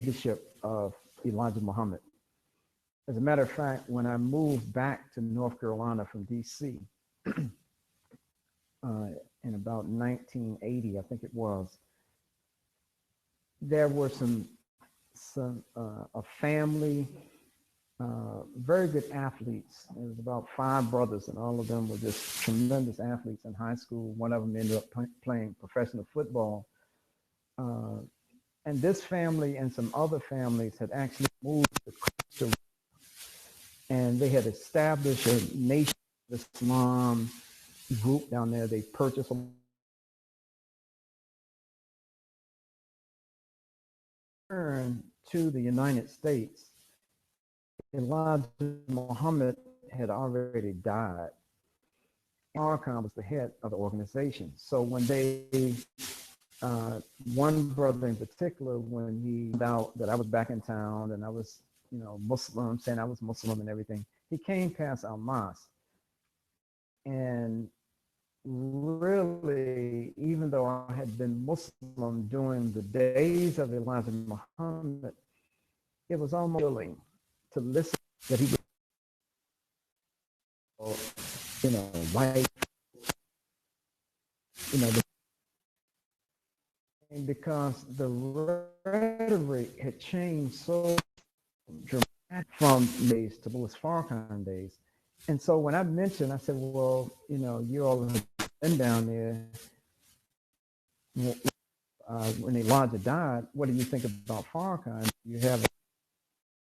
leadership of Elijah Muhammad. As a matter of fact, when I moved back to North Carolina from DC in about 1980, I think it was, there were a family, very good athletes. There was about 5 brothers, and all of them were just tremendous athletes in high school. One of them ended up playing professional football. And this family and some other families had actually moved to Costa Rica, and they had established a Nation of Islam group down there. They purchased a return to the United States. Elijah Muhammad had already died. Farrakhan was the head of the organization. So when they, one brother in particular, when he found out that I was back in town and I was, Muslim, saying I was Muslim and everything, he came past our mosque. And really, even though I had been Muslim during the days of Elijah Muhammad, it was almost willing to listen that he was, white, because the rhetoric had changed so dramatically from days to Louis Farrakhan days. And so when I mentioned, I said, well, you all have been down there when Elijah died. What do you think about Farrakhan? You have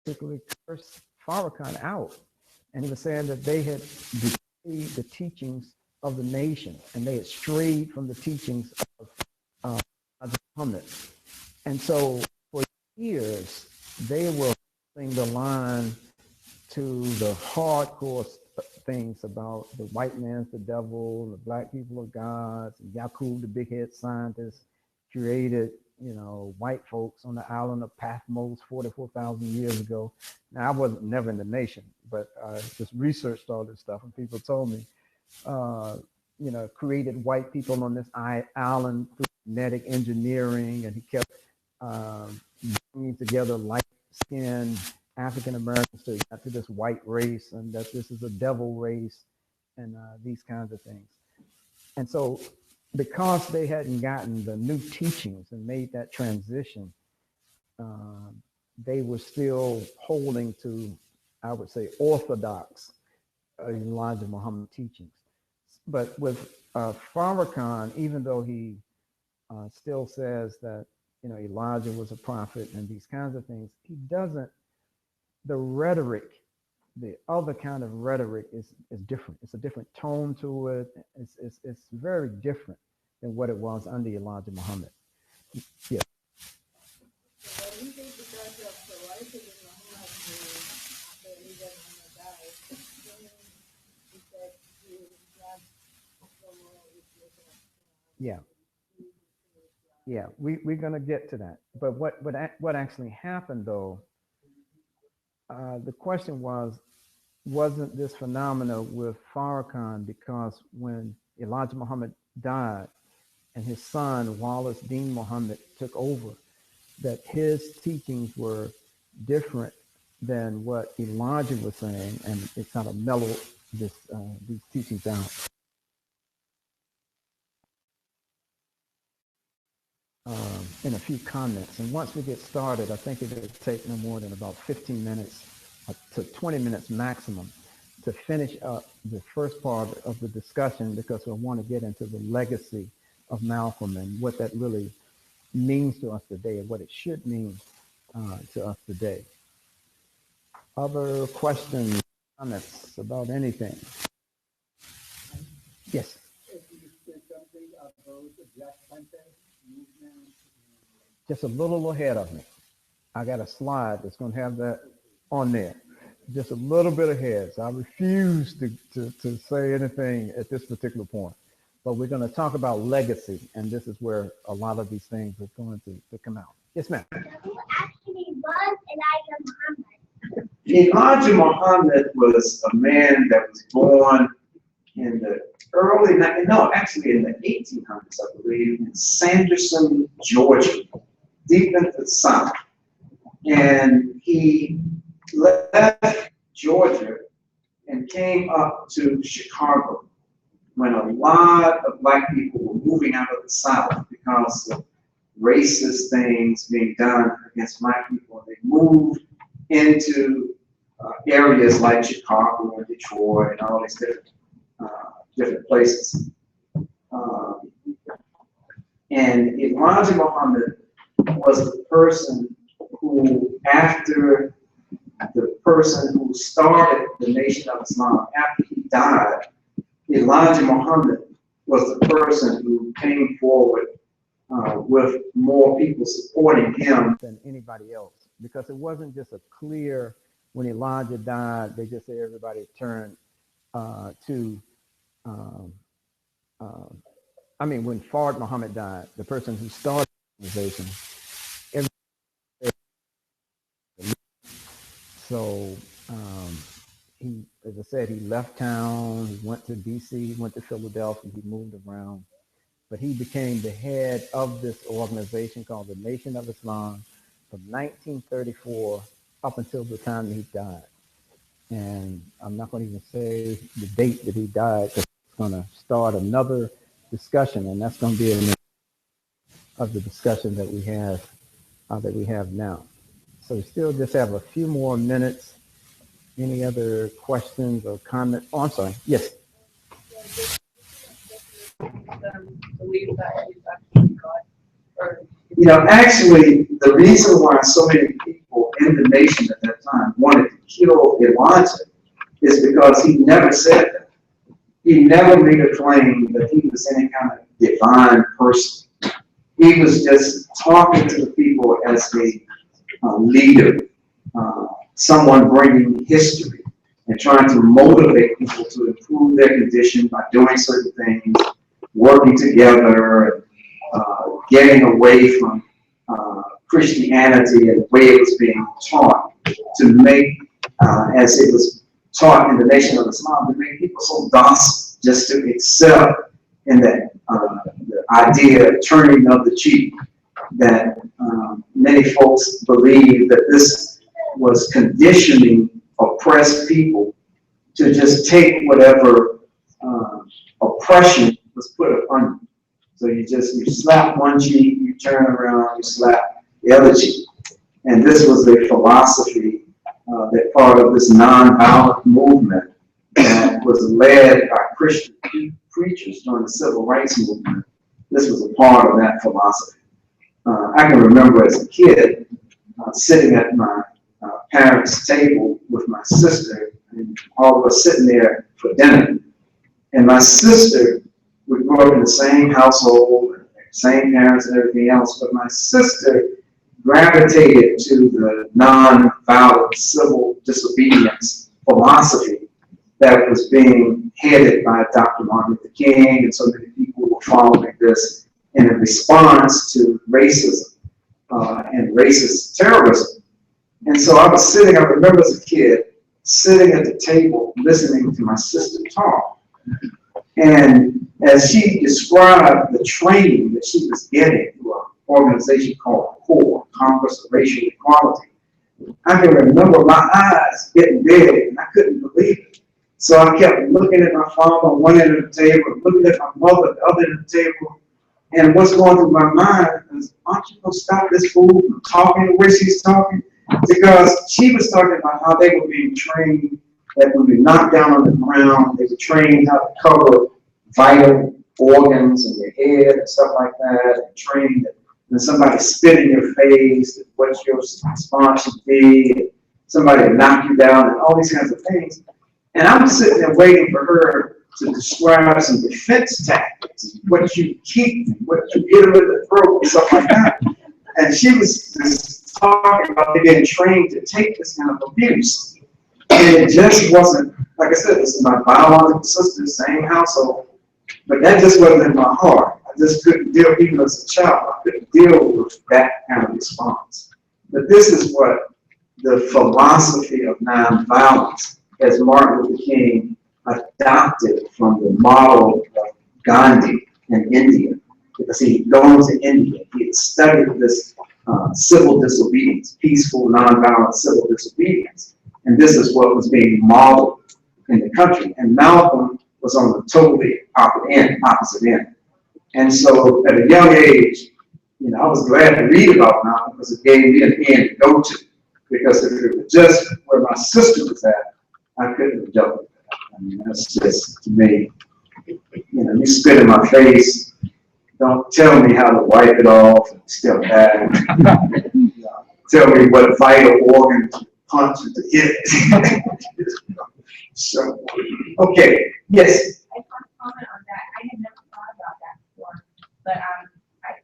particularly cursed Farrakhan out. And he was saying that they had betrayed the teachings of the nation, and they had strayed from the teachings of Muhammad. And so for years, they were holding the line to the hardcore things about the white man's the devil, the black people are gods, and Yakub, the big head scientist, created, white folks on the island of Patmos 44,000 years ago. Now, I wasn't never in the nation, but I just researched all this stuff, and people told me, created white people on this island through genetic engineering, and he kept bringing together light-skinned African Americans to get to this white race, and that this is a devil race, and these kinds of things. And so, because they hadn't gotten the new teachings and made that transition, they were still holding to, I would say, orthodox Elijah Muhammad teachings. But with Farrakhan, even though he still says that Elijah was a prophet and these kinds of things, he doesn't. The rhetoric, the other kind of rhetoric is different. It's a different tone to it. It's very different than what it was under Elijah Muhammad. Yeah. Yeah. Yeah, we're going to get to that. But what actually happened, though, the question wasn't this phenomena with Farrakhan, because when Elijah Muhammad died and his son, Wallace Dean Muhammad, took over, that his teachings were different than what Elijah was saying, and it kind of mellowed these teachings out. In a few comments. And once we get started, I think it would take no more than about 15 minutes to 20 minutes maximum to finish up the first part of the discussion, because I want to get into the legacy of Malcolm and what that really means to us today and what it should mean to us today. Other questions, comments about anything? Yes. Just a little ahead of me. I got a slide that's going to have that on there. Just a little bit ahead. So I refuse to say anything at this particular point. But we're going to talk about legacy, and this is where a lot of these things are going to come out. Yes, ma'am. Who actually was Elijah Muhammad? Elijah Muhammad was a man that was born in the actually in the 1800s, I believe, in Sanderson, Georgia, deep in the South. And he left Georgia and came up to Chicago when a lot of black people were moving out of the South because of racist things being done against black people. They moved into areas like Chicago and Detroit and all these different places. And Elijah Muhammad was the person who, after the person who started the Nation of Islam, after he died, Elijah Muhammad was the person who came forward with more people supporting him than anybody else, because it wasn't just a clear, when Elijah died, they just say everybody turned to, I mean, when Fard Muhammad died, the person who started the organization, so he, as I said, he left town, he went to DC, went to Philadelphia, he moved around, but he became the head of this organization called the Nation of Islam from 1934 up until the time he died. And I'm not going to even say the date that he died, because it's going to start another discussion, and that's going to be a of the discussion that we have now. So we still just have a few more minutes. Any other questions or comments? Oh, I'm sorry. Yes. Believe that he's actually God, or You know, actually, the reason why so many people in the nation at that time wanted to kill Elijah is because he never said that. He never made a claim that he was any kind of divine person. He was just talking to the people as a leader, someone bringing history and trying to motivate people to improve their condition by doing certain things, working together, getting away from Christianity and the way it was being taught, to make, as it was taught in the Nation of Islam, to make people so docile, just to accept in that the idea of turning of the cheek, that many folks believe that this was conditioning oppressed people to just take whatever oppression was put upon you. So you slap one cheek, you turn around, you slap the other cheek. And this was the philosophy that part of this nonviolent movement that was led by Christian preachers during the civil rights movement. This was a part of that philosophy. I can remember as a kid sitting at my parents' table with my sister, and all of us sitting there for dinner. And my sister, we grew up in the same household, same parents and everything else, but my sister gravitated to the non-violent civil disobedience philosophy that was being headed by Dr. Martin Luther King, and so many people were following this in a response to racism and racist terrorism. And so I was sitting, I remember as a kid, sitting at the table listening to my sister talk. And as she described the training that she was getting through an organization called CORE, Congress of Racial Equality, I can remember my eyes getting big, and I couldn't believe it. So I kept looking at my father on one end of the table, looking at my mother at the other end of the table, and what's going through my mind is, aren't you going to stop this fool from talking the way she's talking? Because she was talking about how they were being trained that when you're knocked down on the ground, they were trained how to cover vital organs in your head and stuff like that, and trained that when somebody spit in your face, what your response should be, somebody knock you down, and all these kinds of things. And I'm sitting there waiting for her to describe some defense tactics, what you keep, what you hit them in the throat, and stuff like that. And she was just talking about being trained to take this kind of abuse. And it just wasn't, like I said, this is my biological sister, same household, but that just wasn't in my heart. I just couldn't deal, even as a child, I couldn't deal with that kind of response. But this is what the philosophy of nonviolence, as Martin Luther King adopted from the model of Gandhi in India, because he had gone to India, he had studied this civil disobedience, peaceful, nonviolent civil disobedience. And this is what was being modeled in the country. And Malcolm was on the totally opposite end. And so at a young age, you know, I was glad to read about Malcolm because it gave me an end to go to. Because if it was just where my sister was at, I couldn't have dealt with that. I mean, that's just, to me, you know, you spit in my face, don't tell me how to wipe it off and step back. Tell me what vital organ to punch or to hit. So, okay, yes. I want to comment on that. I had never thought about that before, but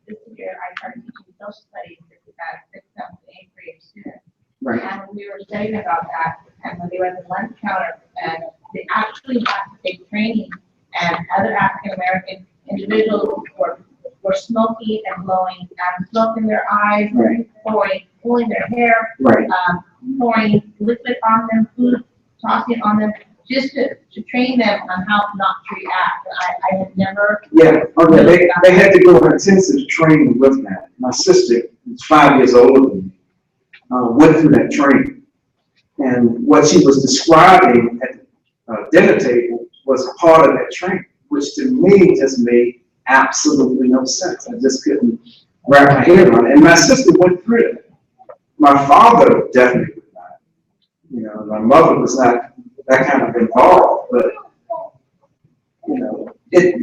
this year I started teaching social studies at 6th, 7th, 8th grade students. Right. And we were studying about that, and when they were at the lunch counter, and they actually had to take training, and other African American individuals were smoking and blowing smoke in their eyes, Right. pulling their hair, Right. pouring liquid on them, food, tossing on them, just to train them on how not to react. I had never. Yeah, okay, they had to go on intensive training with that. My sister, who's 5 years older than me, went through that training. And what she was describing at the dinner table was part of that training, which to me just made absolutely no sense. I just couldn't wrap my head around it. And my sister went through it. My father definitely would not. You know, my mother was not that kind of involved, but you know, it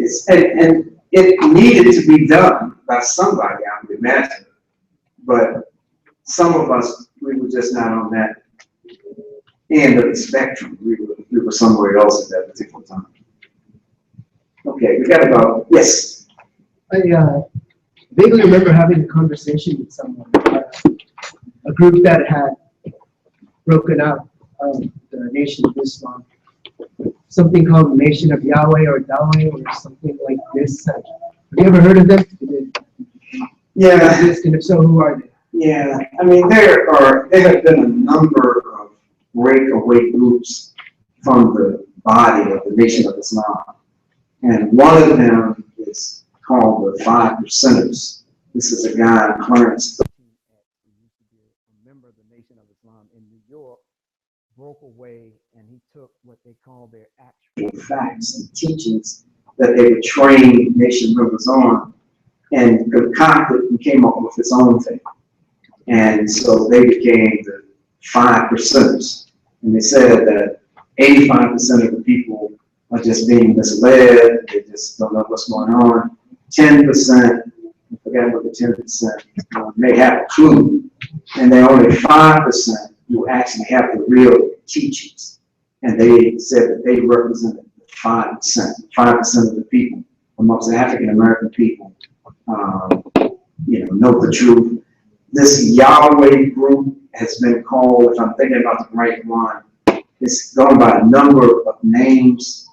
needed to be done by somebody, I would imagine. But some of us, we were just not on that end of the spectrum. We were somewhere else at that particular time. Okay, we got about, yes. I vaguely remember having a conversation with someone, a group that had broken up the Nation of Islam, something called Nation of Yahweh or Daweh or something like this. Have you ever heard of them? Yeah. And if so, who are they? Yeah, I mean, there have been a number of breakaway groups from the body of the Nation of Islam. And one of them is called the 5 Percenters. This is a guy, Clarence. Who used to be a member of the Nation of Islam in New York, broke away, and he took what they call their actual Facts and teachings that they would train nation members on, and concocted and came up with his own thing. And so they became the 5 Percenters. And they said that 85% of the people are just being misled, they just don't know what's going on. 10%, I forgot what the 10% may have a clue, and they're only 5% who actually have the real teachings. And they said that they represented 5%, 5% of the people amongst the African American people, know the truth. This Yahweh group has been called, if I'm thinking about the right one, it's gone by a number of names.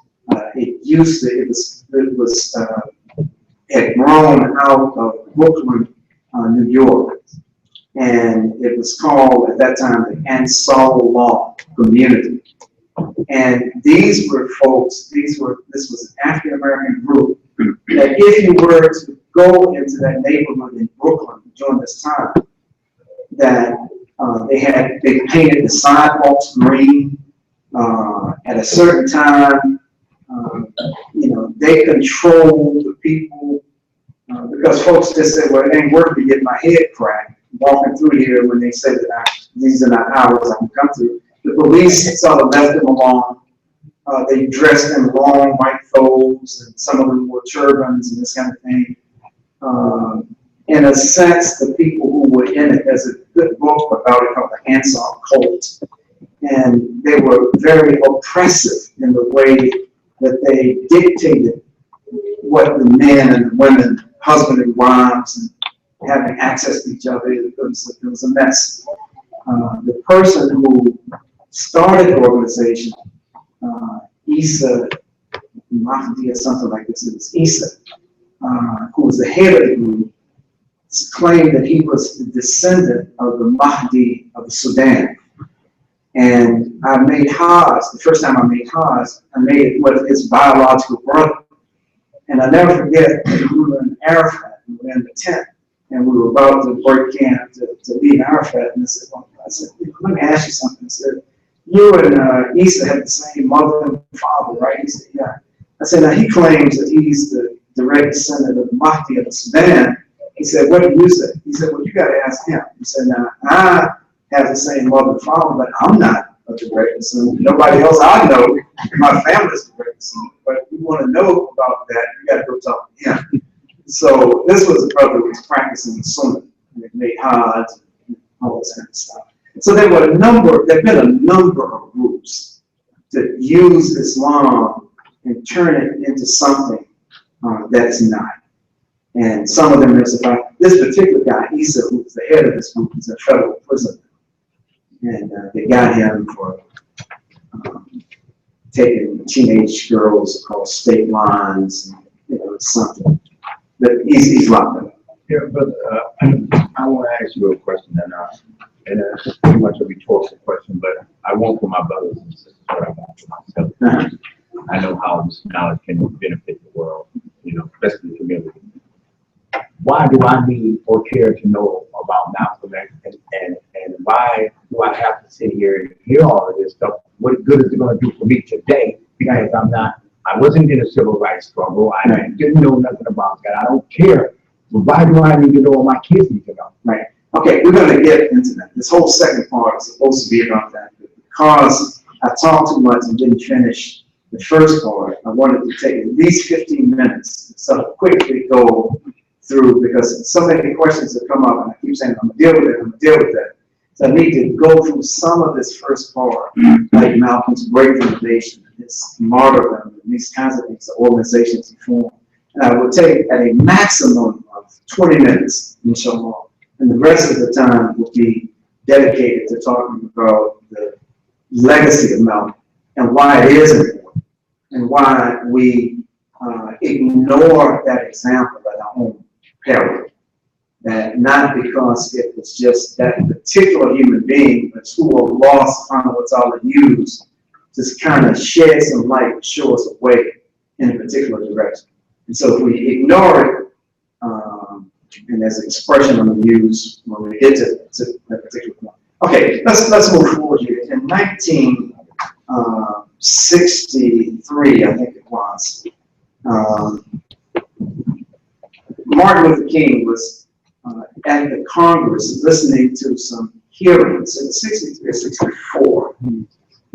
Had grown out of Brooklyn, New York, and it was called at that time the Ansarullah community. And these were folks. This was an African American group that, if you were to go into that neighborhood in Brooklyn during this time, that they painted the sidewalks green. At a certain time, they controlled the people, because folks just said, well, it ain't worth to get my head cracked walking through here when they said that these are not hours I can come through. The police sort of left them alone. They dressed in long white robes, and some of them wore turbans and this kind of thing. In a sense, the people who were in it, there's a good book about it called The Ansar Cult. And they were very oppressive in the way that they dictated what the men and the women, husband and wives, and having access to each other. It was a mess. The person who started the organization, Isa Mahdi or something like this, it was Isa, who was the head of the group, claimed that he was the descendant of the Mahdi of the Sudan. And I made Hajj, the first time I made Hajj, I made it with his biological brother. And I never forget, we were in Arafat, we were in the tent, and we were about to break camp to leave Arafat, and I said, let me ask you something. I said, you and Issa have the same mother and father, right? He said, yeah. I said, now he claims that he's the direct descendant of the Mahdi of the Sudan. He said, what do you say? He said, well, you got to ask him. He said, now I have the same mother and father, but I'm not a direct descendant. Nobody else I know, my family's direct descendant. But if you want to know about that, you got to go talk to him. So this was a brother who was practicing the Sunnah, and it made Hajj and all this kind of stuff. So there have been a number of groups that use Islam and turn it into something that's not. And some of them is about this particular guy, Issa, who's the head of this group, is a federal prisoner. And they got him for taking teenage girls across state lines, and, it's something. But he's locked up. Yeah, but I want to ask you a question, and it's pretty much a rhetorical question, but I want for my brothers and sisters what I want for myself. I know how this knowledge can benefit the world, especially the community. Why do I need or care to know about Malcolm X, and why do I have to sit here and hear all of this stuff? What good is it going to do for me today? Because I wasn't in a civil rights struggle. I didn't know nothing about that. I don't care. But why do I need to know what my kids need to know? Right. Okay, we're going to get into that. This whole second part is supposed to be about that. But because I talked too much and didn't finish the first part, I wanted to take at least 15 minutes to sort of quickly go through, because so many questions have come up, and I keep saying, I'm going to deal with it, I'm going to deal with that. So I need to go through some of this first part, like Malcolm's great foundation, his martyrdom, and these kinds of things, the organizations he formed. And I would take at a maximum of 20 minutes, inshallah. And the rest of the time will be dedicated to talking about the legacy of Malcolm and why it is important and why we ignore that example at our own peril. That not because it was just that particular human being, but who Allah subhanahu wa ta'ala used to kind of shed some light, show us a way in a particular direction. And so if we ignore it, and there's an expression I'm going to use when we get to that particular point. Okay, let's move forward here. In 1963, I think it was, Martin Luther King was at the Congress listening to some hearings in 63 or 64.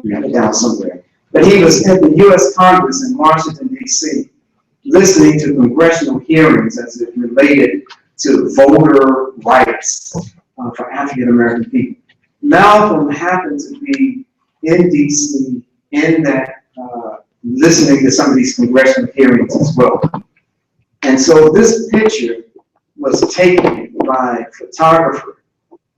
We have it down somewhere. But he was at the U.S. Congress in Washington, D.C., listening to congressional hearings as it related to voter rights for African American people. Malcolm happened to be in D.C. in that, listening to some of these congressional hearings as well. And so this picture was taken by a photographer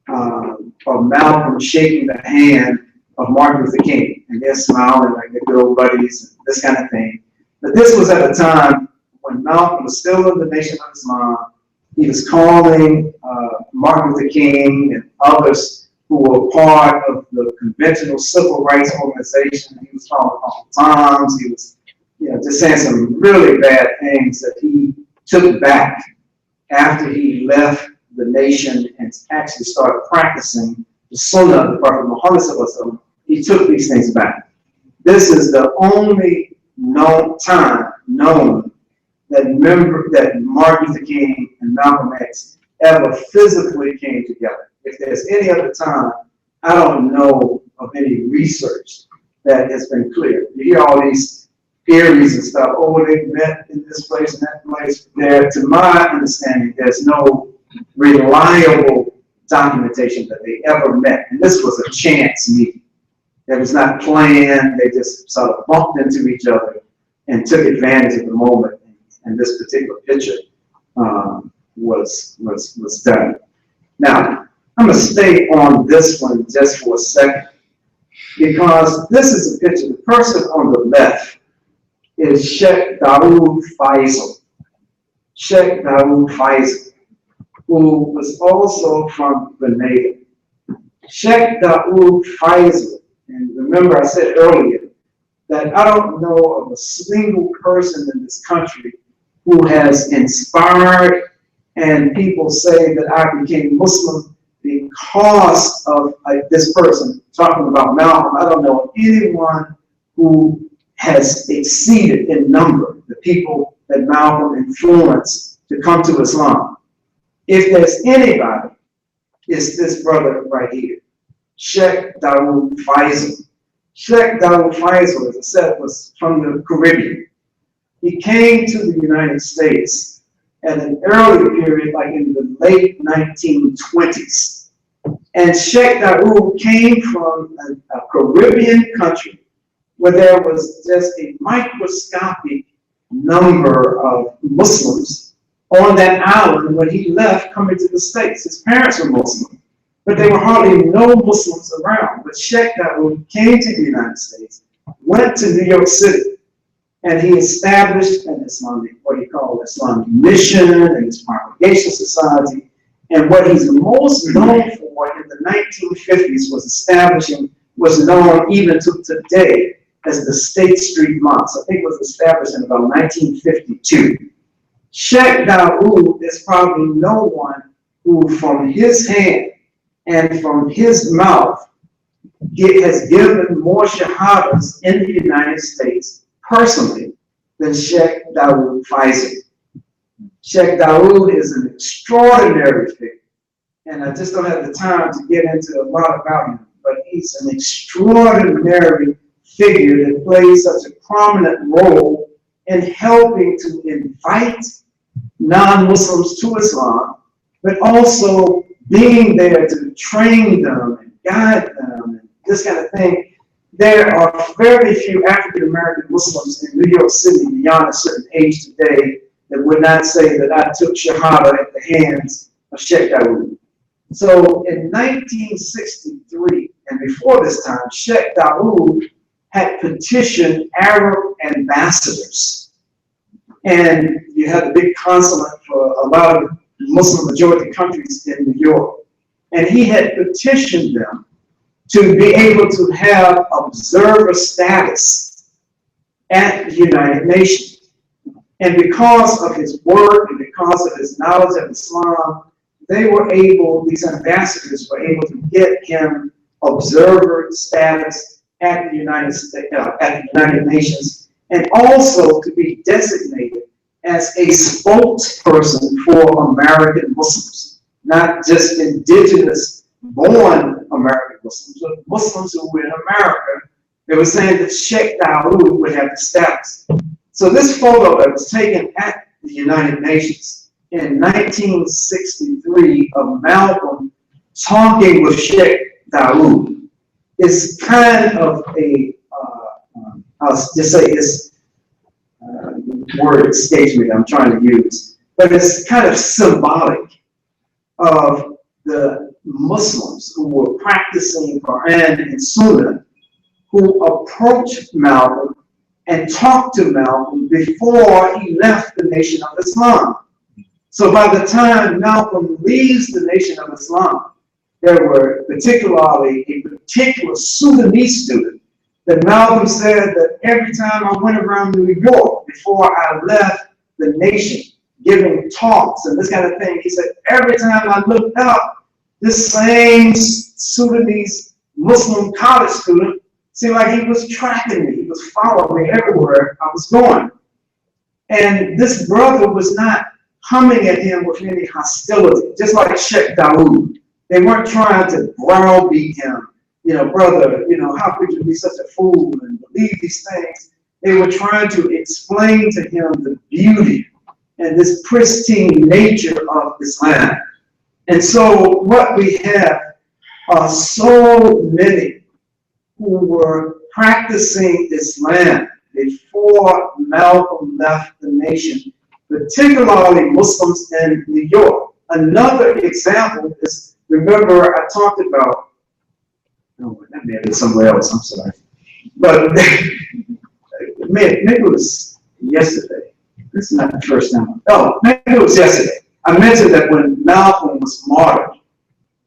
of Malcolm shaking the hand of Martin Luther King. And they're smiling like they're good old buddies, and this kind of thing. But this was at a time when Malcolm was still in the Nation of Islam. He was calling Martin Luther King and others who were part of the conventional civil rights organization. He was calling Uncle Toms. He was, just saying some really bad things that he took back after he left the nation and actually started practicing the Sunnah of the Prophet Muhammad. He took these things back. This is the only time known that Martin Luther King and Malcolm X ever physically came together. If there's any other time, I don't know of any research that has been clear. You hear all these theories and stuff, they met in this place and that place. There, to my understanding, there's no reliable documentation that they ever met. And this was a chance meeting. It was not planned. They just sort of bumped into each other and took advantage of the moment. And this particular picture was done. Now, I'm going to stay on this one just for a second, because this is a picture. The person on the left is Sheikh Dawood Faisal. Sheikh Dawood Faisal, who was also from Grenada. Sheikh Dawood Faisal, and remember I said earlier that I don't know of a single person in this country who has inspired And people say that I became Muslim because of this person, talking about Malcolm. I don't know of anyone who has exceeded in number the people that Malcolm influenced to come to Islam. If there's anybody, it's this brother right here, Sheikh Dawood Faisal. Sheikh Dawood Faisal, as I said, was from the Caribbean. He came to the United States at an early period, like in the late 1920s. And Sheikh Dawood came from a Caribbean country where there was just a microscopic number of Muslims on that island when he left coming to the States. His parents were Muslim, but there were hardly no Muslims around. But Sheikh Dawood came to the United States, went to New York City, and he established an Islamic, what he called Islamic mission and his propagation society. And what he's most known for in the 1950s was known even to today as the State Street Mosque. I think it was established in about 1952. Sheikh Dawood is probably no one who from his hand and from his mouth has given more shahadas in the United States personally than Sheikh Dawood Faisal. Sheikh Dawood is an extraordinary figure, and I just don't have the time to get into a lot about him, but he's an extraordinary figure that plays such a prominent role in helping to invite non-Muslims to Islam, but also being there to train them and guide them and this kind of thing. There are very few African-American Muslims in New York City beyond a certain age today that would not say that I took Shahada at the hands of Sheikh Dawood. So in 1963, and before this time, Sheikh Dawood had petitioned Arab ambassadors. And you had a big consulate for a lot of Muslim majority countries in New York. And he had petitioned them to be able to have observer status at the United Nations. And because of his work and because of his knowledge of Islam, these ambassadors were able to get him observer status at the United Nations, and also to be designated as a spokesperson for American Muslims, not just indigenous born American Muslims, but Muslims who were in America. They were saying that Sheikh Dawood would have the status. So this photo that was taken at the United Nations in 1963 of Malcolm talking with Sheikh Dawood is kind of a, I'll just say this word escapes me that I'm trying to use, but it's kind of symbolic of the Muslims who were practicing Quran and Sunnah, who approached Malcolm and talked to Malcolm before he left the Nation of Islam. So by the time Malcolm leaves the Nation of Islam, there were particularly a particular Sudanese student that Malcolm said that every time I went around New York before I left the nation, giving talks and this kind of thing, he said every time I looked up, this same Sudanese Muslim college student seemed like he was tracking me. He was following me everywhere I was going. And this brother was not coming at him with any hostility, just like Sheikh Dawood. They weren't trying to browbeat him, brother, how could you be such a fool and believe these things? They were trying to explain to him the beauty and this pristine nature of Islam. And so what we have are so many who were practicing Islam before Malcolm left the nation, particularly Muslims in New York. Another example is, remember I talked about, that may have been somewhere else, I'm sorry. But maybe it was yesterday. This is not the first time. Oh, maybe it was yesterday. I mentioned that when Malcolm was martyred,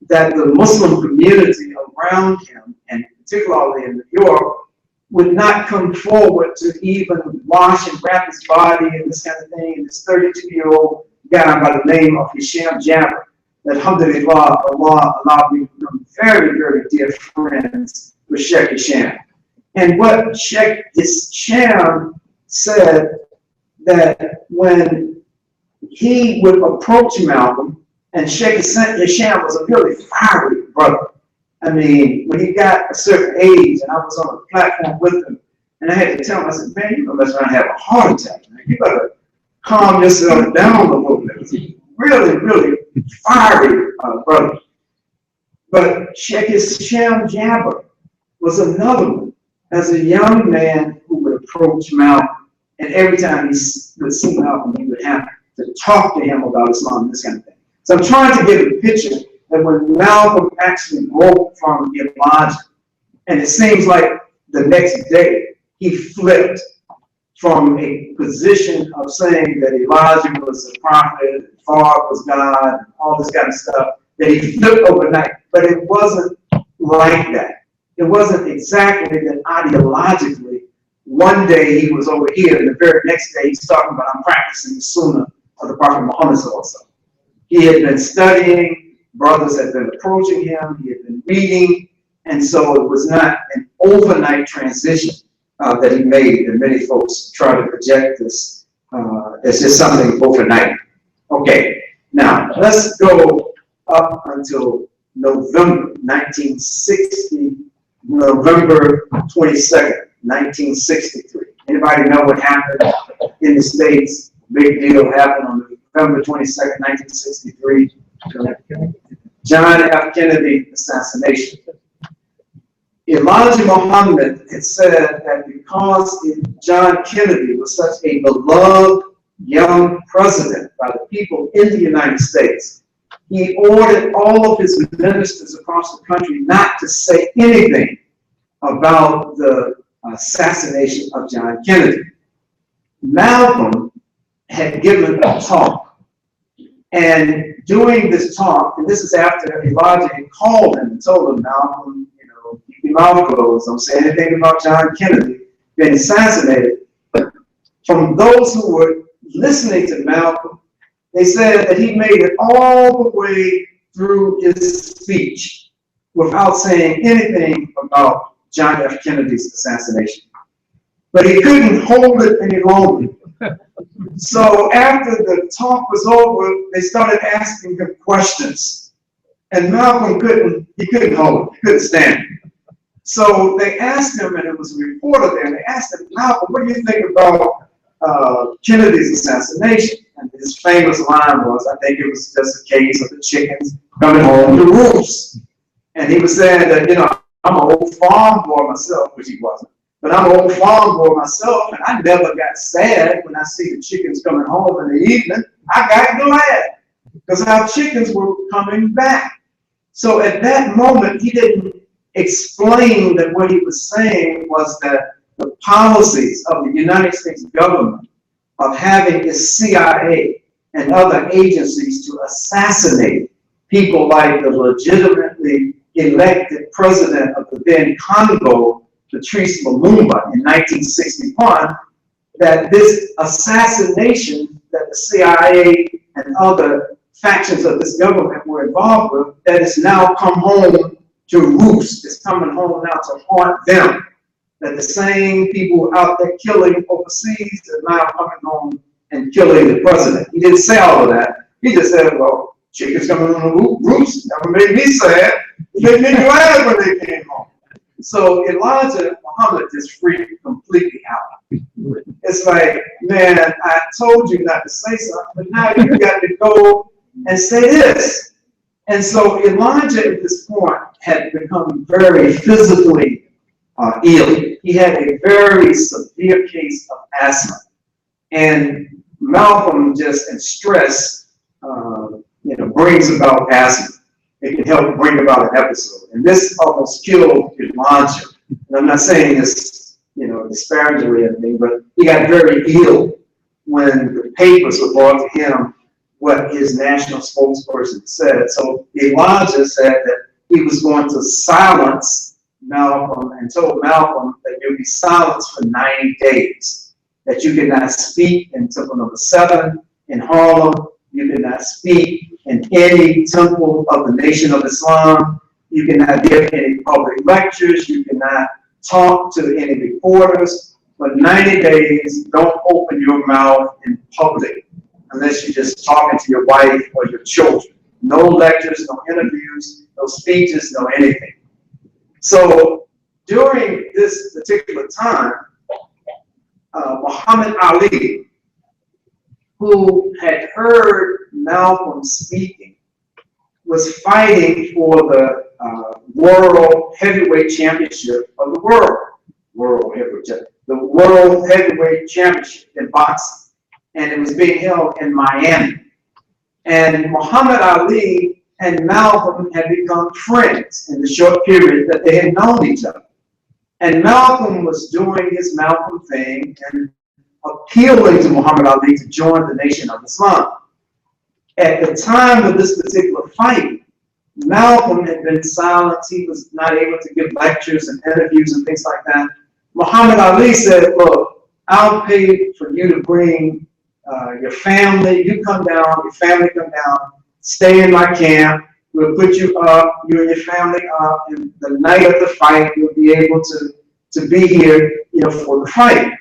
that the Muslim community around him, and particularly in New York, would not come forward to even wash and wrap his body and this kind of thing. And this 32-year-old guy by the name of Hisham Jabber, that alhamdulillah, Allah allowed me to become very, very dear friends with Sheikh Hisham. And what Sheikh Hisham said, that when he would approach Malcolm, and Sheikh Hisham was a really fiery brother. I mean, when he got a certain age, and I was on a platform with him, and I had to tell him, I said, man, you're gonna mess around and have a heart attack, man. You better calm yourself down a little bit. He's really, really fiery brother. But Sheikh Hisham Jabber was another one. As a young man who would approach Malcolm, and every time he would see Malcolm, he would have to talk to him about Islam and this kind of thing. So I'm trying to get a picture that when Malcolm actually broke from Elijah, and it seems like the next day he flipped from a position of saying that Elijah was a prophet, Far was God, and all this kind of stuff, that he flipped overnight. But it wasn't like that. It wasn't exactly that ideologically. One day he was over here, and the very next day he's talking about, I'm practicing the Sunnah of the Prophet Muhammad. He had been studying, brothers had been approaching him, he had been reading, and so it was not an overnight transition that he made, and many folks try to project this as just something overnight. Okay, now let's go up until November 1960, November 22nd, 1963. Anybody know what happened in the States? Big deal happened on November 22nd, 1963. John F. Kennedy assassination. Elijah Muhammad had said that because John Kennedy was such a beloved young president by the people in the United States, he ordered all of his ministers across the country not to say anything about the assassination of John Kennedy. Malcolm had given a talk, and during this talk, and this is after Elijah had called him and told him, Malcolm, you know, keep your mouth closed, don't say anything about John Kennedy being assassinated. From those who were listening to Malcolm, they said that he made it all the way through his speech without saying anything about John F. Kennedy's assassination. But he couldn't hold it any longer. So after the talk was over, they started asking him questions. And Malcolm couldn't hold it, he couldn't stand it. So they asked him, and it was a reporter there, and they asked him, Malcolm, what do you think about Kennedy's assassination? And his famous line was, I think it was just a case of the chickens coming home to roost. And he was saying that, you know, I'm an old farm boy myself, which he wasn't. But I'm an old farm boy myself, and I never got sad when I see the chickens coming home in the evening. I got glad because our chickens were coming back. So at that moment, he didn't explain that what he was saying was that the policies of the United States government of having the CIA and other agencies to assassinate people like the legitimately elected president of the then Congo, Patrice Lumumba, in 1961, that this assassination that the CIA and other factions of this government were involved with, that has now come home to roost, is coming home now to haunt them. That the same people out there killing overseas are now coming home and killing the president. He didn't say all of that. He just said, well, chickens coming on the roost never made me sad. It made me glad when they came home. So Elijah Muhammad just freaked completely out. It's like, man, I told you not to say something, but now you got to go and say this. And so Elijah at this point had become very physically ill. He had a very severe case of asthma. And Malcolm just, and stress, brings about asthma. It can help bring about an episode. And this almost killed Elijah. And I'm not saying this, disparagingly or anything, but he got very ill when the papers were brought to him what his national spokesperson said. So Elijah said that he was going to silence Malcolm and told Malcolm that you'll be silenced for 90 days, that you cannot speak in Temple number 7 in Harlem, You cannot speak in any temple of the Nation of Islam. You cannot give any public lectures. You cannot talk to any reporters. For 90 days, don't open your mouth in public unless you're just talking to your wife or your children. No lectures, no interviews, no speeches, no anything. So during this particular time, Muhammad Ali, who had heard Malcolm speaking, was fighting for the World Heavyweight Championship of the world. The World Heavyweight Championship in boxing. And it was being held in Miami. And Muhammad Ali and Malcolm had become friends in the short period that they had known each other. And Malcolm was doing his Malcolm thing and appealing to Muhammad Ali to join the Nation of Islam. At the time of this particular fight, Malcolm had been silent. He was not able to give lectures and interviews and things like that. Muhammad Ali said, look, I'll pay for you to bring your family. You come down, your family come down, stay in my camp. We'll put you up, you and your family up, and the night of the fight, you'll be able to be here, for the fight.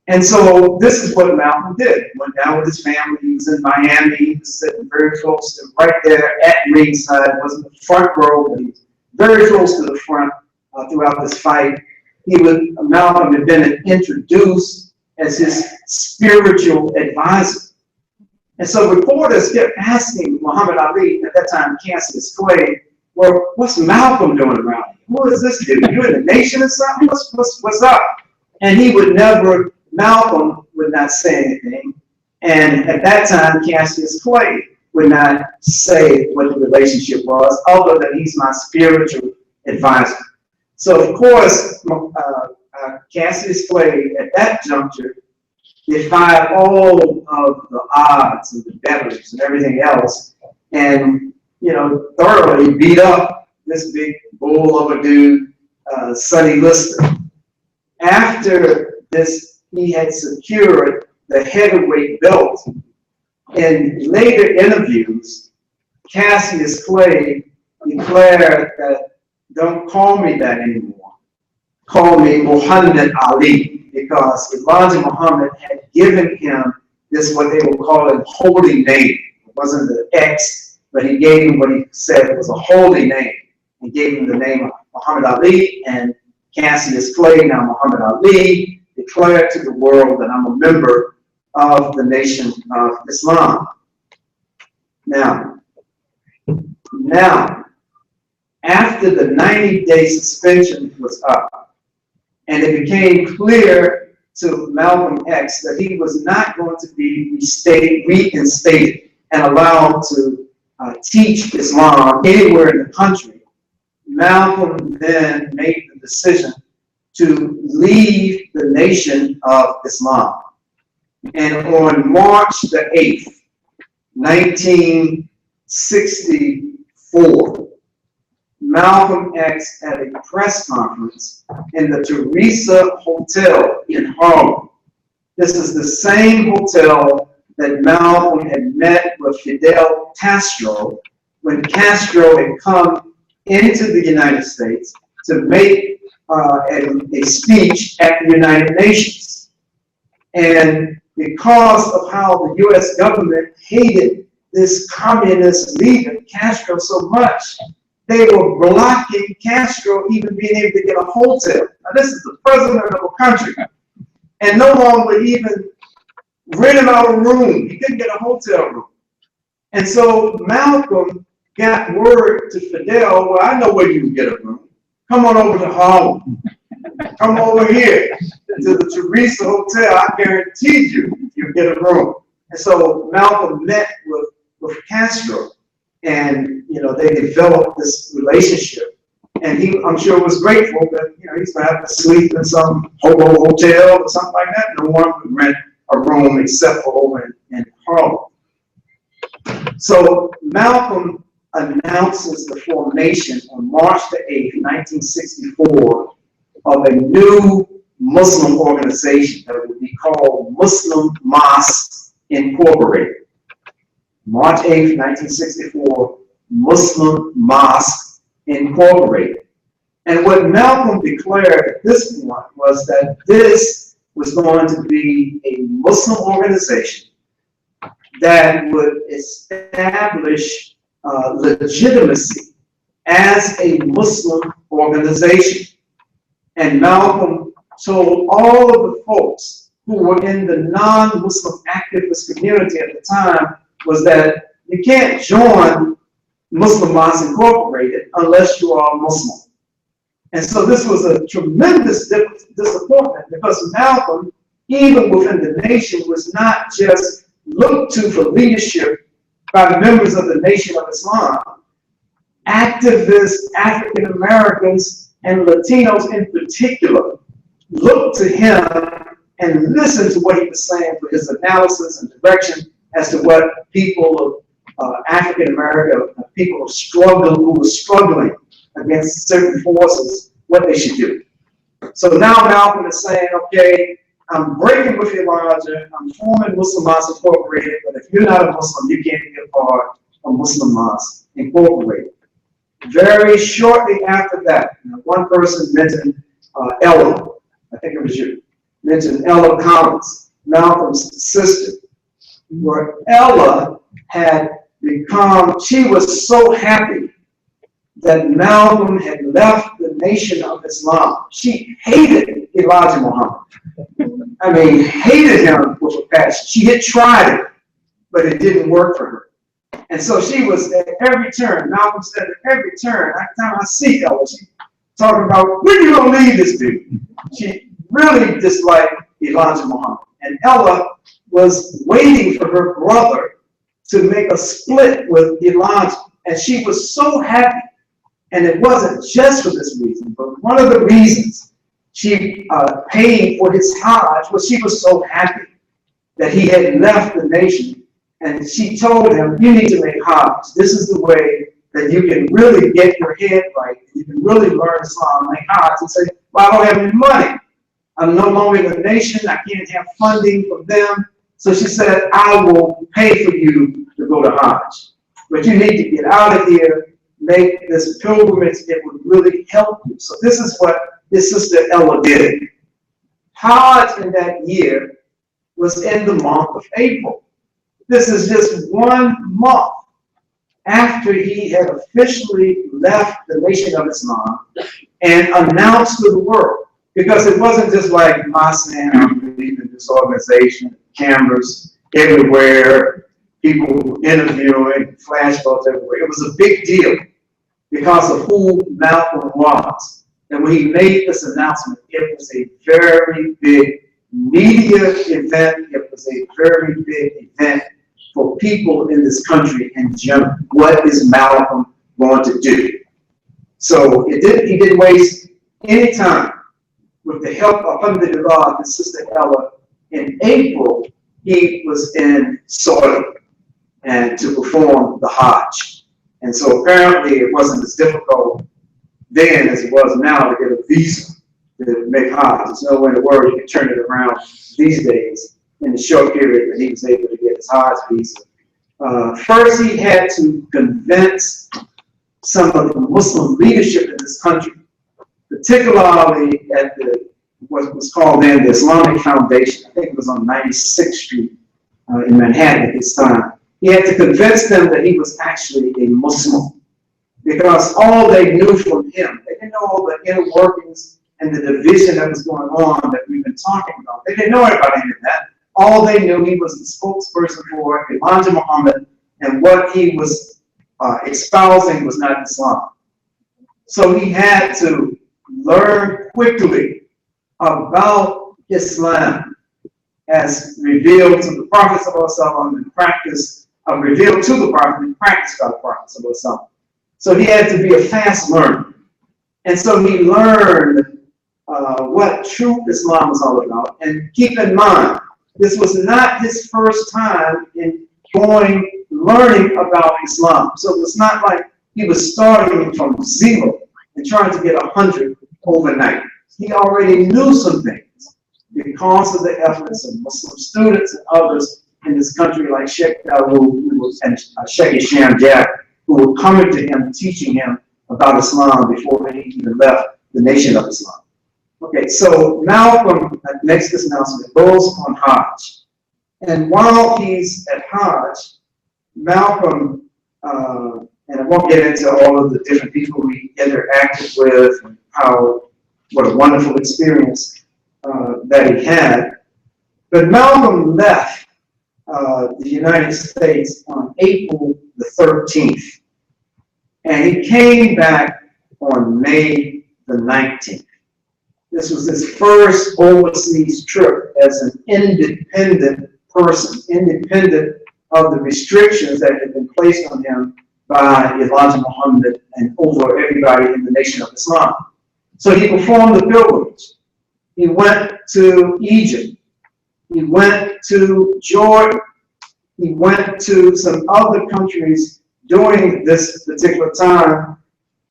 And so this is what Malcolm did. Went down with his family. He was in Miami. He was sitting very close to right there at ringside. It wasn't the front row, but he was very close to the front throughout this fight. Malcolm had been introduced as his spiritual advisor. And so reporters kept asking Muhammad Ali, at that time Cassius Clay, well, what's Malcolm doing around here? Who is this dude? You in the Nation or something? What's up? And Malcolm would not say anything. And at that time, Cassius Clay would not say what the relationship was, other than he's my spiritual advisor. So of course, Cassius Clay at that juncture defied all of the odds and the betters and everything else, and thoroughly beat up this big bull of a dude, Sonny Liston. After this, he had secured the heavyweight belt. In later interviews, Cassius Clay declared that, don't call me that anymore. Call me Muhammad Ali, because Elijah Muhammad had given him this, what they would call a holy name. It wasn't the X, but he gave him what he said was a holy name. He gave him the name of Muhammad Ali, and Cassius Clay, now Muhammad Ali, declared to the world that I'm a member of the Nation of Islam. Now, after the 90-day suspension was up, and it became clear to Malcolm X that he was not going to be reinstated and allowed to teach Islam anywhere in the country, Malcolm then made the decision to leave the Nation of Islam. And on March the 8th, 1964, Malcolm X at a press conference in the Teresa Hotel in Harlem. This is the same hotel that Malcolm had met with Fidel Castro when Castro had come into the United States to make a speech at the United Nations. And because of how the US government hated this communist leader, Castro, so much, they were blocking Castro even being able to get a hotel. Now, this is the president of a country, and no one would even rent him out a room. He couldn't get a hotel room. And so Malcolm got word to Fidel, well, I know where you can get a room. Come on over to Harlem. Come over here to the Teresa Hotel. I guarantee you'll get a room. And so Malcolm met with Castro, and they developed this relationship. And he, I'm sure, was grateful that he's gonna have to sleep in some hobo hotel or something like that. No one would rent a room except for over in Harlem. So Malcolm announces the formation on March the 8th, 1964, of a new Muslim organization that would be called Muslim Mosque Incorporated. March 8th, 1964, Muslim Mosque Incorporated. And what Malcolm declared at this point was that this was going to be a Muslim organization that would establish legitimacy as a Muslim organization. And Malcolm told all of the folks who were in the non-Muslim activist community at the time was that you can't join Muslim Mosque Incorporated unless you are a Muslim. And so this was a tremendous disappointment because Malcolm, even within the nation, was not just looked to for leadership by members of the Nation of Islam. Activists, African Americans, and Latinos in particular looked to him and listened to what he was saying for his analysis and direction as to what people of African America, people who were struggling against certain forces, what they should do. So now Malcolm is saying, okay, I'm breaking with Elijah, I'm forming Muslim Mosque Incorporated, but if you're not a Muslim, you can't be a part of Muslim Mosque Incorporated. Very shortly after that, one person mentioned Ella, I think it was you, mentioned Ella Collins, Malcolm's sister, where Ella had become, she was so happy that Malcolm had left the Nation of Islam. She hated Elijah Muhammad. I mean, hated him with a passion. She had tried it, but it didn't work for her. And so she was at every turn, Malcolm said at every turn, every time I see Ella, she talking about, when you gonna leave this dude? She really disliked Elijah Muhammad. And Ella was waiting for her brother to make a split with Elijah. And she was so happy. And it wasn't just for this reason, but one of the reasons she paid for his Hajj was she was so happy that he had left the nation. And she told him, you need to make Hajj. This is the way that you can really get your head right. You can really learn Islam, make Hajj. And say, well, I don't have any money. I'm no longer in the nation. I can't have funding from them. So she said, I will pay for you to go to Hajj. But you need to get out of here, make this pilgrimage. It would really help you. So this is what his sister Ella did. Hajj in that year was in the month of April. This is just 1 month after he had officially left the Nation of Islam and announced to the world. Because it wasn't just like my saying, I'm leaving this organization, cameras everywhere, people interviewing, flashbulbs everywhere. It was a big deal because of who Malcolm was. And when he made this announcement, it was a very big media event. It was a very big event for people in this country in general. What is Malcolm going to do? So he didn't waste any time. With the help of Alhamdulillah, his sister Ella, in April, he was in Saudi and to perform the Hajj. And so apparently it wasn't as difficult then as it was now to get a visa to make Hajj. There's no way in the world you can turn it around these days in the short period that he was able to get his Hajj visa. First, he had to convince some of the Muslim leadership in this country, particularly at what was called then the Islamic Foundation. I think it was on 96th Street in Manhattan at this time. He had to convince them that he was actually a Muslim, because all they knew from him, they didn't know all the inner workings and the division that was going on that we've been talking about. They didn't know about any of that. All they knew, he was the spokesperson for Elijah Muhammad, and what he was espousing was not Islam. So he had to learn quickly about Islam as revealed to the Prophet and practice, revealed to the Prophet and practiced by the Prophet. So he had to be a fast learner. And so he learned what true Islam was all about. And keep in mind, this was not his first time in learning about Islam. So it was not like he was starting from zero and trying to get 100 overnight. He already knew some things because of the efforts of Muslim students and others in this country like Sheikh Dawood, who was, and Sheikh Isham Jab, who were coming to him, teaching him about Islam before he even left the Nation of Islam. Okay, so Malcolm makes this announcement, goes on Hajj. And while he's at Hajj, Malcolm, and I won't get into all of the different people we interacted with and what a wonderful experience that he had. But Malcolm left the United States on April the 13th. And he came back on May the 19th. This was his first overseas trip as an independent person, independent of the restrictions that had been placed on him by Elijah Muhammad and over everybody in the Nation of Islam. So he performed the pilgrimage. He went to Egypt. He went to Jordan. He went to some other countries during this particular time.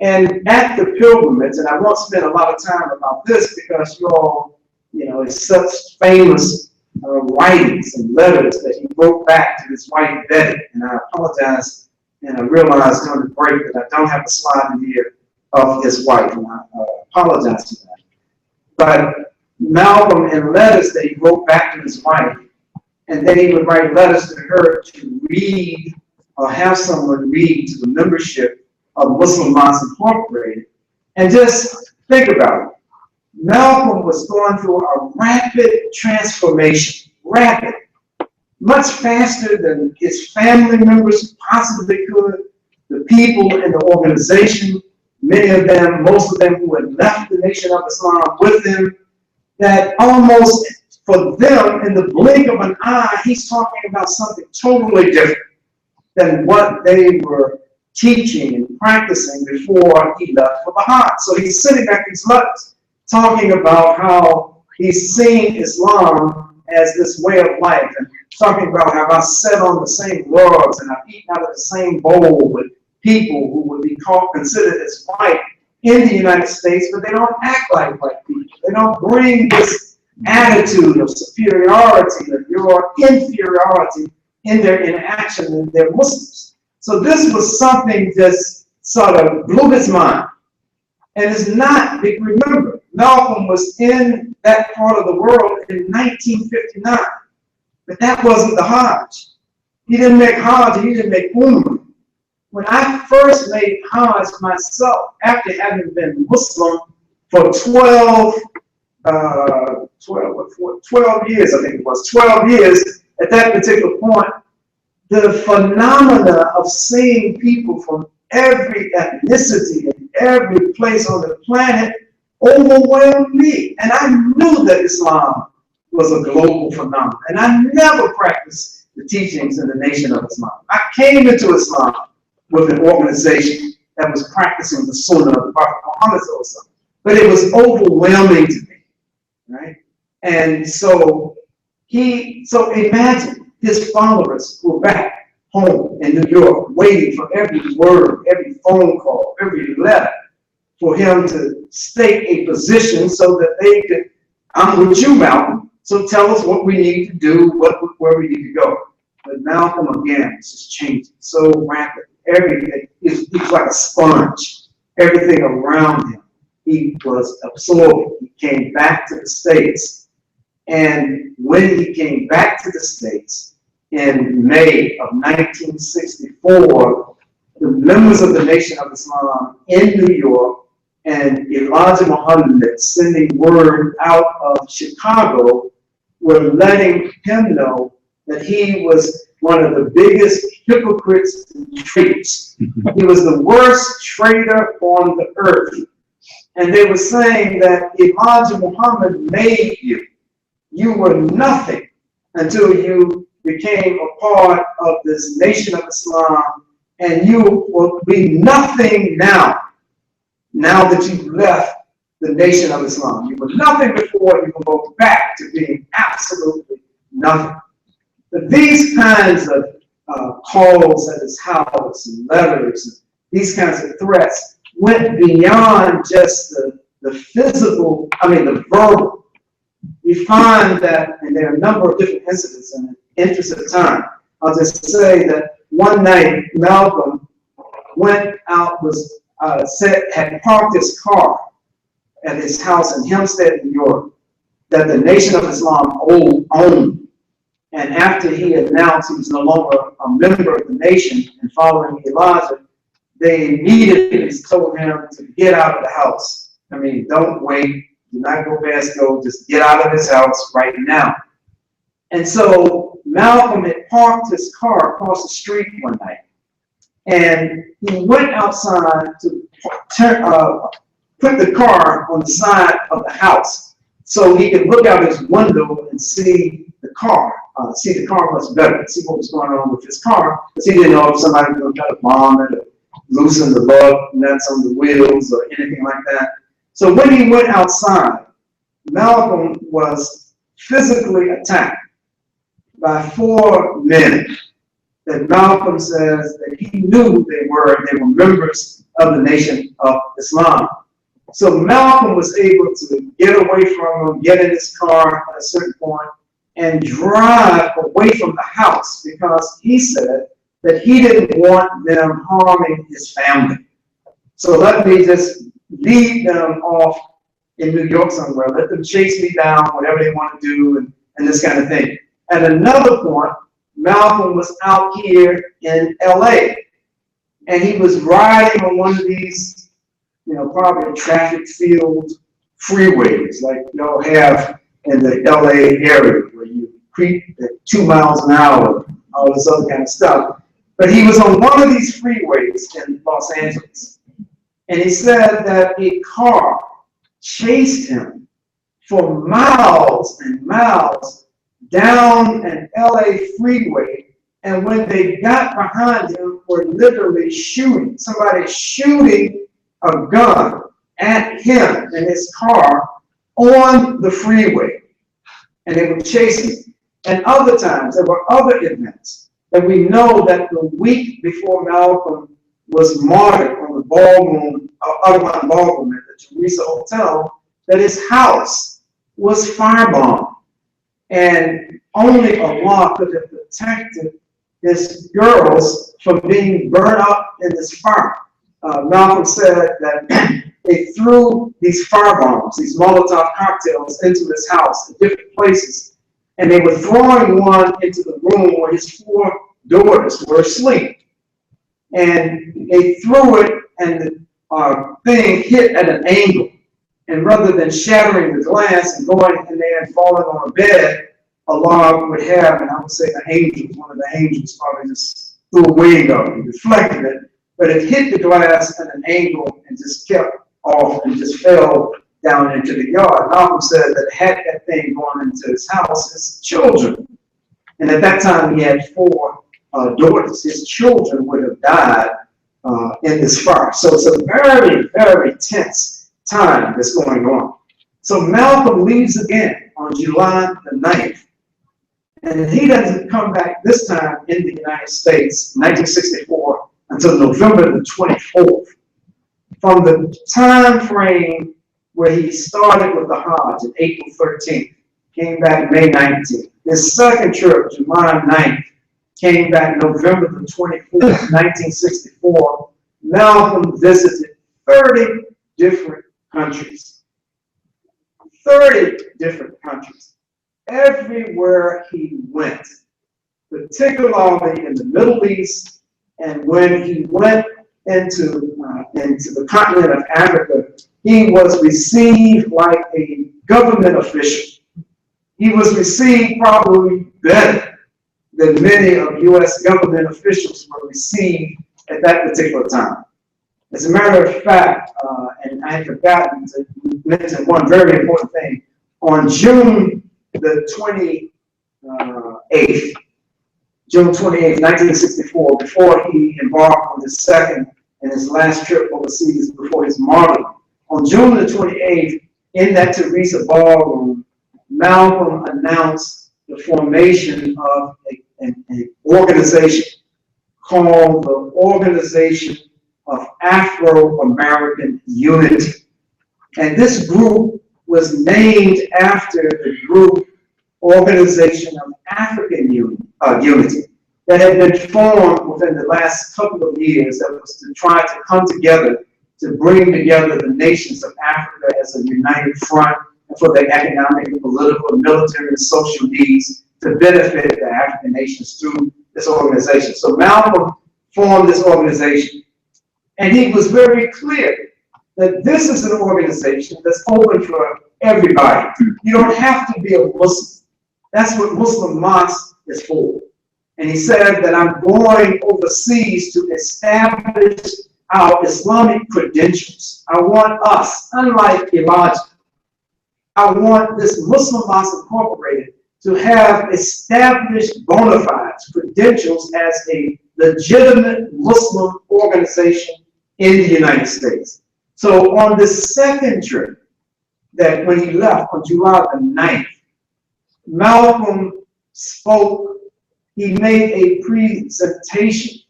And at the pilgrimage, and I won't spend a lot of time about this because you all, it's such famous writings and letters that he wrote back to his wife Betty. And I apologize, and I realized during the break that I don't have a slide in here of his wife, and I apologize for that. But Malcolm, in letters that he wrote back to his wife, and then he would write letters to her to read or have someone read to the membership of Muslim Mosques Incorporated. And just think about it. Malcolm was going through a rapid transformation, rapid, much faster than his family members possibly could, the people in the organization, many of them, most of them who had left the Nation of Islam with him, that almost for them, in the blink of an eye, he's talking about something totally different than what they were teaching and practicing before he left for the Hajj. So he's sending back these letters, talking about how he's seeing Islam as this way of life, and talking about how I sat on the same rugs and I've eaten out of the same bowl with people who would be considered as white in the United States, but they don't act like white people. They don't bring this attitude of superiority, of your inferiority in their interaction, and they're Muslims. So this was something that sort of blew his mind. And it's not, remember, Malcolm was in that part of the world in 1959, but that wasn't the Hajj. He didn't make Hajj, he didn't make Umrah. When I first made Hajj myself, after having been Muslim for 12 years, I think it was, 12 years, at that particular point, the phenomena of seeing people from every ethnicity and every place on the planet overwhelmed me. And I knew that Islam was a global phenomenon. And I never practiced the teachings in the Nation of Islam. I came into Islam with an organization that was practicing the Sunnah of the Prophet Muhammad, but it was overwhelming to me, right? And so imagine his followers were back home in New York, waiting for every word, every phone call, every letter, for him to state a position so that they could, I'm with you, Malcolm, so tell us what we need to do, where we need to go. But Malcolm, again, is just changing so rapidly. Everything, he's like a sponge. Everything around him, he was absorbed. He came back to the States. And when he came back to the States in May of 1964, the members of the Nation of Islam in New York and Elijah Muhammad sending word out of Chicago were letting him know that he was one of the biggest hypocrites and traitors. He was the worst traitor on the earth. And they were saying that Elijah Muhammad made you. You were nothing until you became a part of this Nation of Islam, and you will be nothing now that you've left the Nation of Islam. You were nothing before, you will go back to being absolutely nothing. But these kinds of calls at his house and letters, and these kinds of threats went beyond just the physical, the verbal. We find that, and there are a number of different incidents interest of time, I'll just say that one night Malcolm went out, had parked his car at his house in Hempstead, New York, that the Nation of Islam owned. And after he announced he was no longer a member of the nation and following Elijah, they immediately told him to get out of the house. I mean, don't wait, do not go past go, just get out of his house right now. And so Malcolm had parked his car across the street one night, and he went outside to put the car on the side of the house so he could look out his window and see the car much better, see what was going on with his car, because he didn't know if somebody was going to try to bomb it or loosen the lug nuts on the wheels or anything like that. So when he went outside, Malcolm was physically attacked by 4 men that Malcolm says that he knew who they were members of the Nation of Islam. So Malcolm was able to get away from them, get in his car at a certain point, and drive away from the house because he said that he didn't want them harming his family. So let me just leave them off in New York somewhere. Let them chase me down, whatever they want to do, and this kind of thing. At another point, Malcolm was out here in LA, and he was riding on one of these, probably traffic-filled freeways like y'all have in the LA area where you creep at 2 miles an hour, all this other kind of stuff. But he was on one of these freeways in Los Angeles, and he said that a car chased him for miles and miles down an LA freeway, and when they got behind him, were literally shooting. Somebody shooting a gun at him in his car on the freeway, and they were chasing him. And other times, there were other events that we know that the week before Malcolm was martyred on the Audubon Ballroom at the Teresa Hotel, that his house was firebombed. And only Allah could have protected his girls from being burned up in this fire. Malcolm said that they threw these firebombs, these Molotov cocktails, into his house at different places. And they were throwing one into the room where his 4 daughters were asleep. And they threw it, and the thing hit at an angle. And rather than shattering the glass and going in there and falling on a bed, Allah would have, and I would say the angels, one of the angels probably just threw a wing up and deflected it, but it hit the glass at an angle and just kept off and just fell down into the yard. Malcolm said that had that thing gone into his house, his children, and at that time he had 4 daughters, his children would have died in this fire. So it's a very, very tense time that's going on. So Malcolm leaves again on July the 9th, and he doesn't come back this time in the United States, 1964, until November the 24th. From the time frame where he started with the Hajj on April 13th, came back May 19th. His second trip, July 9th, came back November the 24th, 1964. Malcolm visited 30 different countries. 30 different countries. Everywhere he went, particularly in the Middle East, and when he went into the continent of Africa, he was received like a government official. He was received probably better than many of U.S. government officials were received at that particular time. As a matter of fact, and I had forgotten to mention one very important thing, on June the 28th, June 28th, 1964, before he embarked on his second and his last trip overseas before his martyrdom, on June the 28th, in that Teresa Ballroom, Malcolm announced the formation of an organization called the Organization of Afro-American Unity. And this group was named after the group Organization of African Unity that had been formed within the last couple of years that was to try to come together to bring together the nations of Africa as a united front for their economic, political, military, and social needs to benefit the African nations through this organization. So Malcolm formed this organization, and he was very clear that this is an organization that's open for everybody. You don't have to be a Muslim. That's what Muslim mosque is for. And he said that I'm going overseas to establish our Islamic credentials. I want us, unlike Elijah, I want this Muslim Mosque Incorporated to have established bona fides, credentials as a legitimate Muslim organization in the United States. So on the second trip, that when he left on July the 9th, Malcolm spoke, he made a presentation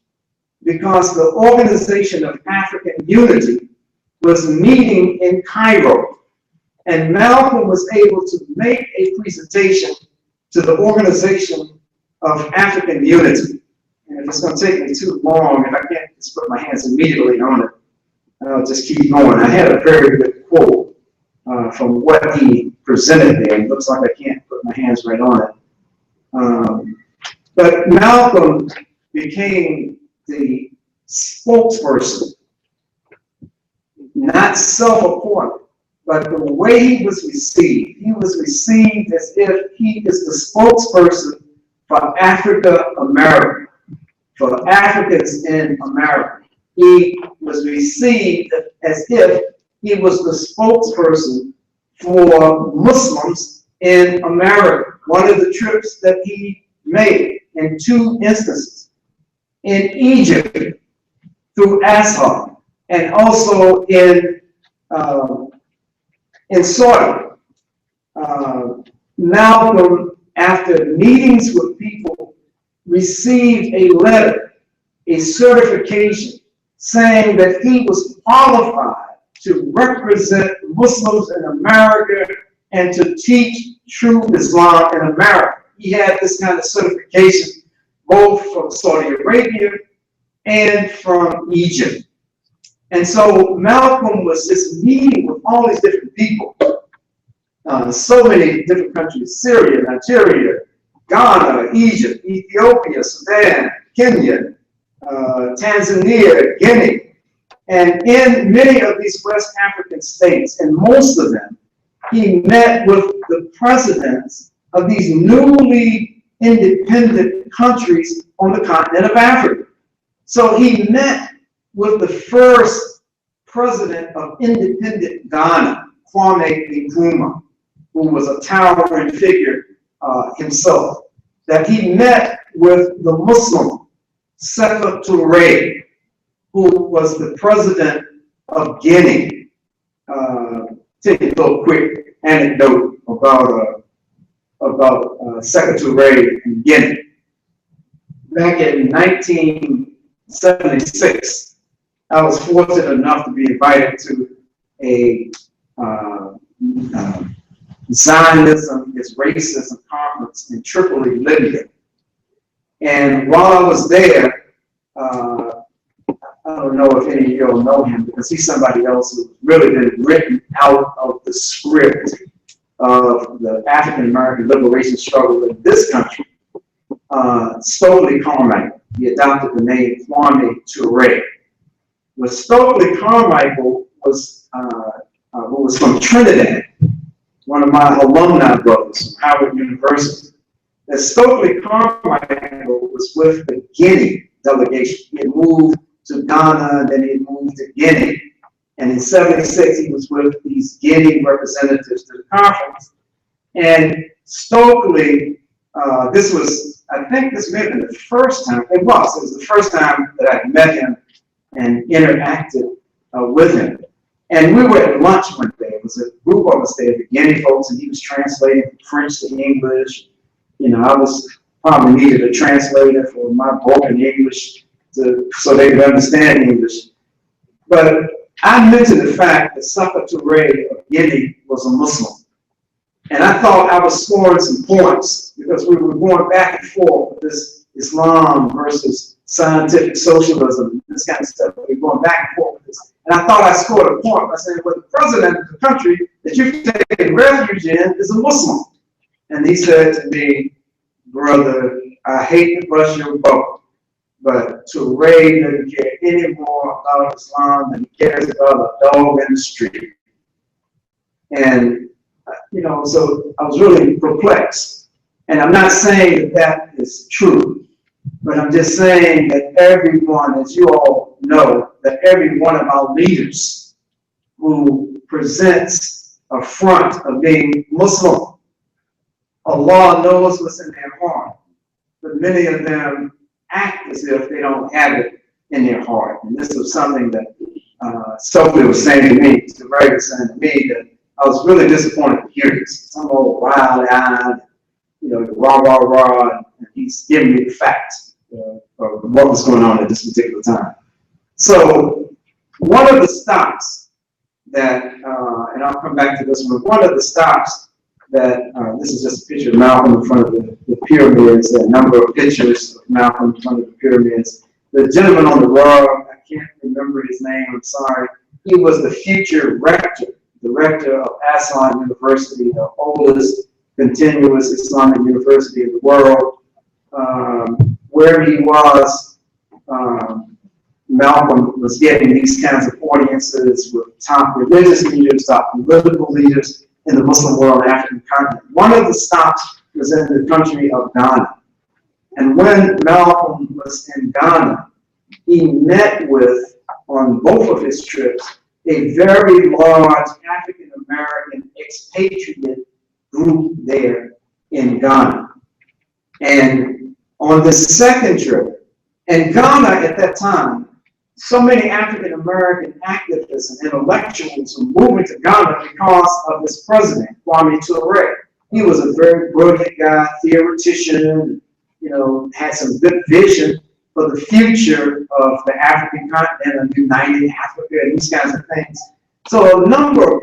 because the Organization of African Unity was meeting in Cairo. And Malcolm was able to make a presentation to the Organization of African Unity. And if it's going to take me too long, if I can't just put my hands immediately on it, I'll just keep going. I had a very good quote from what he presented there. It looks like I can't put my hands right on it. But Malcolm became the spokesperson, not self-appointed, but the way he was received as if he is the spokesperson for Africa America, for Africans in America. He was received as if he was the spokesperson for Muslims in America. One of the trips that he made in two instances, in Egypt through Ashab, and also in Saudi. Malcolm, after meetings with people, received a letter, a certification, saying that he was qualified to represent Muslims in America and to teach true Islam in America. He had this kind of certification both from Saudi Arabia and from Egypt. And so Malcolm was just meeting with all these different people, so many different countries: Syria, Nigeria, Ghana, Egypt, Ethiopia, Sudan, Kenya, Tanzania, Guinea. And in many of these West African states, and most of them, he met with the presidents of these newly independent countries on the continent of Africa. So he met with the first president of independent Ghana, Kwame Nkrumah, who was a towering figure himself. That he met with the Muslim Sekou Touré, who was the president of Guinea. Take a little quick anecdote about Sekou Touré in Guinea. Back in 1976, I was fortunate enough to be invited to a Zionism is Racism conference in Tripoli, Libya. And while I was there, I don't know if any of you all know him, because he's somebody else who's really been written out of the script of the African American liberation struggle in this country. Stokely Carmichael. He adopted the name Kwame Touré. Well, Stokely Carmichael was, who was from Trinidad, one of my alumni brothers from Howard University. That Stokely Carmichael was with the Guinea delegation. He had moved to Ghana, then he moved to Guinea. And in '76, he was with these Guinea representatives to the conference. And Stokely, this was, I think this may have been the first time, it was the first time that I met him and interacted with him. And we were at lunch one day. It was a group of us there, the Guinea folks, and he was translating from French to English. You know, I was probably needed a translator for my broken English so they could understand English. But I mentioned the fact that Sekou Touré of Guinea was a Muslim. And I thought I was scoring some points because we were going back and forth with this Islam versus scientific socialism, this kind of stuff. We were going back and forth with this. And I thought I scored a point by saying, well, the president of the country that you've taken refuge in is a Muslim. And he said to me, brother, I hate to bust your bubble, but Touré doesn't care any more about Islam than he cares about a dog in the street. And, so I was really perplexed. And I'm not saying that that is true, but I'm just saying that everyone, as you all know, that every one of our leaders who presents a front of being Muslim, Allah knows what's in their heart, but many of them act as if they don't have it in their heart. And this was something that Sophie was saying to me, Ray was saying to me, that I was really disappointed to hear this. Some old wild-eyed, rah, and he's giving me the facts of what was going on at this particular time. So one of the stops that, and I'll come back to this one of the stops that, this is just a picture of Malcolm in front of the pyramids, a number of pictures of Malcolm in front of the pyramids. The gentleman on the rug, I can't remember his name, I'm sorry, he was the future rector, the rector of Aswan University, the oldest continuous Islamic university in the world. Where he was, Malcolm was getting these kinds of audiences with top religious leaders, top political leaders in the Muslim world and African continent. One of the stops was in the country of Ghana. And when Malcolm was in Ghana, he met with, on both of his trips, a very large African-American expatriate group there in Ghana. And on the second trip, and Ghana at that time, so many African-American activists and intellectuals were moving to Ghana because of this president, Kwame Touré. He was a very brilliant guy, theoretician, had some good vision for the future of the African continent, a united Africa, and these kinds of things. So a number of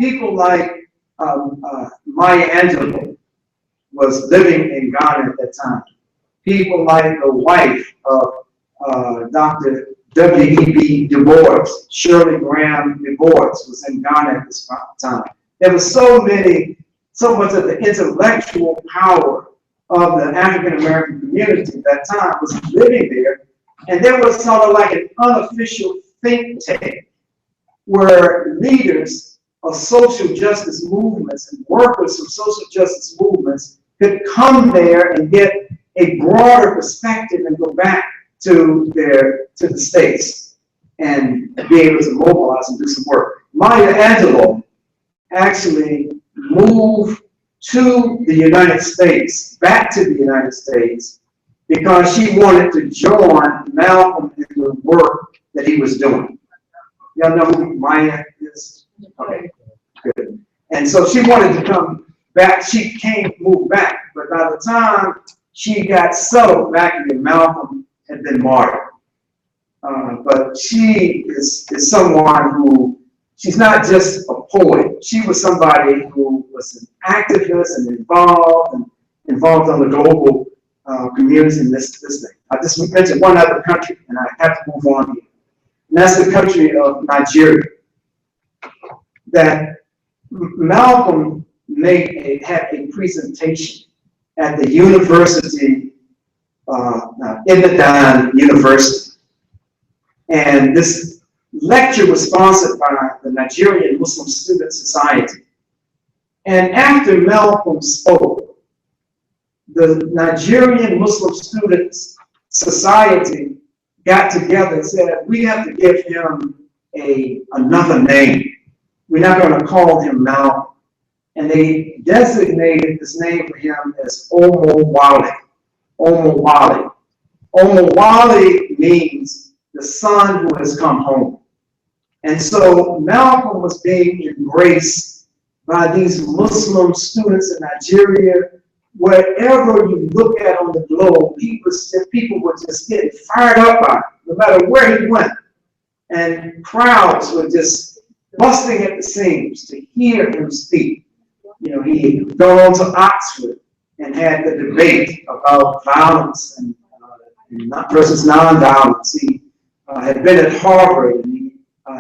people like Maya Angelou was living in Ghana at that time. People like the wife of Dr. W.E.B. Du Bois, Shirley Graham Du Bois, was in Ghana at this time. There was so much of the intellectual power of the African-American community at that time was living there, and there was sort of like an unofficial think tank where leaders of social justice movements and workers of social justice movements could come there and get a broader perspective and go back to the States and be able to mobilize and do some work. Maya Angelou actually moved to the United States, back to the United States, because she wanted to join Malcolm in the work that he was doing. Y'all know who Maya is? Okay, good. And so she wanted to come back. She moved back, but by the time she got settled back in, Malcolm had been martyred. But she is someone who, she's not just a poet. She was somebody who was an activist and involved on the global community in this thing. I just mentioned one other country, and I have to move on here. And that's the country of Nigeria. That Malcolm had a presentation at the university, Ibadan University. And this lecture was sponsored by the Nigerian Muslim Student Society. And after Malcolm spoke, the Nigerian Muslim Students Society got together and said, we have to give him another name. We're not going to call him Malcolm. And they designated this name for him as Omo Wale. Omo Wale. Omo Wale means the son who has come home. And so Malcolm was being embraced by these Muslim students in Nigeria. Wherever you look at on the globe, people were just getting fired up by him, no matter where he went. And crowds were just busting at the seams to hear him speak. he had gone to Oxford and had the debate about violence and versus nonviolence. He had been at Harvard, and he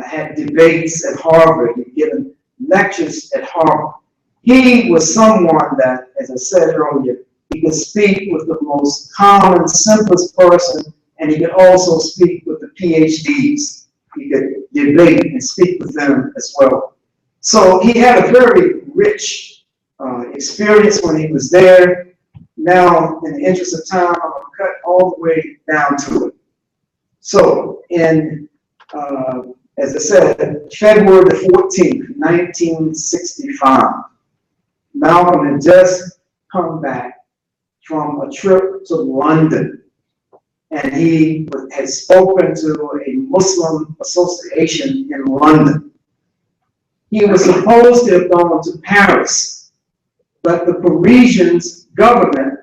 had debates at Harvard and given lectures at Harvard. He was someone that, as I said earlier, he could speak with the most common, simplest person, and he could also speak with the PhDs. He could debate and speak with them as well. So he had a very rich experience when he was there. Now, in the interest of time, I'm going to cut all the way down to it. So, as I said, February the 14th, 1965, Malcolm had just come back from a trip to London, and he had spoken to a Muslim association in London. He was supposed to have gone to Paris, but the Parisians government,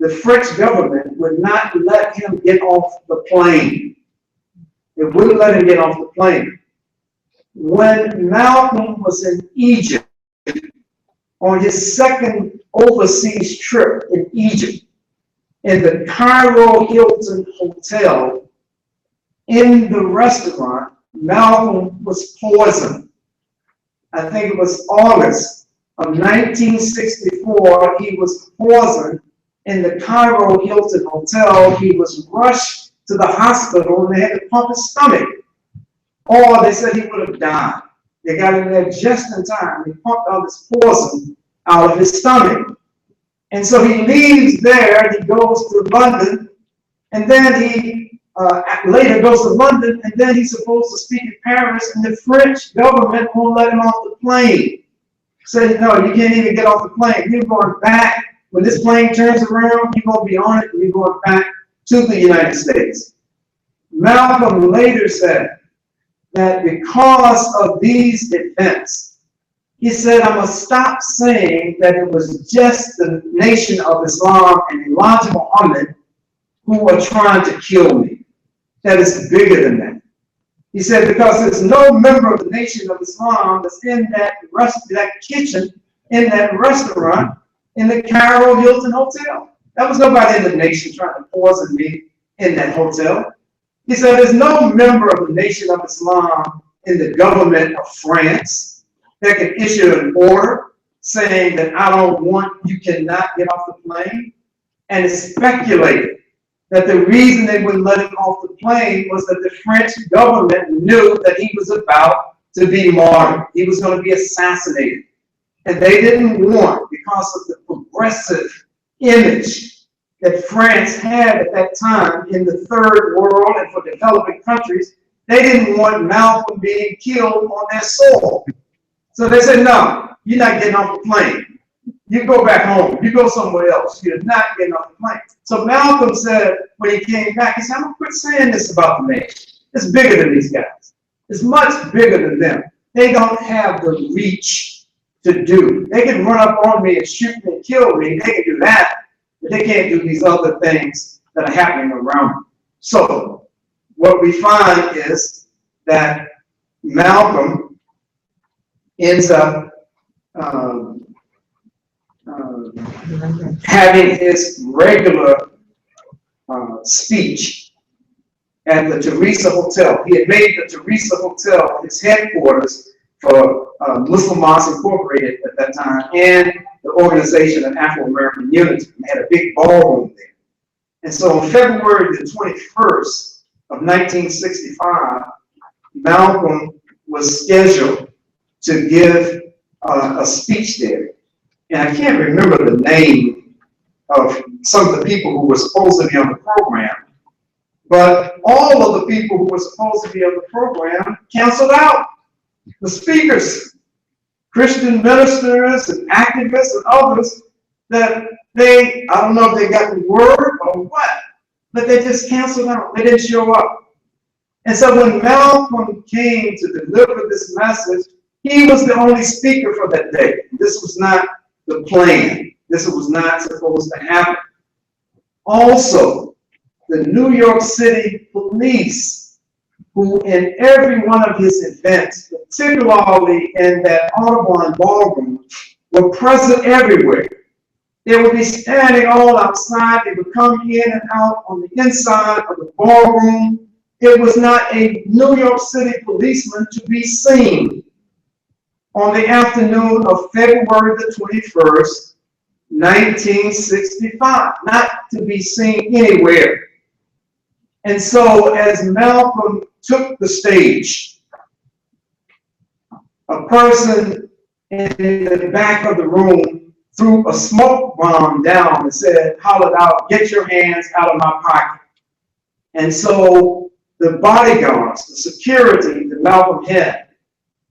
the French government, would not let him get off the plane. They wouldn't let him get off the plane. When Malcolm was in Egypt, on his second overseas trip in Egypt, in the Cairo Hilton Hotel, in the restaurant, Malcolm was poisoned. I think it was August of 1964, he was poisoned in the Cairo Hilton Hotel. He was rushed to the hospital and they had to pump his stomach. Or they said he would have died. They got in there just in time. They pumped all this poison out of his stomach. And so he leaves there, he goes to London, and then he later goes to London, and then he's supposed to speak in Paris, and the French government won't let him off the plane. Said, no, you can't even get off the plane. You're going back. When this plane turns around, you're going to be on it, and you're going back to the United States. Malcolm later said that because of these events, he said, I'm going to stop saying that it was just the Nation of Islam and Elijah Muhammad who were trying to kill me. That is bigger than that. He said, because there's no member of the Nation of Islam that's in that kitchen, in that restaurant, in the Cairo Hilton Hotel. That was nobody in the nation trying to poison me in that hotel. He said, there's no member of the Nation of Islam in the government of France that can issue an order saying that you cannot get off the plane. And it's speculated that the reason they wouldn't let him off the plane was that the French government knew that he was about to be martyred. He was going to be assassinated. And they didn't want, because of the progressive image that France had at that time in the third world and for developing countries, they didn't want Malcolm being killed on their soil. So they said, no, you're not getting off the plane. You go back home. You go somewhere else. You're not getting off the plane. So Malcolm said, when he came back, he said, I'm going to quit saying this about the nation. It's bigger than these guys. It's much bigger than them. They don't have the reach to do. They can run up on me and shoot me and kill me. They can do that, but they can't do these other things that are happening around them. So what we find is that Malcolm ends up having his regular speech at the Teresa Hotel. He had made the Teresa Hotel his headquarters for Muslim Mosques Incorporated at that time and the Organization of Afro-American Unity. They had a big ballroom there. And so on February the 21st of 1965, Malcolm was scheduled to give a speech there. And I can't remember the name of some of the people who were supposed to be on the program, but all of the people who were supposed to be on the program canceled out. The speakers, Christian ministers and activists and others, that I don't know if they got the word or what, but they just canceled out. They didn't show up. And so when Malcolm came to deliver this message, he was the only speaker for that day. This was not the plan. This was not supposed to happen. Also, the New York City police, who in every one of his events, particularly in that Audubon ballroom were present everywhere. They would be standing all outside. They would come in and out on the inside of the ballroom. It was not a New York City policeman to be seen on the afternoon of February the 21st, 1965, not to be seen anywhere. And so as Malcolm took the stage, a person in the back of the room threw a smoke bomb down and said, hollered out, "Get your hands out of my pocket." And so the bodyguards, the security that Malcolm had,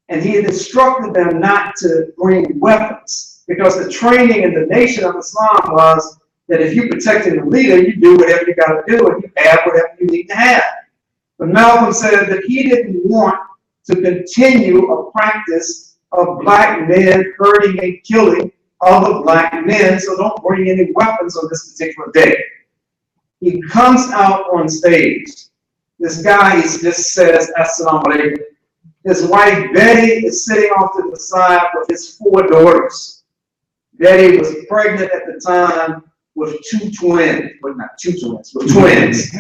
and he had instructed them not to bring weapons, because the training in the Nation of Islam was that if you're protecting the leader, you do whatever you got to do and you have whatever you need to have. But Malcolm said that he didn't want to continue a practice of black men hurting and killing other black men, so don't bring any weapons on this particular day. He comes out on stage. This guy just says, "Assalamu alaikum." His wife, Betty, is sitting off to the side with his 4 daughters. Betty was pregnant at the time with 2 twins, well, not 2 twins, but twins,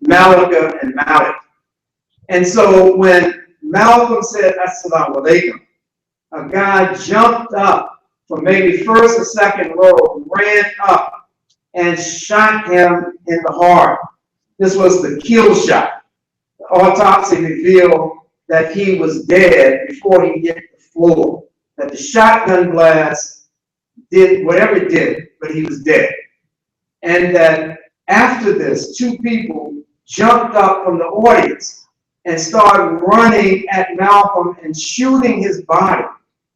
Malika and Malik. And so when Malcolm said, "Assalamu alaikum," a guy jumped up from maybe first or second row, ran up and shot him in the heart. This was the kill shot. The autopsy revealed that he was dead before he hit the floor, that the shotgun blast did whatever it did, but he was dead. And that after this, 2 people jumped up from the audience and started running at Malcolm and shooting his body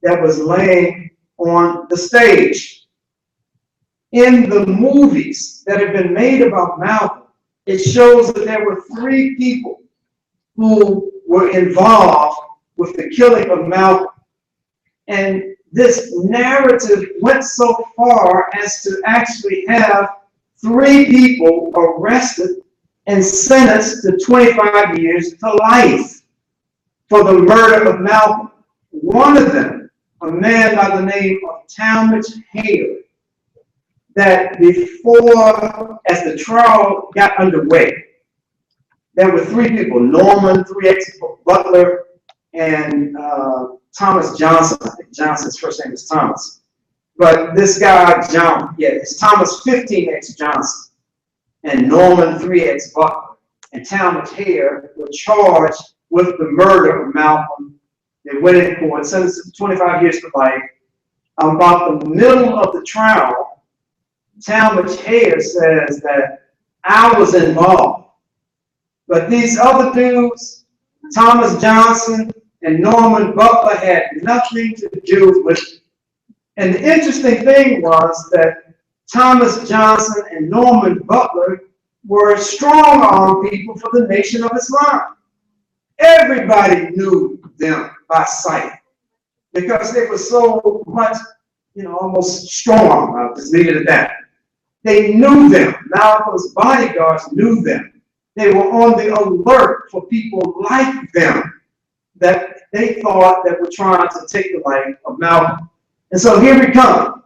that was laying on the stage. In the movies that have been made about Malcolm, it shows that there were 3 people who were involved with the killing of Malcolm. And this narrative went so far as to actually have 3 people arrested and sentenced to 25 years to life for the murder of Malcolm. One of them, a man by the name of Talmadge Hayer, that before, as the trial got underway, there were 3 people, Norman 3X Butler, and Thomas Johnson. I think Johnson's first name is Thomas. But this guy, John, it's Thomas 15X Johnson and Norman 3X Butler and Talmadge Hayer were charged with the murder of Malcolm. They went in court, sentenced to 25 years to life. About the middle of the trial, Talmadge Hayer says that I was involved. But these other dudes, Thomas Johnson and Norman Butler, had nothing to do with it. And the interesting thing was that Thomas Johnson and Norman Butler were strong-arm people for the Nation of Islam. Everybody knew them by sight because they were so much, almost strong. I'll just leave it at that. They knew them. Malcolm's bodyguards knew them. They were on the alert for people like them that they thought that were trying to take the life of Malcolm. And so here we come.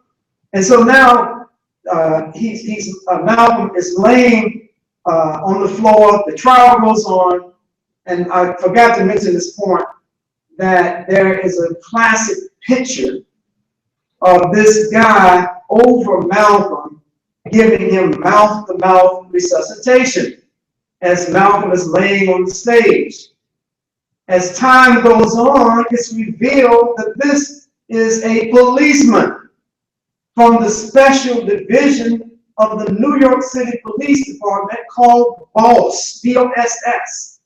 And so now Malcolm is laying on the floor. The trial goes on. And I forgot to mention this point, that there is a classic picture of this guy over Malcolm giving him mouth-to-mouth resuscitation as Malcolm is laying on the stage. As time goes on, it's revealed that this is a policeman from the special division of the New York City Police Department called BOSS, B-O-S-S.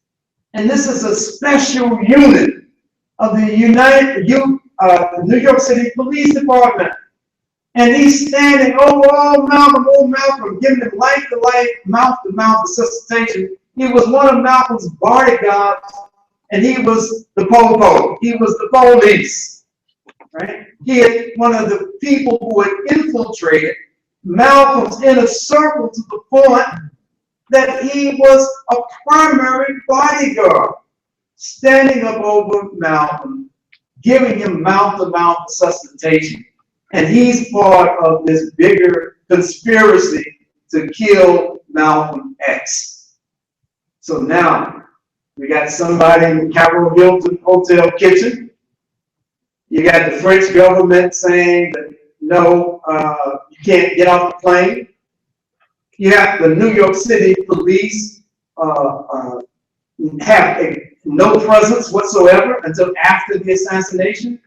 And this is a special unit of the New York City Police Department. And he's standing over old Malcolm, giving him life-to-life, mouth-to-mouth resuscitation. He was one of Malcolm's bodyguards, and he was the popo. He was the police, right? He had one of the people who had infiltrated Malcolm's inner circle to the point that he was a primary bodyguard, standing up over Malcolm, giving him mouth-to-mouth resuscitation. And he's part of this bigger conspiracy to kill Malcolm X. So now we got somebody in the Capitol Hilton Hotel kitchen. You got the French government saying that no, you can't get off the plane. You have the New York City police have no presence whatsoever until after the assassination.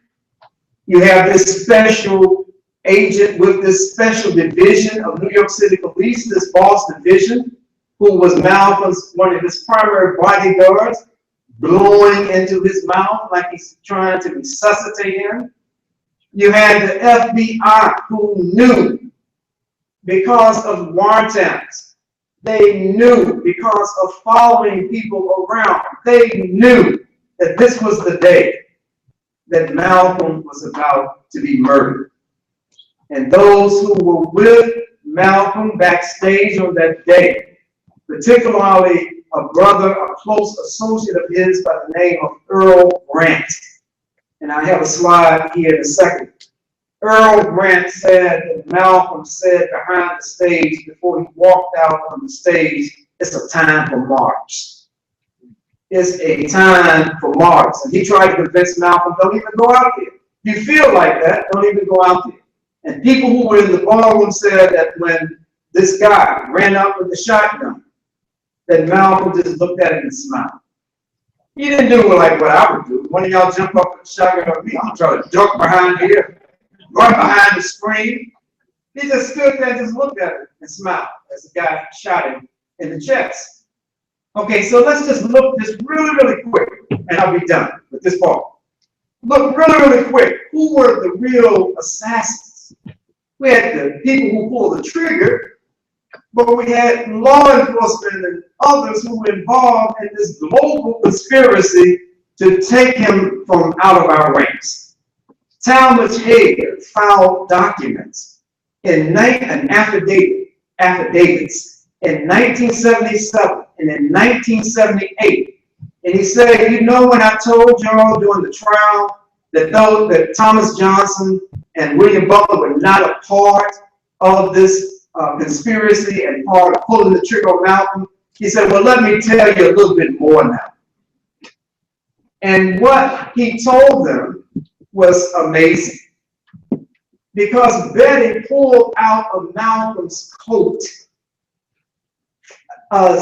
You have this special agent with this special division of New York City Police, this boss division, who was Malcolm's, one of his primary bodyguards, blowing into his mouth like he's trying to resuscitate him. You had the FBI who knew because of wiretaps. They knew because of following people around. They knew that this was the day that Malcolm was about to be murdered. And those who were with Malcolm backstage on that day, particularly a brother, a close associate of his by the name of Earl Grant. And I have a slide here in a second. Earl Grant said that Malcolm said behind the stage before he walked out on the stage, it's a time for march. It's a time for march. And he tried to convince Malcolm, don't even go out there. If you feel like that, don't even go out there. And people who were in the ballroom said that when this guy ran up with the shotgun, that Malcolm just looked at him and smiled. He didn't do like what I would do. One of y'all jump up with the shotgun on me, I'm trying to duck behind here, run behind the screen. He just stood there and just looked at him and smiled as the guy shot him in the chest. Okay, so let's just look just really, really quick, and I'll be done with this part. Look really, really quick. Who were the real assassins? We had the people who pulled the trigger, but we had law enforcement and others who were involved in this global conspiracy to take him from out of our ranks. Talmadge Hager filed documents and affidavits in 1977 and in 1978. And he said, you know, when I told y'all during the trial that Thomas Johnson and William Butler were not a part of this conspiracy and part of pulling the trigger on Malcolm, he said, well, let me tell you a little bit more now. And what he told them was amazing, because Betty pulled out of Malcolm's coat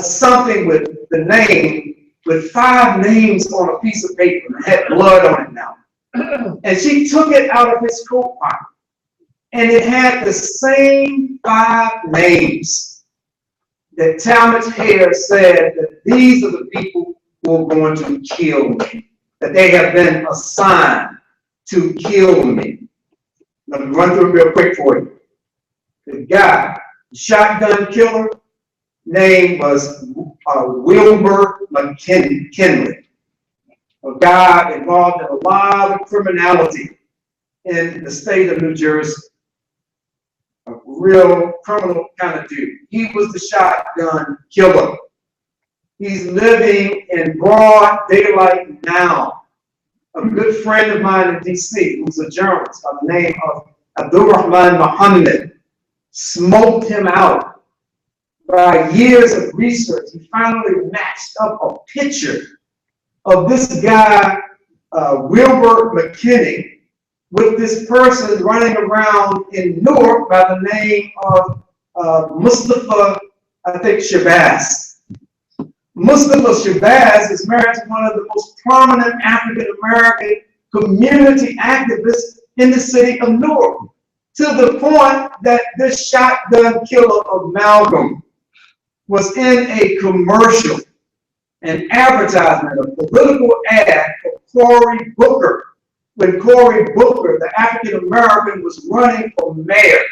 something with the name, with 5 names on a piece of paper, and had blood on it now. And she took it out of his coat pocket, and it had the same 5 names that Talmadge Hager said that these are the people who are going to kill me, that they have been assigned to kill me. Let me run through it real quick for you. The guy, the shotgun killer, name was Wilbur McKinley, a guy involved in a lot of criminality in the state of New Jersey. A real criminal kind of dude. He was the shotgun killer. He's living in broad daylight now. A good friend of mine in D.C., who's a journalist by the name of Abdurrahman Muhammad, smoked him out. By years of research, he finally matched up a picture of this guy, Wilbur McKinney, with this person running around in Newark by the name of Mustafa, I think, Shabazz. Mustafa Shabazz is married to one of the most prominent African-American community activists in the city of Newark, to the point that this shotgun killer of Malcolm was in a commercial, an advertisement, a political ad for Cory Booker, when Cory Booker, the African-American, was running for mayor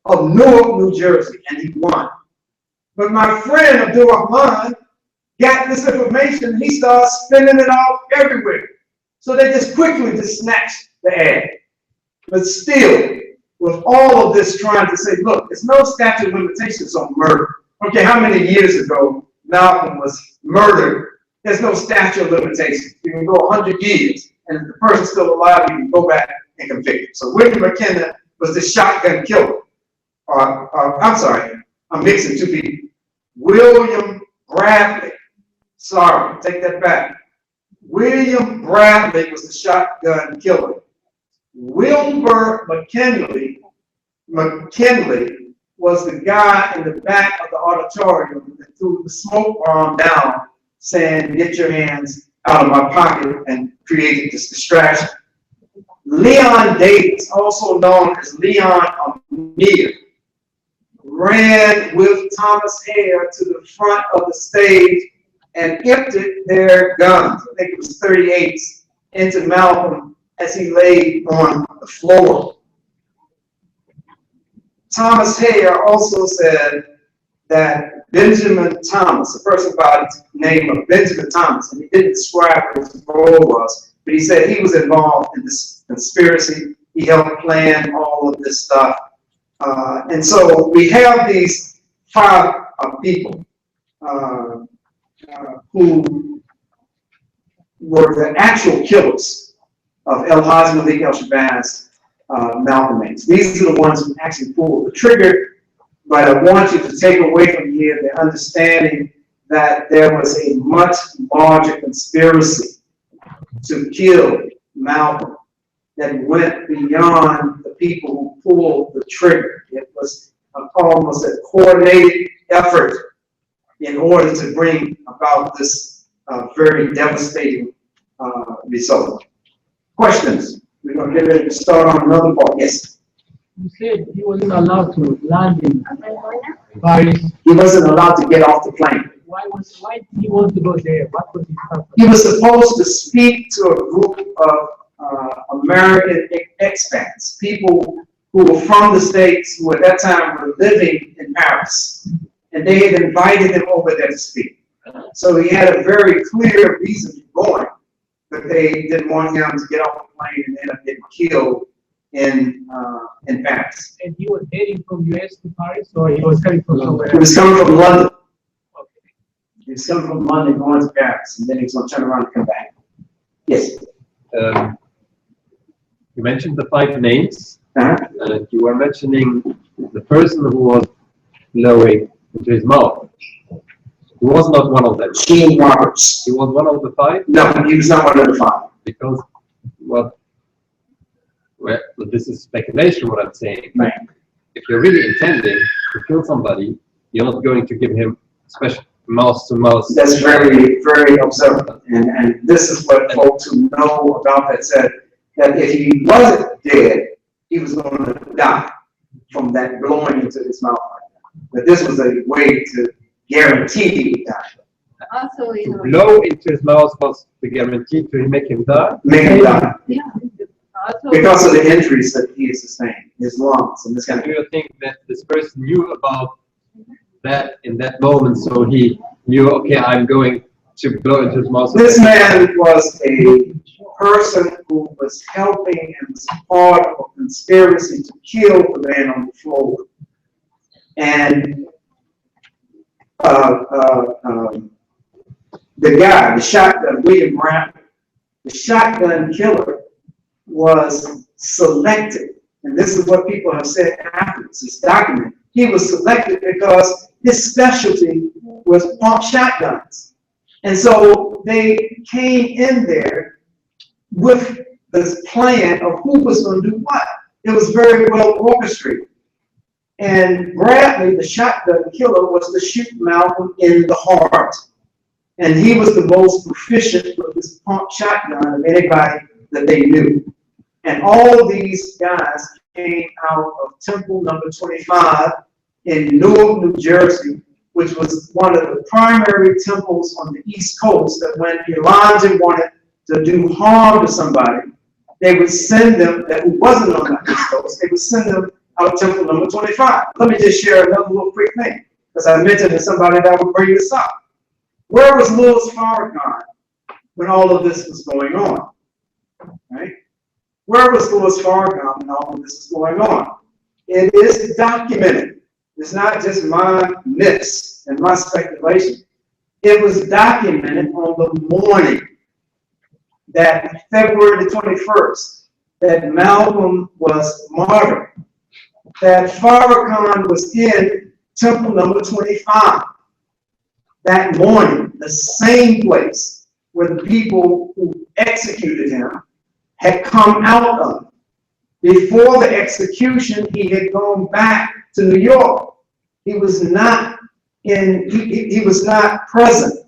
of Newark, New Jersey, and he won. But my friend Abdurrahman got this information, and he started spinning it out everywhere. So they just quickly snatched the ad. But still, with all of this trying to say, look, there's no statute of limitations on murder. Okay, how many years ago Malcolm was murdered? There's no statute of limitations. You can go 100 years, and if the person's still alive, you can go back and convict him. So William was the shotgun killer. I'm sorry, I'm mixing two people. William Bradley. Sorry, take that back. William Bradley was the shotgun killer. Wilbur McKinley was the guy in the back of the auditorium that threw the smoke bomb down, saying, "Get your hands out of my pocket," and created this distraction. Leon Davis, also known as Leon Amir, ran with Thomas Hare to the front of the stage and emptied their guns, I think it was 38s, into Malcolm as he lay on the floor. Thomas Hare also said that Benjamin Thomas, a person by the name of Benjamin Thomas, and he didn't describe what his role was, but he said he was involved in this conspiracy. He helped plan all of this stuff. And so we have these 5 people who were the actual killers of El-Haj Malik El-Shabazz, Malcolm X. These are the ones who actually pulled the trigger, but I want you to take away from here the understanding that there was a much larger conspiracy to kill Malcolm that went beyond the people who pulled the trigger. It was almost a coordinated effort in order to bring about this very devastating result. Questions? We're going to get ready to start on another part. Yes? You said he wasn't allowed to land in Paris. He wasn't allowed to get off the plane. Why did he want to go there? What was his purpose? He was supposed to speak to a group of American expats, people who were from the States who at that time were living in Paris. And they had invited him over there to speak. So he had a very clear reason for going, but they didn't want him to get off the plane and end up getting killed in Paris. And he was heading from US to Paris, or he was heading from somewhere He was coming from London. He was coming from London going to Paris, and then he was going to turn around and come back. Yes? You mentioned the 5 names, Uh-huh. and you were mentioning the person who was blowing into his mouth. He was not one of them. Gene Roberts. He was one of the 5 No, he was not one of the 5. because, well, this is speculation what I'm saying. Right. If you're really intending to kill somebody, you're not going to give him special mouth-to-mouth. That's very, very observant. And this is what folks who know about that said, that if he wasn't dead, he was going to die from that blowing into his mouth. But this was a way to guarantee he would die. Also, To blow into his mouth was the guarantee to make him die. Make him die. yeah. Also, Because of the injuries that he had sustained, his lungs and this kind of Do you think that this person knew about that in that moment, so he knew, okay, I'm going to blow into his mouth? This man was a person who was helping and was part of a conspiracy to kill the man on the floor. And the guy, the shotgun, William Brown, the shotgun killer, was selected. And this is what people have said afterwards, it's documented. He was selected because his specialty was pump shotguns. And so they came in there with this plan of who was going to do what. It was very well orchestrated. And Bradley, the shotgun killer, was to shoot Malcolm in the heart. And he was the most proficient with this pump shotgun of anybody that they knew. And all these guys came out of Temple number 25 in Newark, New Jersey, which was one of the primary temples on the East Coast that when Elijah wanted to do harm to somebody, they would send them, that who wasn't on the East Coast, they would send them out Temple number 25. Let me just share another little quick thing, because I mentioned to somebody that would bring this up. Where was Louis Farrakhan when all of this was going on? Right? Where was Louis Farrakhan when all of this was going on? It is documented. It's not just my myths and my speculation. It was documented on the morning that February the 21st, that Malcolm was martyred. that Farrakhan was in temple number 25 that morning, the same place where the people who executed him had come out of. Before the execution, he had gone back to New York. He was not he was not present.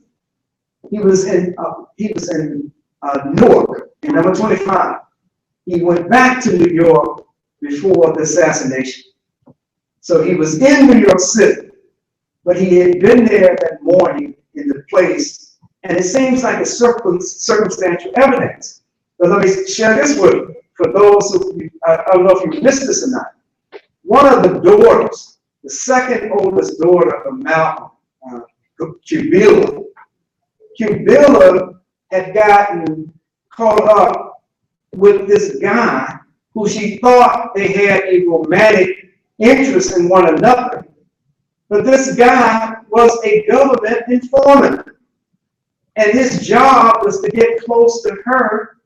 He was in Newark, in number 25. He went back to New York before the assassination. So he was in New York City, but he had been there that morning in the place, and it seems like a circumstantial evidence. But let me share this with you, for those who, I don't know if you missed this or not. One of the daughters, the second oldest daughter of Malcolm, Cubilla had gotten caught up with this guy who she thought they had a romantic interest in one another. But this guy was a government informant. And his job was to get close to her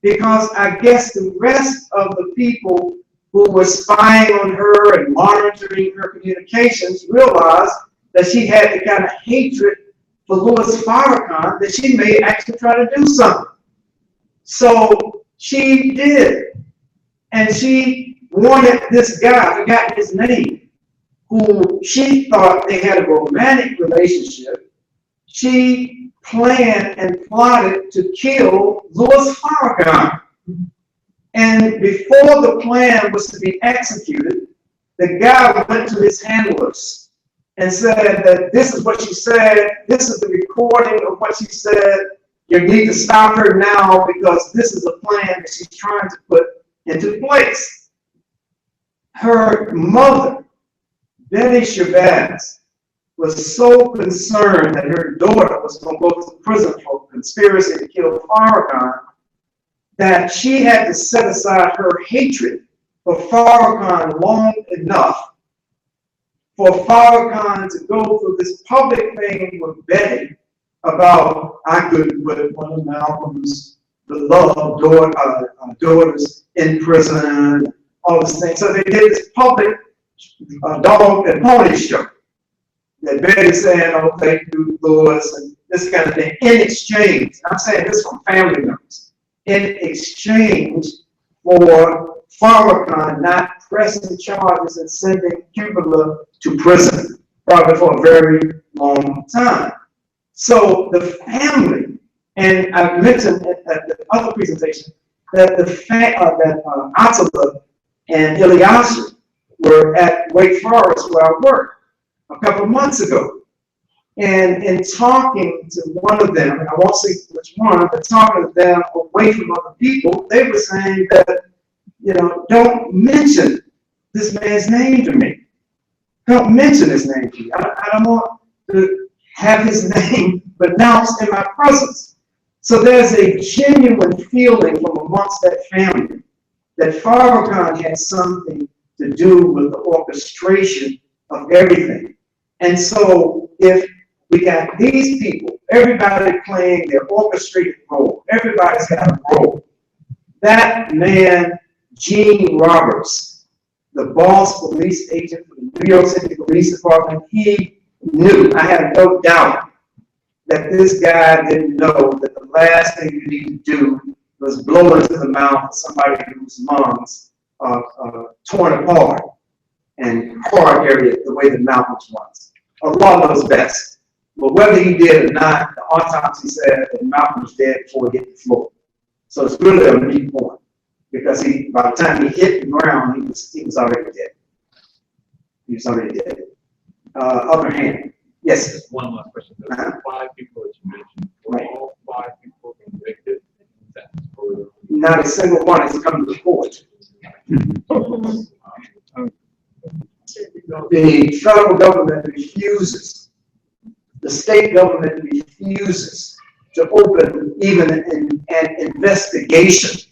because I guess the rest of the people who were spying on her and monitoring her communications realized that she had the kind of hatred for Louis Farrakhan that she may actually try to do something. So she did. And she wanted this guy, I forgot his name, who she thought they had a romantic relationship. She planned and plotted to kill Louis Farrakhan. And before the plan was to be executed, the guy went to his handlers and said that this is what she said, this is the recording of what she said, you need to stop her now because this is a plan that she's trying to put into place. Her mother, Betty Shabazz, was so concerned that her daughter was going to go to prison for conspiracy to kill Farrakhan that she had to set aside her hatred for Farrakhan long enough for Farrakhan to go through this public thing with Betty about I couldn't put one of Malcolm's beloved daughters in prison, all this thing. So they did this public dog and pony show that Betty saying, oh, thank you, Louis, and this kind of thing in exchange. I'm saying this from family members. In exchange for Farrakhan not pressing charges and sending Cubilla to prison, probably for a very long time. So the family, and I mentioned at the other presentation that Attila and Ilyasha were at Wake Forest where I worked a couple of months ago. And in talking to one of them, and I won't say which one, but talking to them away from other people, they were saying that, you know, don't mention this man's name to me. Don't mention his name to me. I don't want to have his name pronounced in my presence. So there's a genuine feeling from amongst that family that Farrakhan had something to do with the orchestration of everything. And so if we got these people, everybody playing their orchestrated role, everybody's got a role. That man, Gene Roberts, the boss police agent for the New York City Police Department, he knew, I have no doubt, that this guy didn't know that the last thing you need to do was blow into the mouth of somebody whose lungs are torn apart and hard area the way the mouth was. Allah knows best. But whether he did or not, the autopsy said that Malcolm was dead before he hit the floor. So it's really a meat point because by the time he hit the ground, he was already dead. He was already dead. Other hand, yes. Just one last question. Those 5 people that you mentioned, were all 5 people convicted? Not a single one has come to court. The federal government refuses, the state government refuses to open even an investigation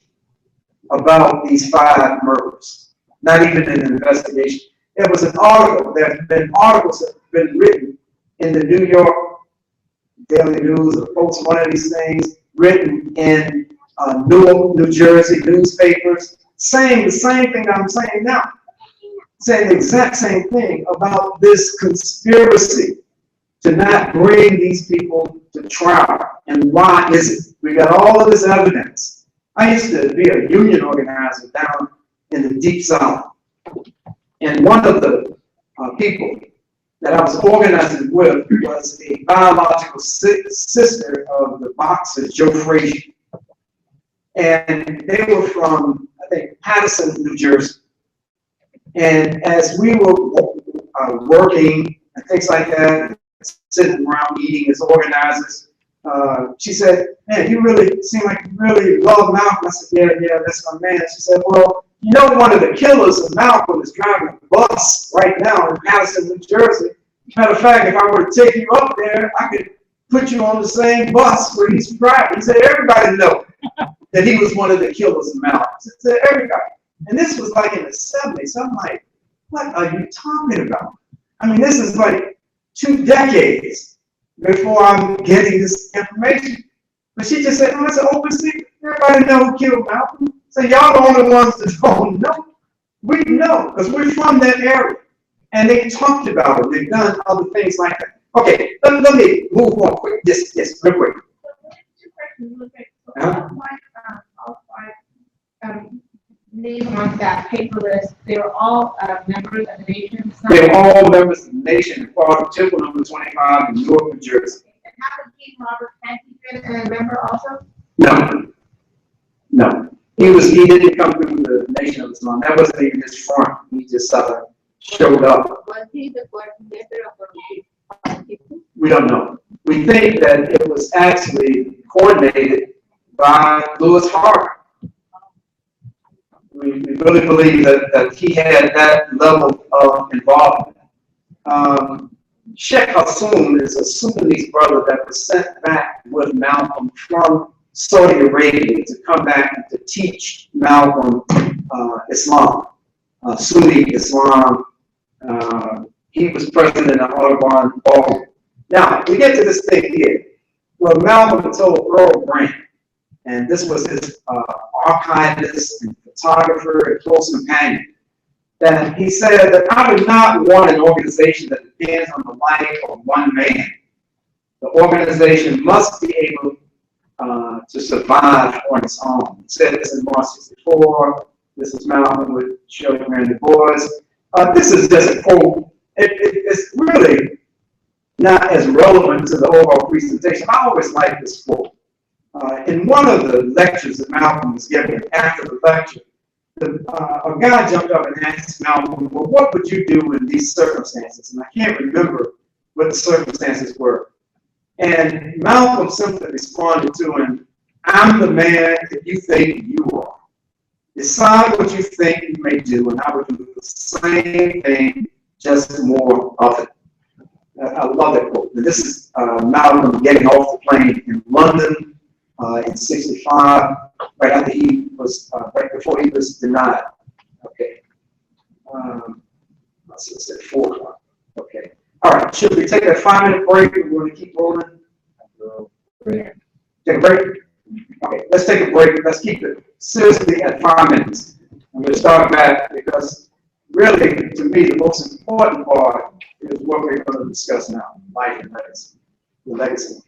about these 5 murders. Not even an investigation. There was an article, there have been articles that have been written in the New York Daily News or Post, one of these things, written in New Jersey newspapers, saying the same thing I'm saying now. saying the exact same thing about this conspiracy to not bring these people to trial. And why is it? We got all of this evidence. I used to be a union organizer down in the Deep South. And one of the people that I was organizing with was a biological sister of the boxer Joe Frazier. And they were from, I think, Patterson, New Jersey. And as we were working and things like that, sitting around eating as organizers, she said, man, you really seem like you really love Malcolm. I said, yeah, that's my man. She said, well, you know, one of the killers of Malcolm is driving a bus right now in Patterson, New Jersey. Matter of fact, if I were to take you up there, I could put you on the same bus where he's driving. He said, everybody knows that he was one of the killers of Malcolm. He said, everybody. And this was like in the 70s. I'm like, what are you talking about? I mean, this is like 2 decades before I'm getting this information. But she just said, oh, it's an open secret. Everybody know who killed Malcolm. So y'all the only ones that don't know. We know, because we're from that area. And they talked about it. They've done other things like that. Okay, let me move on quick. Yes, real quick. Two questions real quick. So Uh-huh. all five names on that paper list, they were all members of the nation. They're all members of the nation and part of Temple number 25 in Newark, New Jersey. And how did King Robert Kennedy been a member also? No. He didn't come through the Nation of Islam. That wasn't even his front. He just showed up. Was he the coordinator of the We don't know. We think that it was actually coordinated by Louis Farrakhan. We really believe that he had that level of involvement. Sheikh Hassoun is a Sudanese brother that was sent back with Malcolm from Saudi Arabia to come back and to teach Malcolm Islam, Sunni Islam. He was president of Audubon Ball. Now, we get to this thing here. Well, Malcolm told Earl Grant, and this was his archivist and photographer and close companion, that he said that I would not want an organization that depends on the life of one man. The organization must be able to survive on its own. He said this in March 64. This is Malcolm with Children and the Boys. This is just a quote. It's really not as relevant to the overall presentation. I always like this quote. In one of the lectures that Malcolm was giving, after the lecture, a guy jumped up and asked Malcolm, well, what would you do in these circumstances? And I can't remember what the circumstances were. And Malcolm simply responded to him, I'm the man that you think you are. Decide what you think you may do, and I will do the same thing, just more of it. I love that quote. And this is Malcolm getting off the plane in London in '65, right after he was, right before he was denied. Okay. Let's say 4 o'clock. Okay. All right. Should we take a 5-minute break? We're going to keep rolling. Take a break? Okay. Let's take a break. Let's keep it seriously at 5 minutes. I'm going to start back because really, to me, the most important part is what we're going to discuss now, life and legacy. The legacy.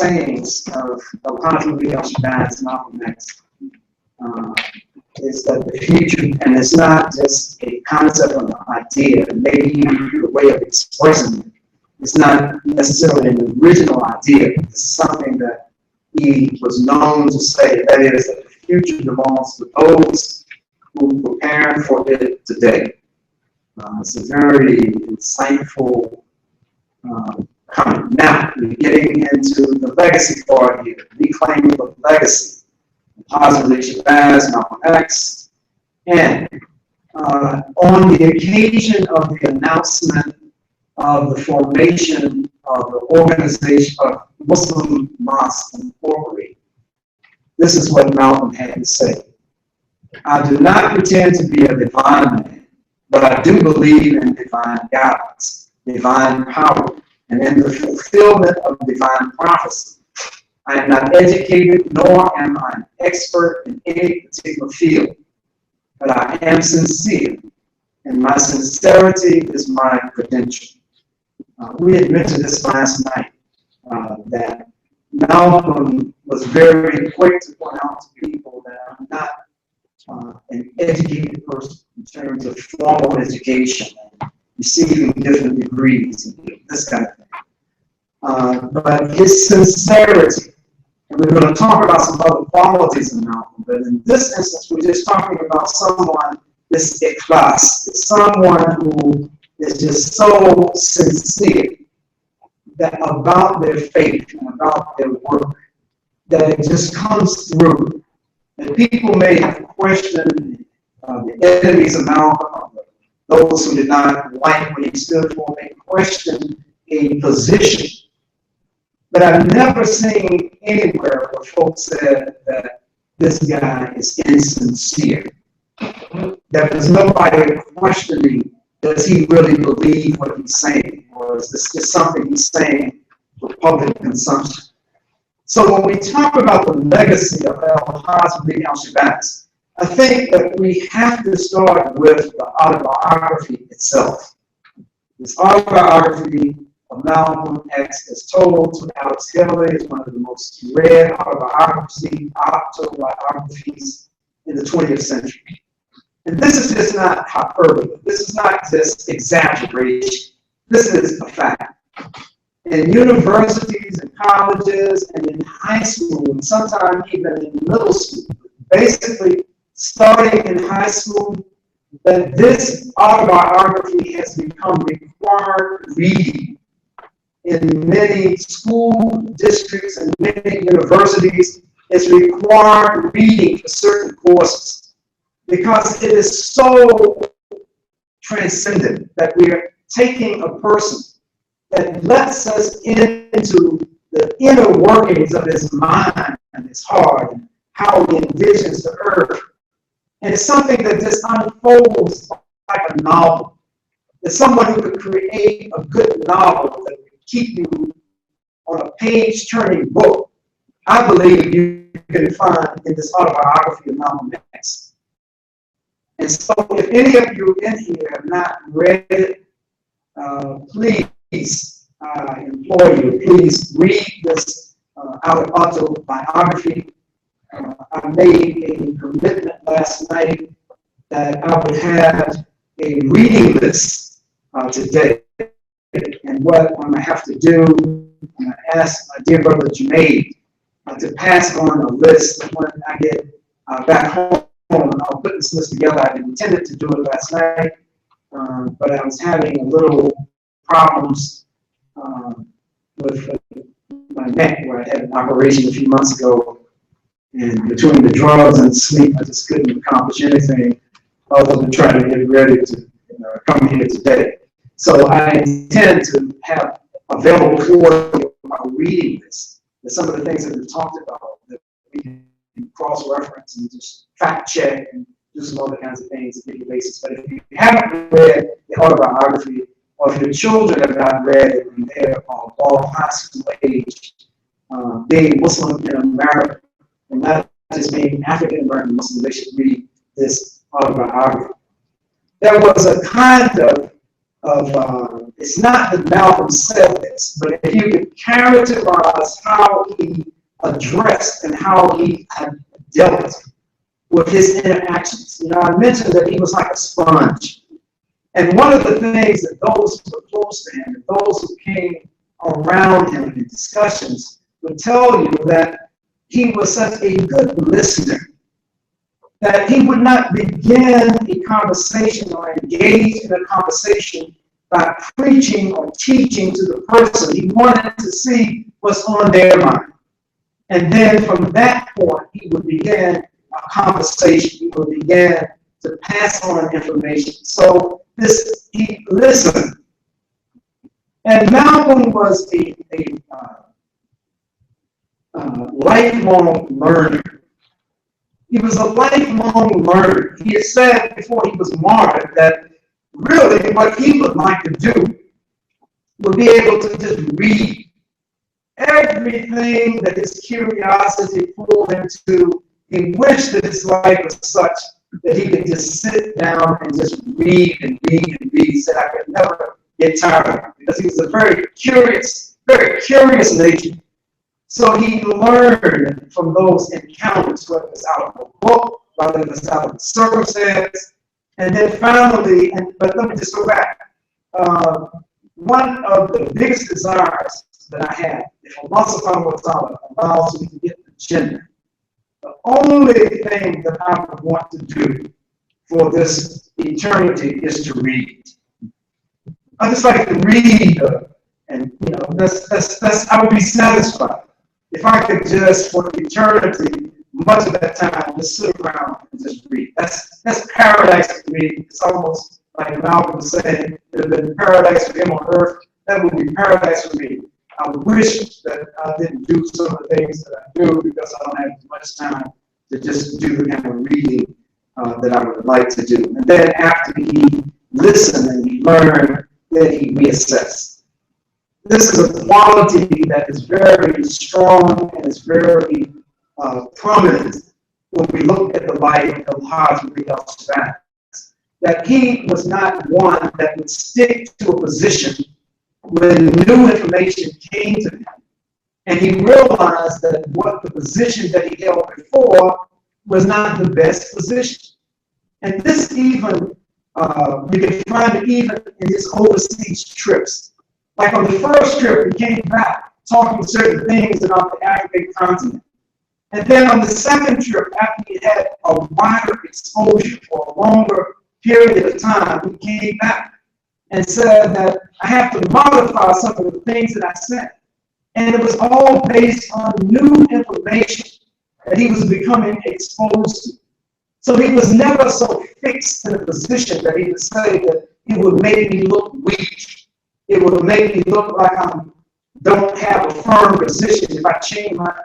sayings of Khalid Griggs, Malcolm X, is that the future, and it's not just a concept of an idea, maybe even a way of expressing it. It's not necessarily an original idea, it's something that he was known to say, that is, that the future belongs to those who prepare for it today. It's a very insightful comment. Now, we're getting into the legacy part here, reclaiming the legacy. Positively Shabazz, Malcolm X, and on the occasion of the announcement of the formation of the organization of Muslim Mosque Incorporated, this is what Malcolm had to say. I do not pretend to be a divine man, but I do believe in divine guidance, divine power, and in the fulfillment of divine prophecy. I am not educated, nor am I an expert in any particular field, but I am sincere, and my sincerity is my credential. We had mentioned this last night, that Malcolm was very quick to point out to people that I'm not an educated person in terms of formal education, receiving different degrees, and this kind of thing. But his sincerity, and we're going to talk about some other qualities in Malcolm, but in this instance, we're just talking about someone, this ikhlas, someone who is just so sincere that about their faith and about their work, that it just comes through. And people may have questioned the enemies of Malcolm, those who did not like what he stood for, may question a position. But I've never seen anywhere where folks said that this guy is insincere. There was nobody questioning, does he really believe what he's saying? Or is this just something he's saying for public consumption? So when we talk about the legacy of Al-Hazmi al-Shabazz, I think that we have to start with the autobiography itself. This autobiography of Malcolm X is told to Alex Haley. It's one of the most read autobiographies in the 20th century. And this is just not hyperbole. This is not just exaggeration. This is a fact. In universities and colleges and in high school, and sometimes even in middle school, basically starting in high school, that this autobiography has become required reading in many school districts and many universities. It's required reading for certain courses because it is so transcendent that we're taking a person that lets us into the inner workings of his mind and his heart and how he envisions the earth. And it's something that just unfolds like a novel. There's someone who could create a good novel that would keep you on a page-turning book. I believe you can find in this autobiography of Malcolm X. And so if any of you in here have not read it, please, I implore you, please read this out of autobiography. I made a commitment last night that I would have a reading list today. And what I'm going to have to do, I'm going to ask my dear brother Jermaine to pass on a list when I get back home. I'll put this list together. I intended to do it last night, but I was having a little problems with my neck, where I had an operation a few months ago. And between the drugs and sleep, I just couldn't accomplish anything other than trying to get ready to come here today. So I intend to have available for my reading list. There's some of the things that we've talked about that we can cross-reference and just fact-check and do some other kinds of things to give you basis. But if you haven't read the autobiography, or if your children have not read it and they're all high school age, being Muslim in America, and not just being African American Muslim, they should read this autobiography. There was a kind of it's not that Malcolm said this, but if you could characterize how he addressed and how he had dealt with his interactions. You know, I mentioned that he was like a sponge. And one of the things that those who were close to him, and those who came around him in discussions, would tell you that he was such a good listener that he would not begin a conversation or engage in a conversation by preaching or teaching to the person. He wanted to see what's on their mind. And then from that point, he would begin a conversation. He would begin to pass on information. So he listened. And Malcolm was a lifelong learner. He was a lifelong learner. He had said before he was martyred that really what he would like to do would be able to just read everything that his curiosity pulled him to. He wished that his life was such that he could just sit down and just read and read and read. He said, I could never get tired of it, because he was a very curious nature. So he learned from those encounters, whether it's out of a book, whether it's out of circumstance. And then finally, but let me just go back. One of the biggest desires that I had, if Allah subhanahu wa ta'ala allows me to get the Jannah, the only thing that I would want to do for this eternity is to read. I just like to read, and you know, that's I would be satisfied if I could just, for eternity, much of that time, just sit around and just read. That's paradise to me. It's almost like Malcolm was saying, it would have been paradise for him on earth. That would be paradise for me. I wish that I didn't do some of the things that I do, because I don't have as much time to just do the kind of reading that I would like to do. And then after he listened and he learned, then he reassessed. This is a quality that is very strong and is very prominent when we look at the life of Hajj al-Shaban. That he was not one that would stick to a position when new information came to him, and he realized that what the position that he held before was not the best position. And this even, you can find it even in his overseas trips. Like on the first trip, he came back talking certain things about the African continent. And then on the second trip, after he had a wider exposure for a longer period of time, he came back and said that I have to modify some of the things that I said. And it was all based on new information that he was becoming exposed to. So he was never so fixed in a position that he would say that it would make me look weak. It would make me look like I don't have a firm position if I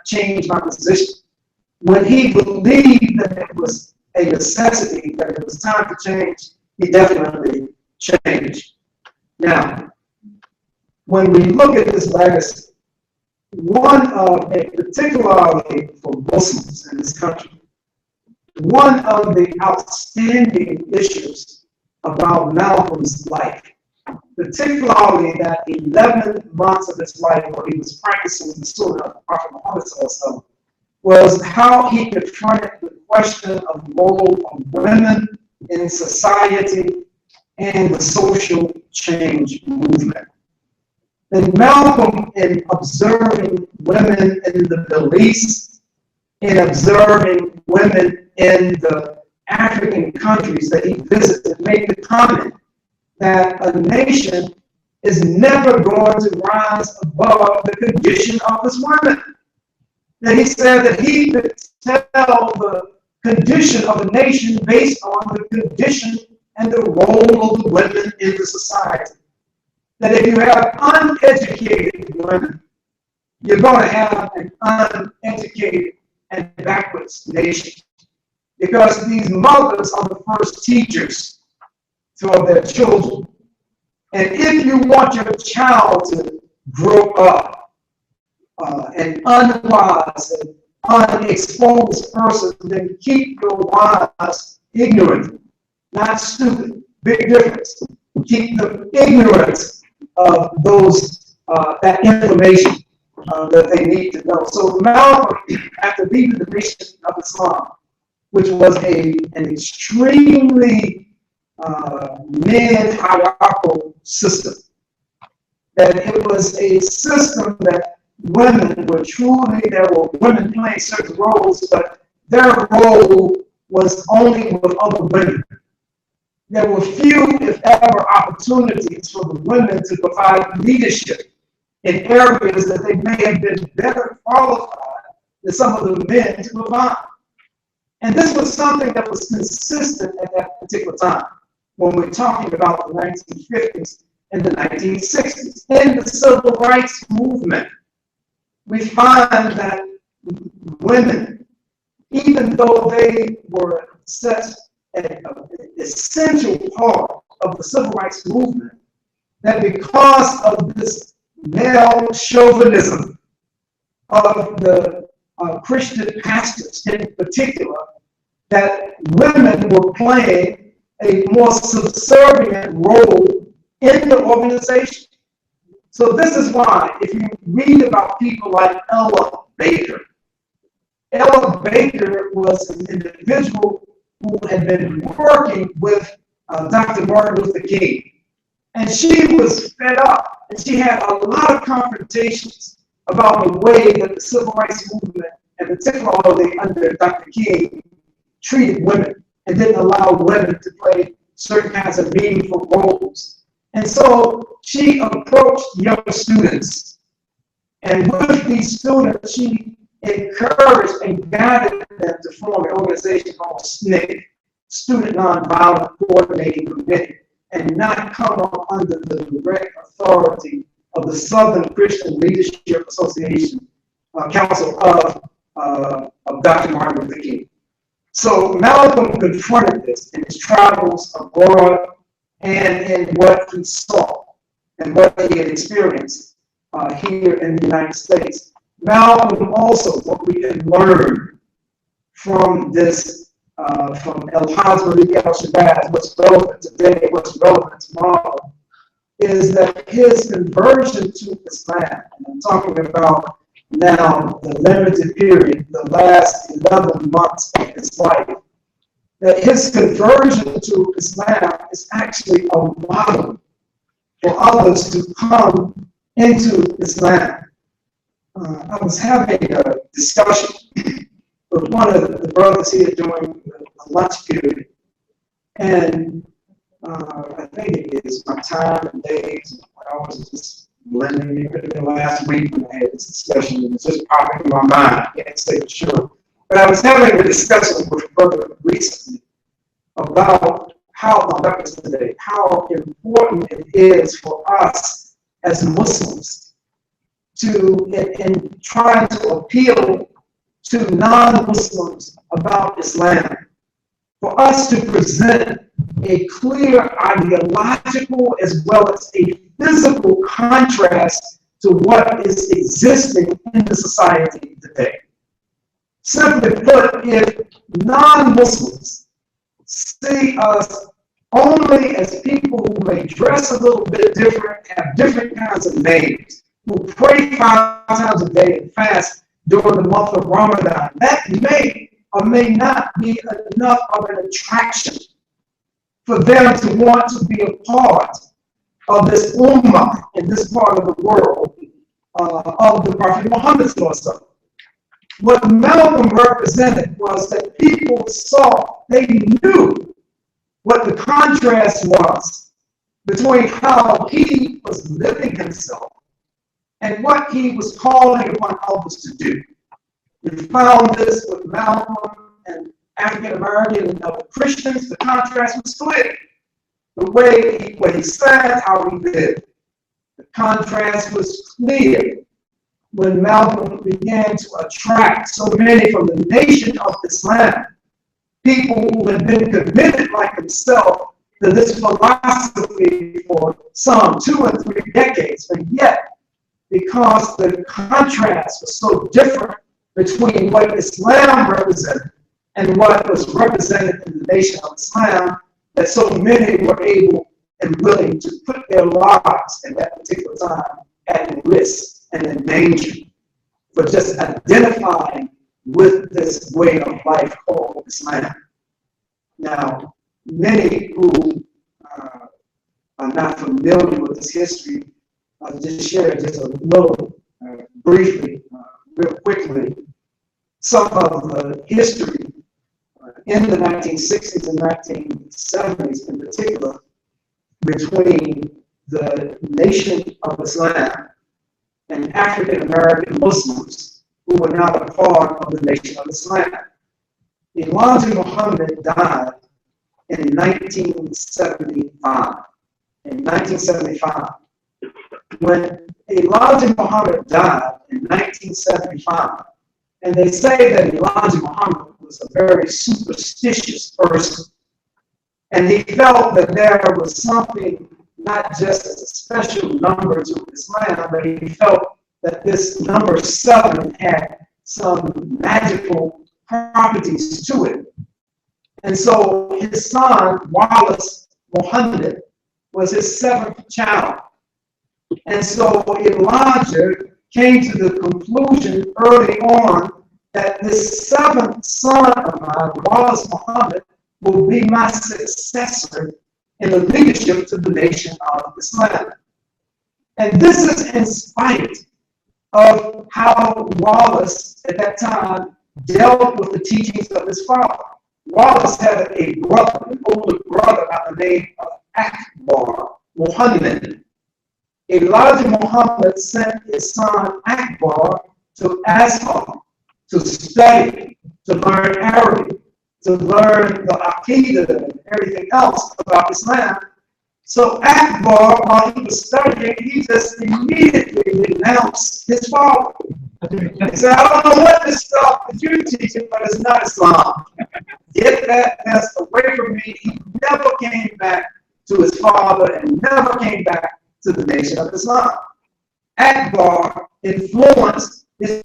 change my position. When he believed that it was a necessity, that it was time to change, he definitely changed. Now, when we look at this legacy, one of the, particularly for Muslims in this country, one of the outstanding issues about Malcolm's life particularly that 11 months of his life where he was practicing the Sunnah of the Prophet Muhammad, was how he confronted the question of the role of women in society and the social change movement. And Malcolm, in observing women in the Middle East, in observing women in the African countries that he visited, made the comment that a nation is never going to rise above the condition of its women. And he said that he could tell the condition of a nation based on the condition and the role of the women in the society. That if you have uneducated women, you're going to have an uneducated and backwards nation. Because these mothers are the first teachers to their children. And if you want your child to grow up an unwise and unexposed person, then keep your wives ignorant, not stupid. Big difference. Keep them ignorant of those that information that they need to know. So Malcolm, after leaving the Nation of Islam, which was an extremely mid-hierarchical system, that it was a system that women were truly, there were women playing certain roles, but their role was only with other women. There were few, if ever, opportunities for the women to provide leadership in areas that they may have been better qualified than some of the men to provide. And this was something that was consistent at that particular time when we're talking about the 1950s and the 1960s. In the civil rights movement, we find that women, even though they were such an essential part of the civil rights movement, that because of this male chauvinism of the Christian pastors in particular, that women were playing a more subservient role in the organization. So this is why, if you read about people like Ella Baker was an individual who had been working with Dr. Martin Luther King. And she was fed up, and she had a lot of confrontations about the way that the civil rights movement, and particularly under Dr. King, treated women and didn't allow women to play certain kinds of meaningful roles. And so she approached young students, and with these students, she encouraged and guided them to form an organization called SNCC, Student Nonviolent Coordinating Committee, and not come up under the direct authority of the Southern Christian Leadership Association, Council of Dr. Martin Luther King. So Malcolm confronted this in his travels abroad and in what he saw and what he had experienced here in the United States. Malcolm also, what we can learn from this, from El-Hajj Malik al-Shabazz, what's relevant today, what's relevant tomorrow, is that his conversion to Islam, and I'm talking about now the limited period, the last 11 months of his life, that his conversion to Islam is actually a model for others to come into Islam. I was having a discussion with one of the brothers here during the lunch period, and I think it is my time and days, I was just blending. It could have been last week when I had this discussion, and it's just popping in my mind. I can't say for sure. But I was having a discussion with a brother recently about how important it is for us as Muslims to, in trying to appeal to non-Muslims about Islam, for us to present a clear ideological as well as a physical contrast to what is existing in the society today. Simply put, if non-Muslims see us only as people who may dress a little bit different, have different kinds of names, who pray 5 times a day and fast during the month of Ramadan. That may or may not be enough of an attraction for them to want to be a part of this ummah in this part of the world of the Prophet Muhammad. What Malcolm represented was that people saw, they knew what the contrast was between how he was living himself and what he was calling upon others to do. We found this with Malcolm and African American and other Christians. The contrast was clear. The way what he said, how he lived. The contrast was clear when Malcolm began to attract so many from the nation of Islam, people who had been committed like himself to this philosophy for some 2 and 3 decades, but yet, because the contrast was so different between what Islam represented and what was represented in the nation of Islam, that so many were able and willing to put their lives at that particular time at risk and in danger for just identifying with this way of life called Islam. Now, many who are not familiar with this history, I'll just share just a little briefly, real quickly, some of the history in the 1960s and 1970s in particular between the nation of Islam and African American Muslims who were not a part of the nation of Islam. Elijah Muhammad died in 1975. In 1975. When Elijah Muhammad died in 1975, and they say that Elijah Muhammad was a very superstitious person, and he felt that there was something not just as a special number to Islam, but he felt that this number 7 had some magical properties to it. And so his son, Wallace Muhammad, was his 7th child. And so Elijah came to the conclusion early on that this 7th son of mine, Wallace Muhammad, will be my successor in the leadership to the nation of Islam. And this is in spite of how Wallace at that time dealt with the teachings of his father. Wallace had a brother, an older brother by the name of Akbar Muhammad. Elijah Muhammad sent his son Akbar to Azhar to study, to learn Arabic, to learn the Aqidah and everything else about Islam. So Akbar, while he was studying, he just immediately renounced his father. He said, I don't know what this stuff that you're teaching, but it's not Islam. Get that mess away from me. He never came back to his father and never came back to the nation of Islam. Akbar influenced his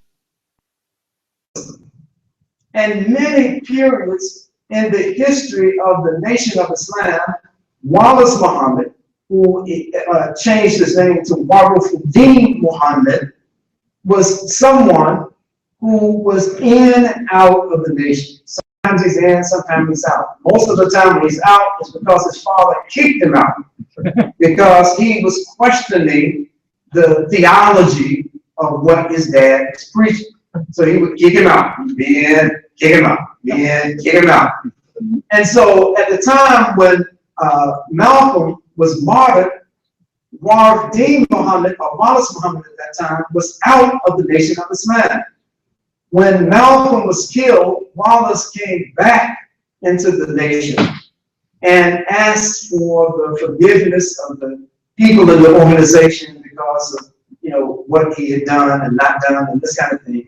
and many periods in the history of the nation of Islam. Wallace Muhammad, who changed his name to Warufuddin Muhammad, was someone who was in and out of the nation. Sometimes he's in, sometimes he's out. Most of the time when he's out is because his father kicked him out because he was questioning the theology of what his dad was preaching. So he would kick him out, be in, kick him out, be in, kick him out. And so at the time when Malcolm was martyred, Warufuddin Muhammad, or Wallace Muhammad at that time, was out of the nation of Islam. When Malcolm was killed, Wallace came back into the nation and asked for the forgiveness of the people in the organization because of, what he had done and not done and this kind of thing.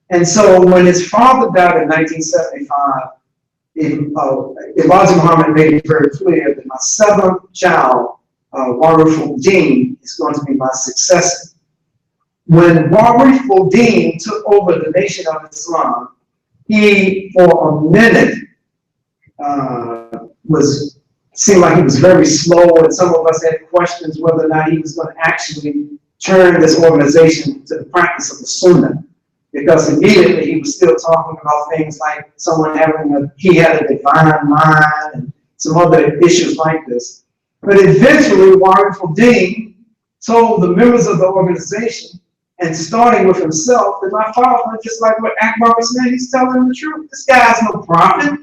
And so when his father died in 1975, Elijah Muhammad made it very clear that my 7th child, Warufuddin, is going to be my successor. When Warufuddin took over the nation of Islam, he, for a minute, was seemed like he was very slow, and some of us had questions whether or not he was going to actually turn this organization to the practice of the Sunnah, because immediately he was still talking about things like someone he had a divine mind and some other issues like this. But eventually, Warren Dean told the members of the organization, and starting with himself, that my father, just like what Akbar was saying, he's telling the truth. This guy's no prophet.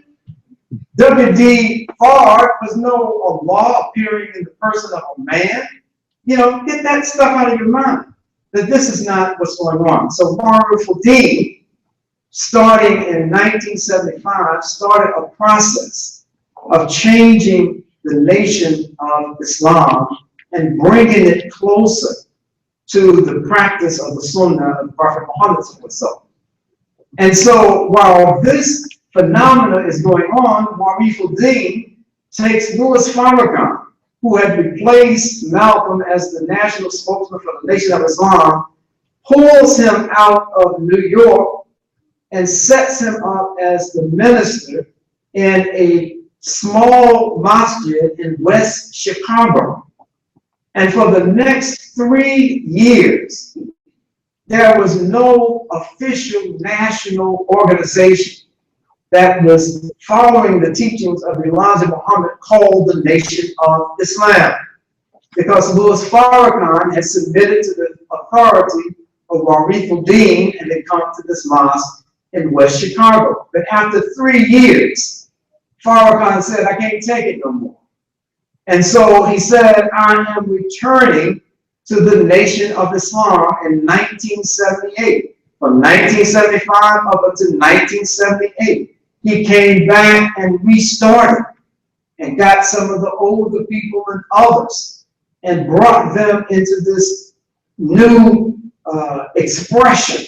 W.D. Fard was no Allah appearing in the person of a man. You know, get that stuff out of your mind, that this is not what's going on. So Warren Dean, starting in 1975, started a process of changing the nation of Islam and bringing it closer to the practice of the Sunnah of Prophet Muhammad. And so while this phenomena is going on, Warif Dean takes Louis Farrakhan, who had replaced Malcolm as the national spokesman for the Nation of Islam, pulls him out of New York and sets him up as the minister in a small masjid in West Chicago. And for the next 3 years, there was no official national organization that was following the teachings of Elijah Muhammad called the Nation of Islam. Because Louis Farrakhan had submitted to the authority of Warif Dean and they come to this mosque in West Chicago. But after 3 years, Farrakhan said, I can't take it no more. And so he said, I am returning to the Nation of Islam in 1978. From 1975 up until 1978. He came back and restarted and got some of the older people and others and brought them into this new expression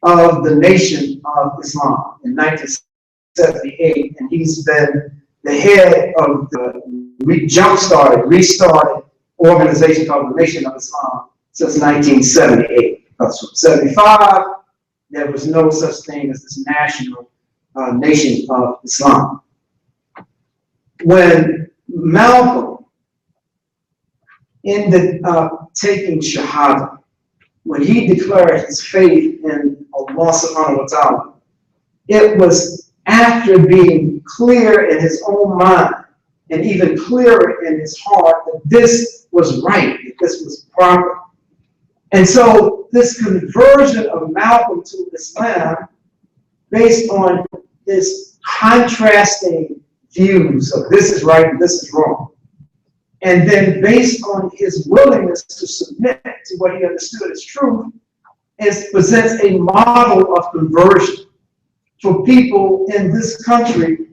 of the Nation of Islam in 1978. And he's been the head of the restarted organization called the Nation of Islam since 1978. Because from 75, there was no such thing as this national Nation of Islam. When Malcolm ended up taking Shahada, when he declared his faith in Allah subhanahu wa ta'ala, it was after being clear in his own mind and even clearer in his heart that this was right, that this was proper. And so this conversion of Malcolm to Islam, based on his contrasting views of this is right and this is wrong, and then based on his willingness to submit to what he understood as truth, presents a model of conversion for people in this country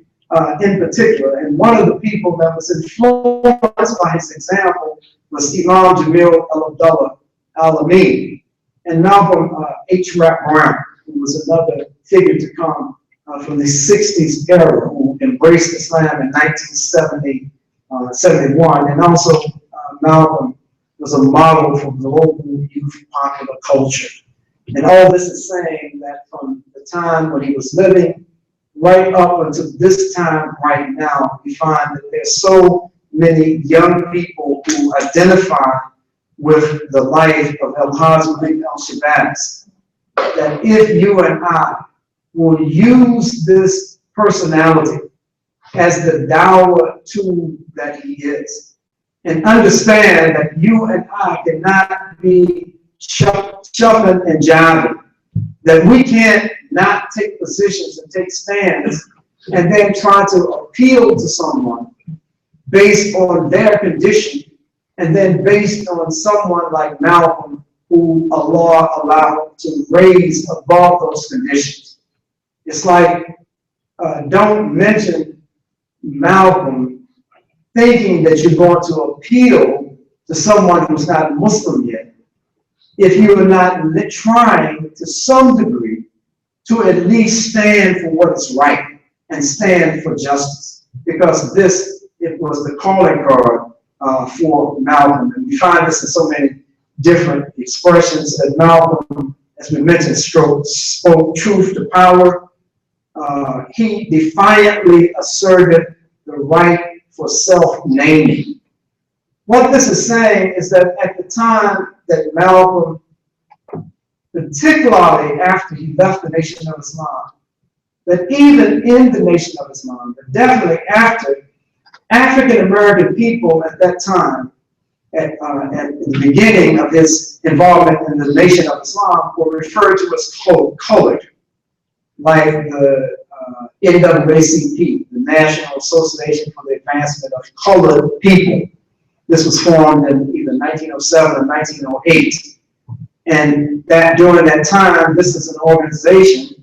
in particular. And one of the people that was influenced by his example was Imam Jamil al-Abdullah al-Amin and Malcolm H. Rap Brown, who was another figure to come from the 60s era who embraced Islam in 1971. And also Malcolm was a model for global youth popular culture. And all this is saying that from the time when he was living right up until this time right now, we find that there's so many young people who identify with the life of El-Hajj Malik al-Shabazz, that if you and I will use this personality as the dawah tool that he is, and understand that you and I cannot be shuffling and jiving, that we can't not take positions and take stands and then try to appeal to someone based on their condition, and then based on someone like Malcolm, who Allah allowed to raise above those conditions. It's like, don't mention Malcolm thinking that you're going to appeal to someone who's not Muslim yet, if you are not trying to some degree to at least stand for what is right and stand for justice. Because it was the calling card for Malcolm. And we find this in so many different expressions that Malcolm, as we mentioned, spoke truth to power. He defiantly asserted the right for self-naming. What this is saying is that at the time that Malcolm, particularly after he left the Nation of Islam, that even in the Nation of Islam, but definitely after, African American people at that time, at the beginning of his involvement in the Nation of Islam, were referred to as colored, like the NAACP, the National Association for the Advancement of Colored People. This was formed in either 1907 or 1908. And that during that time, this is an organization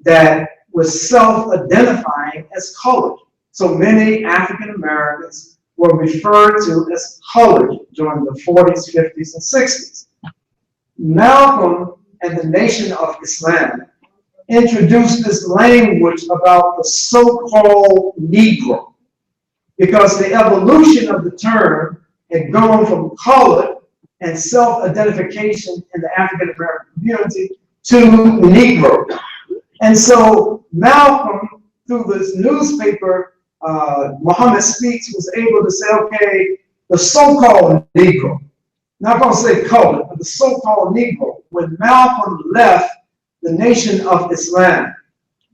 that was self-identifying as colored. So many African Americans were referred to as colored during the 40s, 50s, and 60s. Malcolm and the Nation of Islam introduced this language about the so-called Negro, because the evolution of the term had gone from colored and self-identification in the African American community to Negro. And so Malcolm, through this newspaper, Muhammad Speaks, was able to say, okay, the so-called Negro, not going to say colored, but the so-called Negro, when Malcolm left the Nation of Islam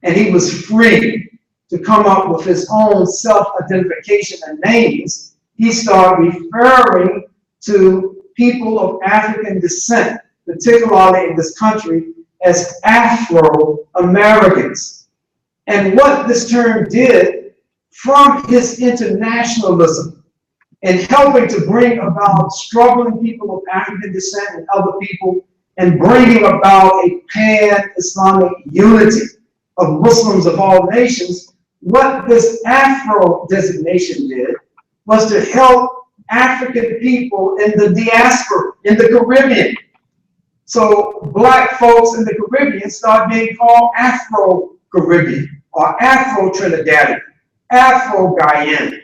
and he was free to come up with his own self-identification and names, he started referring to people of African descent, particularly in this country, as Afro-Americans. And what this term did, from his internationalism and helping to bring about struggling people of African descent and other people, and bringing about a pan-Islamic unity of Muslims of all nations, what this Afro designation did was to help African people in the diaspora, in the Caribbean. So black folks in the Caribbean started being called Afro-Caribbean or Afro-Trinidadian, Afro-Guyana,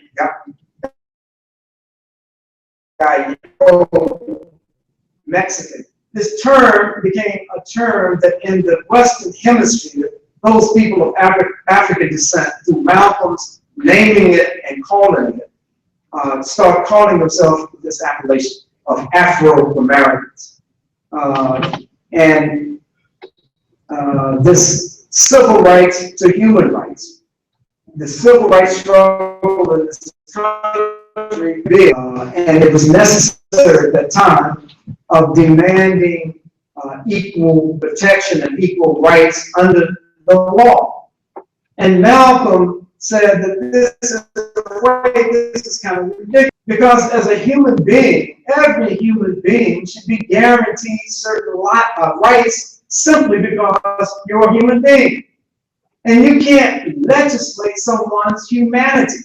Mexican. This term became a term that in the Western Hemisphere, those people of African descent, through Malcolm's naming it and calling it, start calling themselves this appellation of Afro-Americans. This civil rights to human rights, the civil rights struggle in this country, and it was necessary at that time of demanding equal protection and equal rights under the law. And Malcolm said that this is the way, this is kind of ridiculous, because as a human being, every human being should be guaranteed certain rights simply because you're a human being. And you can't legislate someone's humanity.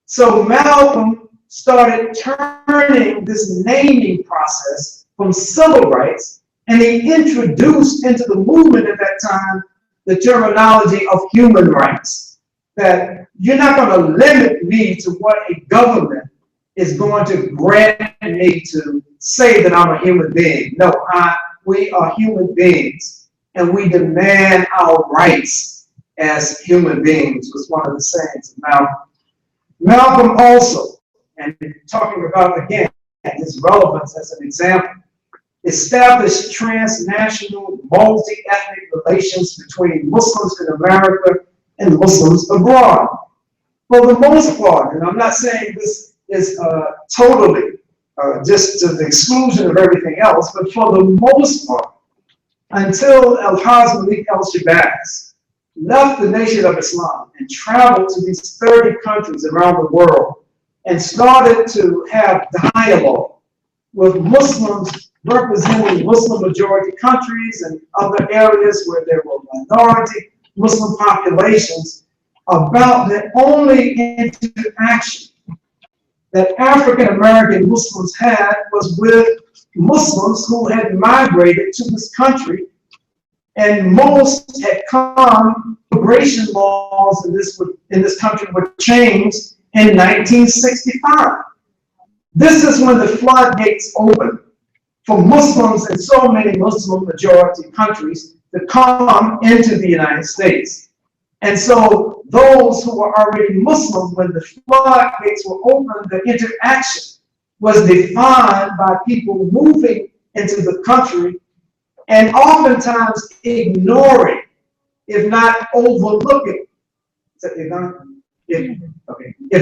So Malcolm started turning this naming process from civil rights, and he introduced into the movement at that time the terminology of human rights. That you're not going to limit me to what a government is going to grant me to say that I'm a human being. No, we are human beings, and we demand our rights as human beings, was one of the sayings of Malcolm. Malcolm also, and talking about, again, his relevance as an example, established transnational multi-ethnic relations between Muslims in America and Muslims abroad. For the most part, and I'm not saying this is totally just to the exclusion of everything else, but for the most part, until Al-Haj Malik al-Shabazz left the Nation of Islam and traveled to these 30 countries around the world and started to have dialogue with Muslims representing Muslim majority countries and other areas where there were minority Muslim populations, about the only interaction that African American Muslims had was with Muslims who had migrated to this country, and most had come. Immigration laws in this country were changed in 1965. This is when the floodgates opened for Muslims in so many Muslim majority countries to come into the United States. And so those who were already Muslim, when the floodgates were opened, the interaction was defined by people moving into the country and oftentimes ignoring, if not overlooking, if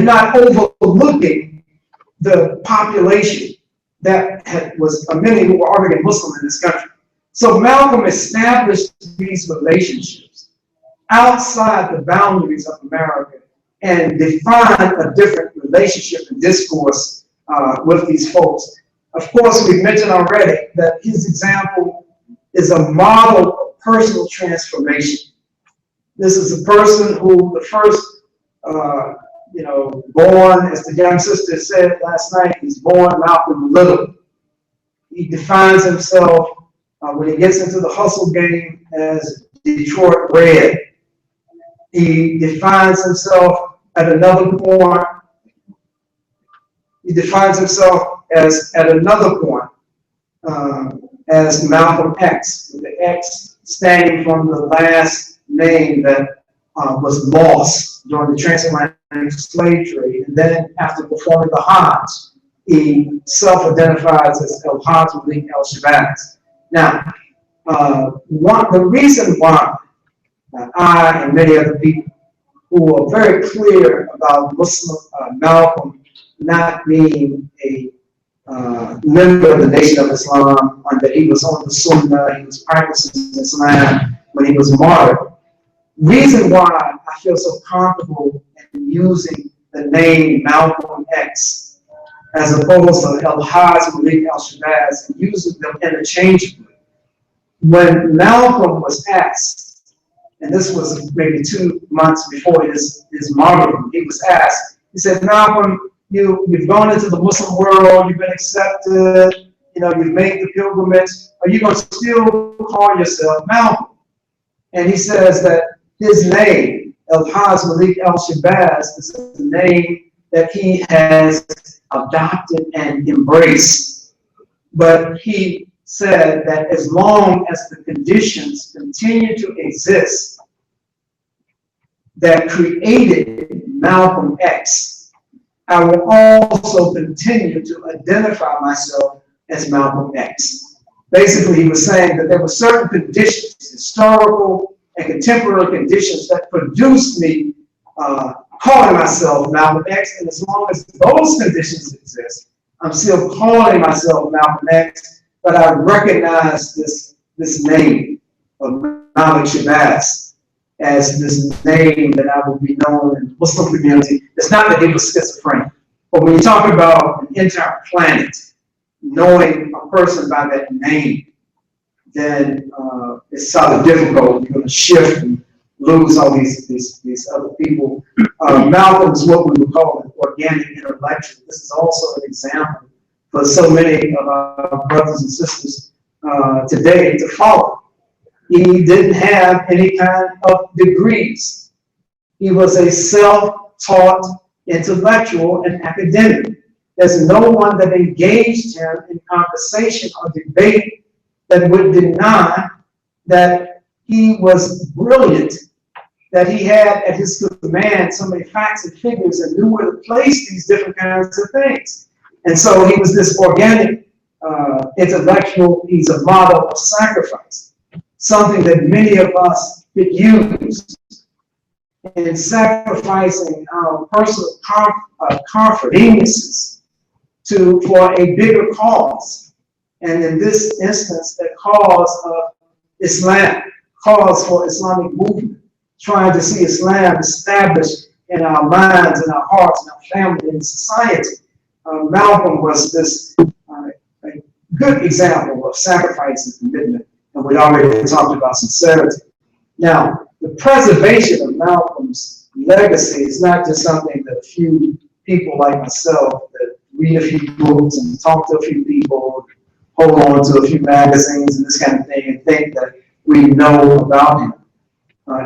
not overlooking the population that was many who were already Muslim in this country. So Malcolm established these relationships outside the boundaries of America and defined a different relationship and discourse with these folks. Of course, we've mentioned already that his example is a model of personal transformation. This is a person who the first, born, as the young sister said last night, he's born Malcolm Little. He defines himself when he gets into the hustle game as Detroit Red. He defines himself at another point. He defines himself as at another point as Malcolm X, with the X standing from the last name that was lost during the transatlantic slave trade. And then after performing the Hajj, he self-identifies as El-Hajj Malik El-Shabazz. Now, the reason why I and many other people who are very clear about Muslim Malcolm not being a member of the Nation of Islam, and that he was on the Sunnah, he was practicing Islam when he was martyred. Reason why I feel so comfortable in using the name Malcolm X as opposed to El-Hajj Malik El-Shabazz and using them interchangeably. When Malcolm was asked, and this was maybe 2 months before his martyrdom, he was asked, he said, Malcolm, you've gone into the Muslim world, you've been accepted, you've made the pilgrimage, are you going to still call yourself Malcolm? And he says that his name, El-Hajj Malik El-Shabazz, is the name that he has adopted and embraced. But he said that as long as the conditions continue to exist that created Malcolm X, I will also continue to identify myself as Malcolm X. Basically, he was saying that there were certain conditions, historical and contemporary conditions, that produced me calling myself Malcolm X, and as long as those conditions exist, I'm still calling myself Malcolm X, but I recognize this name of Malik Shabazz as this name that I will be known in the Muslim community. It's not that he was schizophrenic, but when you talk about an entire planet, knowing a person by that name, then it's sort of difficult. You're going to shift and lose all these other people. Malcolm is what we would call an organic intellectual. This is also an example for so many of our brothers and sisters today to follow. He didn't have any kind of degrees. He was a self-taught intellectual and academic. There's no one that engaged him in conversation or debate that would deny that he was brilliant, that he had at his command so many facts and figures and knew where to place these different kinds of things. And so he was this organic intellectual. He's a model of sacrifice, something that many of us could use in sacrificing our personal conveniences for a bigger cause. And in this instance, the cause of Islam, cause for Islamic movement, trying to see Islam established in our minds, in our hearts, in our family, in society. Malcolm was this a good example of sacrifice and commitment, and we already talked about sincerity. Now, the preservation of Malcolm's legacy is not just something that a few people like myself that read a few books and talk to a few people, hold on to a few magazines and this kind of thing, and think that we know about him.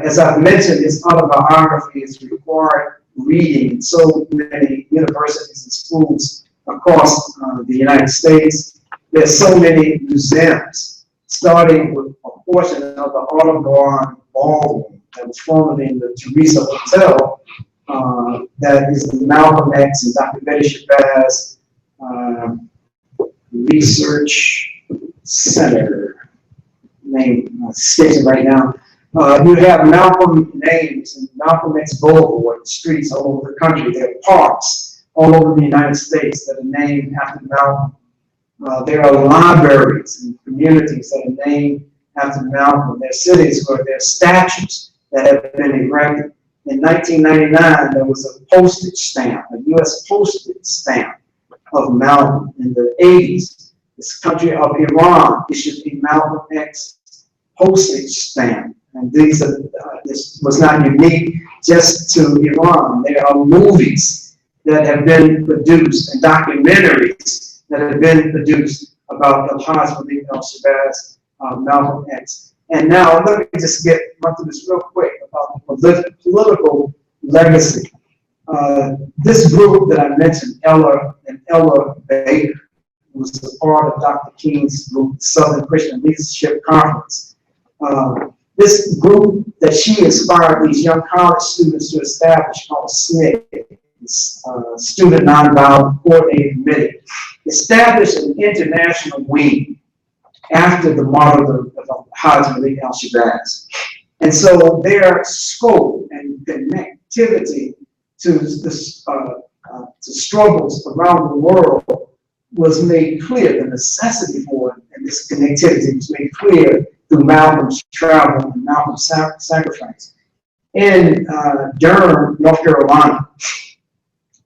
As I've mentioned, his autobiography is required reading in so many universities and schools across the United States. There's so many museums, starting with a portion of the Audubon Ballroom that was formerly in the Teresa Hotel, that is the Malcolm X and Dr. Betty Shabazz Research Center, name escapes right now. You have Malcolm names and Malcolm X Boulevard, streets all over the country. There are parks all over the United States that are named after Malcolm. There are libraries and communities that are named after Malcolm. There are cities where there are statues that have been erected. In 1999, there was a postage stamp, a U.S. postage stamp of Malcolm. In the 80s, this country of Iran issued a Malcolm X postage stamp. And these are, this was not unique just to Iran. There are movies that have been produced and documentaries that have been produced about Al-Hajj Malik al-Shabazz, Malcolm X. And now let me just run through this real quick about the political legacy. This group that I mentioned, Ella Baker, was a part of Dr. King's group, Southern Christian Leadership Conference. This group that she inspired these young college students to establish, called SNCC, Student Nonviolent Coordinating Committee, established an international wing after the martyrdom of Hajj Malik al-Shabazz. And so their scope and connectivity to struggles around the world was made clear. The necessity for it and this connectivity was made clear through Malcolm's travel and Malcolm's sacrifice. In Durham, North Carolina,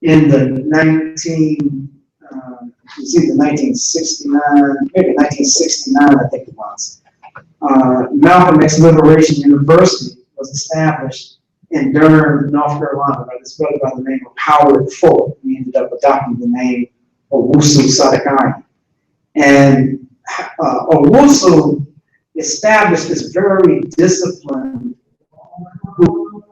in the 1969, maybe 1969, I think it was, Malcolm X Liberation University was established in Durham, North Carolina, by this brother by the name of Howard Fuller. He ended up adopting the name Owusu Sadakai. And Owusu established this very disciplined group.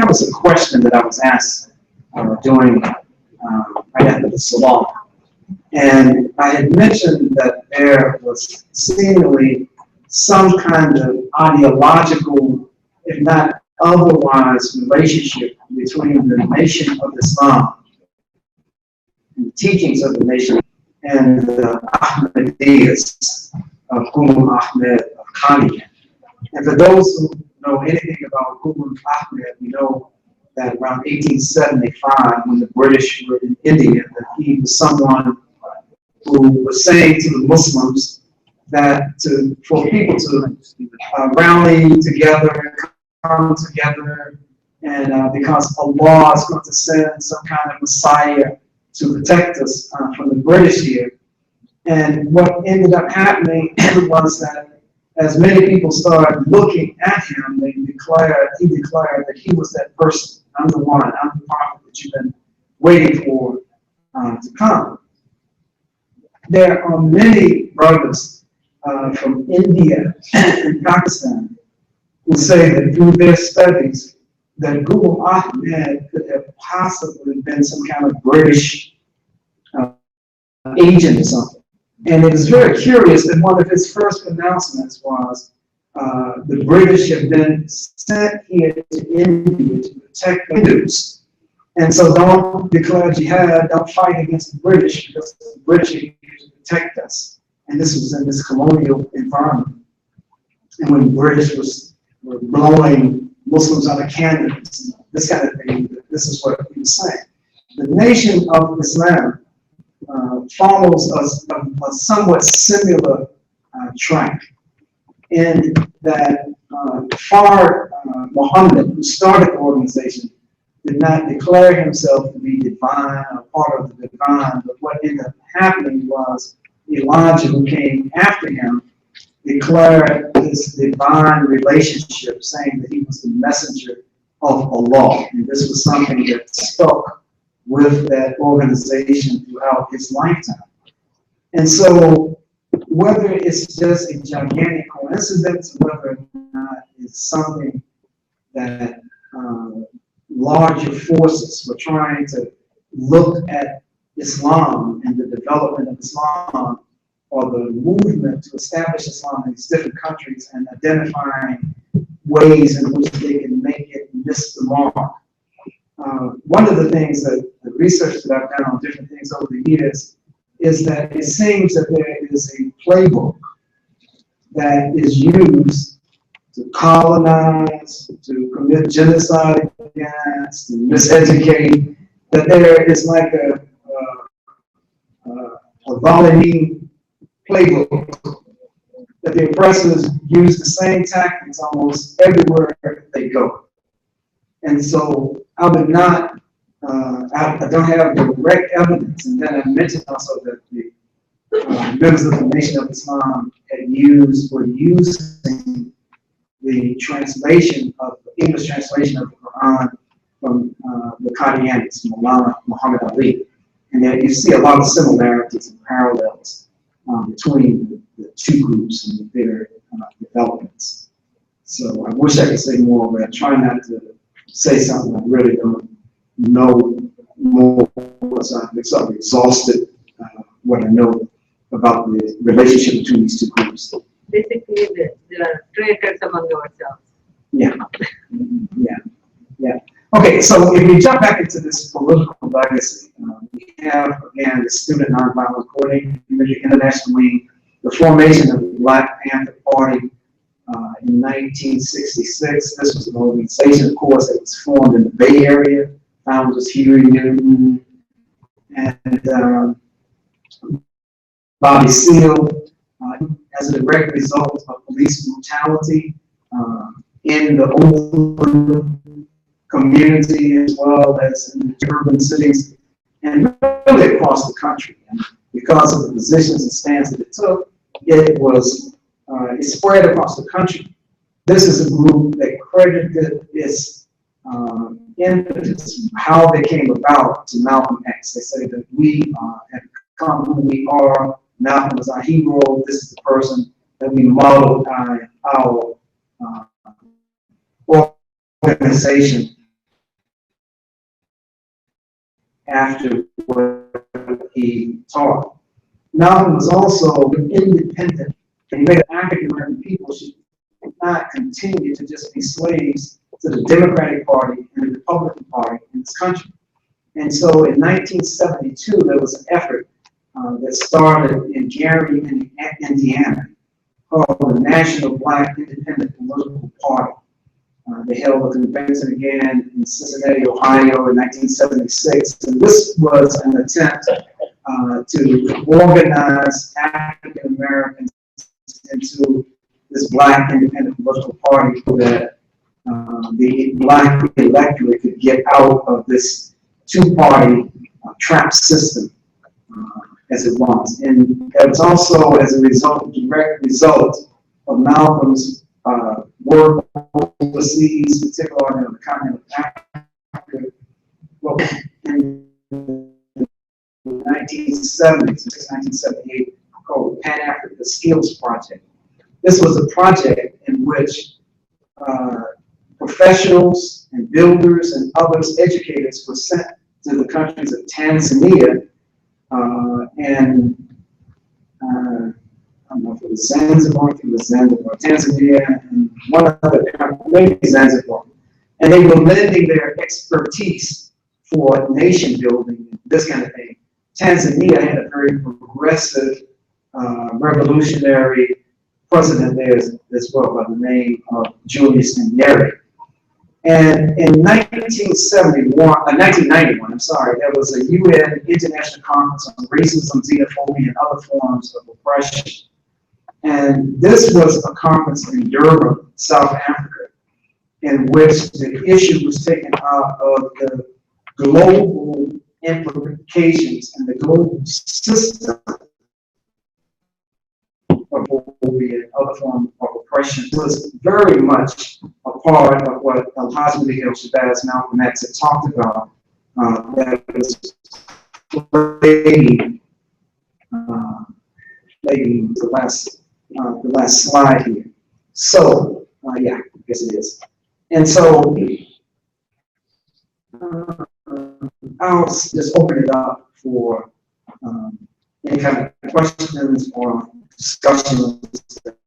that was a question that I was asked during right after the Salah. And I had mentioned that there was seemingly some kind of ideological, if not otherwise, relationship between the Nation of Islam and the teachings of the nation and the Ahmadiyyas of Imam Ahmed of Khalid. And for those who know anything about Imam Ahmed, we know that around 1875, when the British were in India, that he was someone who was saying to the Muslims that for people to rally together, come together, and because Allah is going to send some kind of Messiah to protect us from the British here. And what ended up happening was that as many people started looking at him, he declared that he was that person. I'm the one, I'm the prophet that you've been waiting for to come. There are many brothers from India and Pakistan who say that through their studies that Imam Ahmed could have possibly been some kind of British agent or something. And it is very curious that one of his first pronouncements was the British have been sent here to India to protect the Hindus. And so don't declare jihad, don't fight against the British because the British are here to protect us. And this was in this colonial environment. And when the British were blowing Muslims out of cannons, this kind of thing, this is what he was saying. The Nation of Islam follows a somewhat similar track in that Muhammad, who started the organization, did not declare himself to be divine or part of the divine, but what ended up happening was Elijah, who came after him, declared this divine relationship, saying that he was the messenger of Allah. And this was something that stuck with that organization throughout his lifetime. And so whether it's just a gigantic coincidence, whether or not it's something that larger forces were trying to look at Islam and the development of Islam, or the movement to establish Islam in these different countries and identifying ways in which they can make it miss the mark. One of the things that the research that I've done on different things over the years is that it seems that there is a playbook that is used to colonize, to commit genocide against, to miseducate, that there is like a Volunteer playbook, that the oppressors use the same tactics almost everywhere they go. And so I would not, I don't have direct evidence, and then I mentioned also that the members of the Nation of Islam were using the translation of the English translation of the Quran from the Qadianis, Maulana Muhammad Ali. And there you see a lot of similarities and parallels between the two groups and their developments. So I wish I could say more, but I try not to say something I really don't know more, so I've sort of exhausted what I know about the relationship between these two groups. Basically, there are traitors among ourselves. Yeah, yeah. Okay, so if we jump back into this political legacy, we have, again, the Student Nonviolent Coordinating Committee, International Wing, the formation of the Black Panther Party in 1966. This was an organization, of course, that was formed in the Bay Area. Founders Huey Newton and Bobby Seale, as a direct result of police brutality in the Oakland community as well as in the urban cities and really across the country. And because of the positions and stands that it took, it spread across the country. This is a group that credited its impetus, how they came about, to Malcolm X. They say that we have become who we are. Malcolm is our hero. This is the person that we modeled our organization after what he taught. Malcolm was also independent, and he made African American people should not continue to just be slaves to the Democratic Party and the Republican Party in this country. And so in 1972, there was an effort that started in Gary, Indiana, called the National Black Independent Political Party. They held a convention again in Cincinnati, Ohio in 1976. And this was an attempt to organize African Americans into this black independent political party so that the black electorate could get out of this two-party trap system as it was. And it was also as a result, direct result of Malcolm's work overseas, particularly on the continent of Africa. Well, in the 1970s, 1978, called the Pan-African Skills Project. This was a project in which professionals and builders and others, educators, were sent to the countries of Tanzania and I don't know if it was Zanzibar, Tanzania, and one other country, maybe Zanzibar. And they were lending their expertise for nation building, this kind of thing. Tanzania had a very progressive, revolutionary president there as well by the name of Julius Nyerere. And in 1991, I'm sorry, there was a UN International Conference on Racism, Xenophobia, and Other Forms of Oppression. And this was a conference in Durban, South Africa, in which the issue was taken out of the global implications and the global system of homophobia and other forms of oppression. It was very much a part of what Alhaji Miguel Chavez Malcolm X had talked about. That was the last slide here. So, yeah, I guess it is. And so, I'll just open it up for any kind of questions or discussions that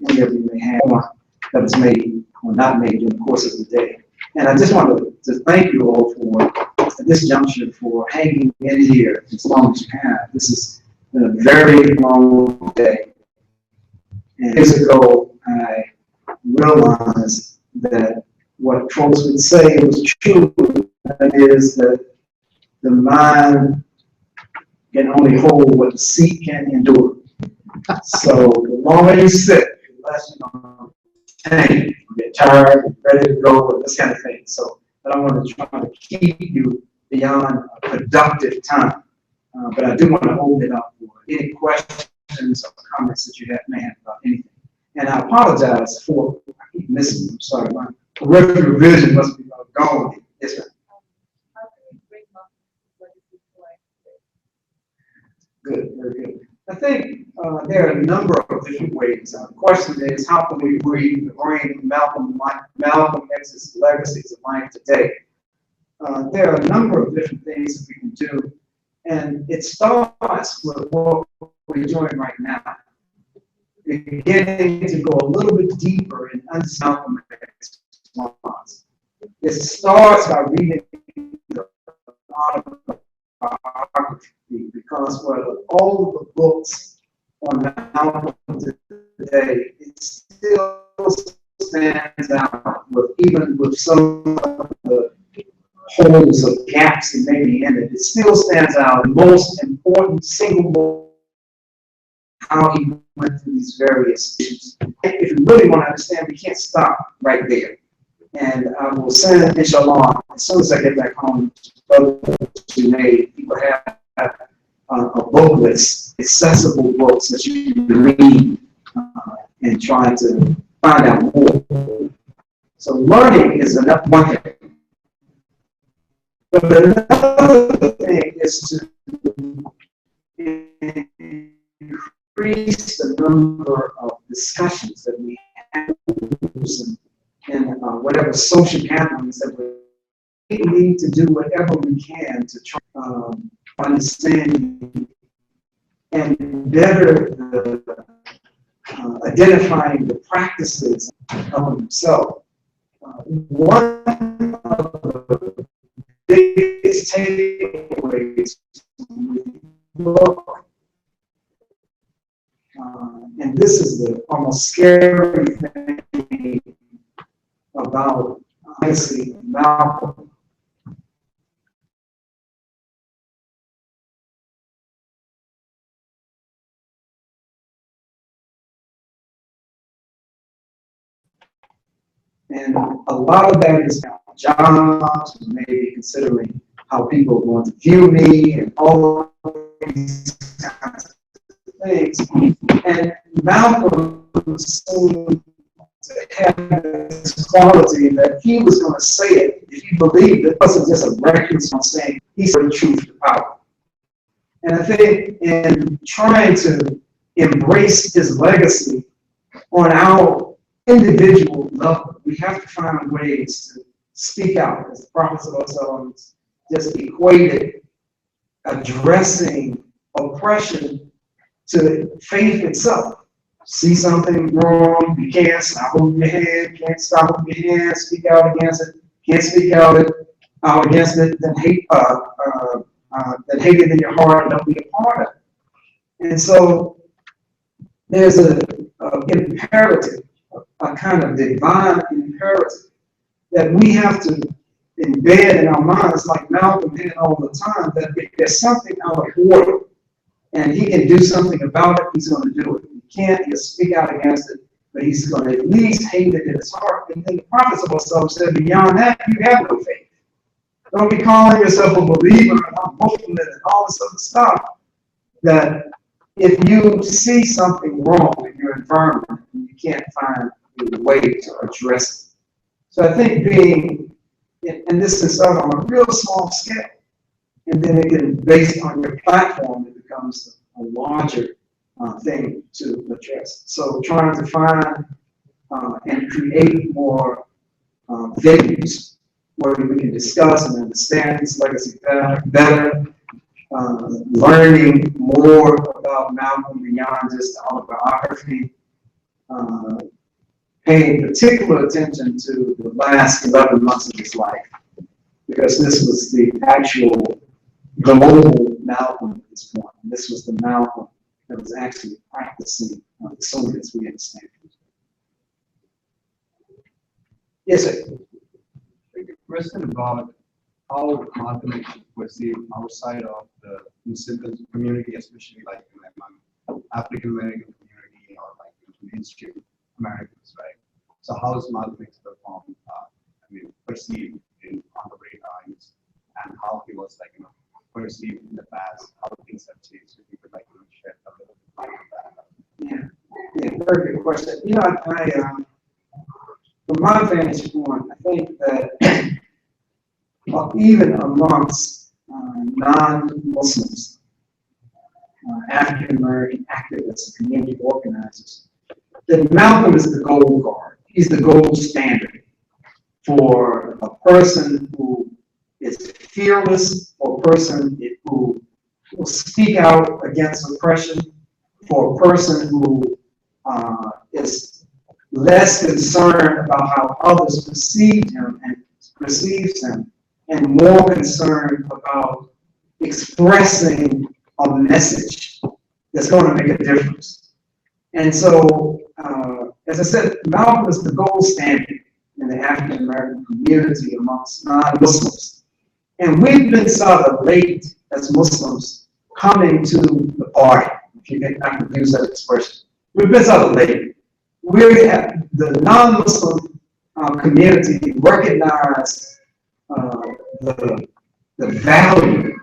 any of you may have that was made or not made during the course of the day. And I just want to thank you all for, at this juncture, for hanging in here as long as you have. This has been a very long day. And years ago, I realized that what folks would say was true, that is that the mind can only hold what the seat can endure. So the longer you sit, the less you get tired, ready to go, and this kind of thing. So I don't want to try to keep you beyond a productive time. But I do want to open it up for any questions or comments that you may have about anything. And I apologize for, I keep missing, I'm sorry, my peripheral vision must be gone. Yes, ma'am. Good, very good. I think there are a number of different ways. The question is, how can we bring Malcolm X's legacies of life today? There are a number of different things that we can do, and it starts with what we're doing right now. Beginning to go a little bit deeper and understand Malcolm X's laws. It starts by reading the autobiography, because for all of the books on Malcolm today, it still stands out even with some of the holes or gaps that may be in it. It still stands out. The most important single how he went through these various issues. If you really want to understand, we can't stop right there. And I will send, inshallah, as soon as I get back home, people have a book list, accessible books that you can read and try to find out more. So learning is one thing. But another thing is to increase the number of discussions that we have in whatever social gatherings that we're need to do whatever we can to try understand and better identifying the practices of himself. One of the biggest takeaways from the book, and this is the almost scary thing about legacy of Malcolm. And a lot of that is jobs, maybe considering how people are going to view me and all of these kinds of things. And Malcolm seemed to have this quality that he was going to say it if he believed it wasn't just a reference on saying he's the truth to power. And I think in trying to embrace his legacy on our individual level, we have to find ways to speak out, as the prophets of ourselves just equated addressing oppression to faith itself. See something wrong, you can't stop it with your hand, can't stop it with your hand, speak out against it, can't speak out against it, then hate it in your heart and don't be a part of it. And so there's an imperative, a kind of divine imperative that we have to embed in our minds, like Malcolm did all the time, that if there's something out of order and he can do something about it, he's going to do it. He can't just speak out against it, but he's going to at least hate it in his heart. And then the prophets of ourselves said, beyond that, you have no faith. Don't be calling yourself a believer and a Muslim and all this other stuff. That if you see something wrong in your environment, you can't find a way to address it. So I think and this can start on a real small scale, and then it can, based on your platform, it becomes a larger thing to address. So trying to find and create more venues where we can discuss and understand this legacy better, learning more about Malcolm beyond just autobiography, paying particular attention to the last 11 months of his life, because this was the actual global Malcolm at this point. And this was the Malcolm that was actually practicing the Sunnah as we understand it. Yes, sir. A question about how Malcolm is perceived outside of the Muslim community, especially like among African American community or like mainstream Americans, right? So how is Malcolm X performed, perceived on the radars, and how he was perceived in the past, how things have changed? If you could share a little bit about that. Yeah, very good question. From my vantage point, I think that even amongst non-Muslims, African American activists, and community organizers, that Malcolm is the gold guard. He's the gold standard for a person who is fearless, for a person who will speak out against oppression, for a person who is less concerned about how others perceive him and perceives him, and more concerned about expressing a message that's going to make a difference. And so, as I said, Malcolm is the gold standard in the African American community amongst non-Muslims. And we've been sort of late as Muslims coming to the party, if you think I can use that expression. We've been sort of late. We have the non-Muslim community recognize the value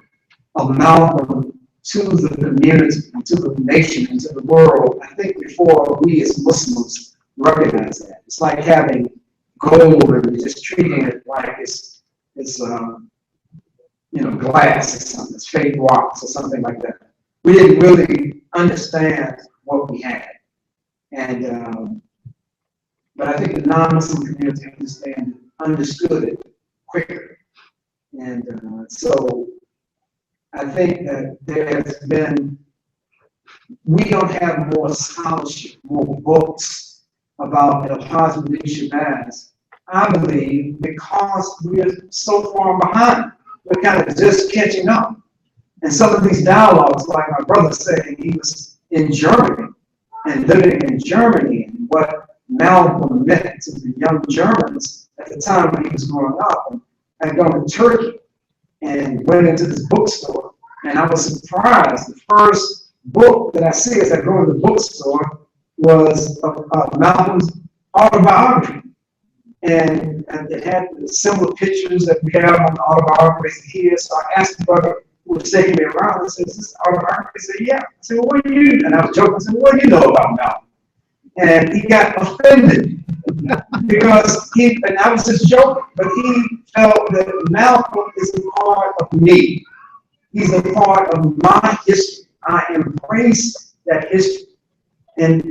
of Malcolm to the community, and to the nation, and to the world, I think before we as Muslims recognize that. It's like having gold and just treating it like it's glass or something, it's fake rocks or something like that. We didn't really understand what we had. And but I think the non-Muslim community understood it quicker. And so I think that there has been, we don't have more scholarship, more books about Al-Hajj Shabazz, I believe, because we're so far behind. We're kind of just catching up. And some of these dialogues, like my brother said, he was in Germany and living in Germany, and what Malcolm meant to the young Germans at the time when he was growing up. And I'd gone to Turkey and went into this bookstore, and I was surprised. The first book that I see as I go to the bookstore was Malcolm's autobiography. And it had the similar pictures that we have on the autobiography here. So I asked the brother who was taking me around, I said, "Is this autobiography?" He said, "Yeah." I said, "Well, what do you?" And I was joking. I said, "What do you know about Malcolm?" And he got offended because and I was just joking, but he felt that Malcolm is a part of me. He's a part of my history. I embrace that history. And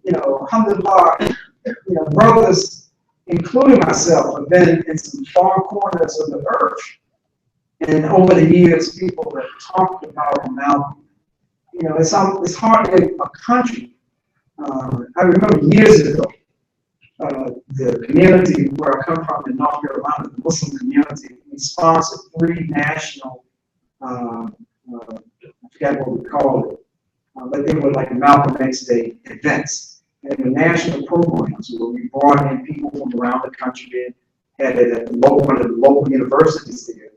you know, alhamdulillah, you know, brothers, including myself, have been in some far corners of the earth. And over the years, people have talked about Malcolm. You know, it's hardly a country. I remember years ago, the community where I come from in North Carolina, the Muslim community, we sponsored 3 national, I forget what we called it, but they were like Malcolm X Day events. And they were national programs where we brought in people from around the country and had it at one of the local universities there.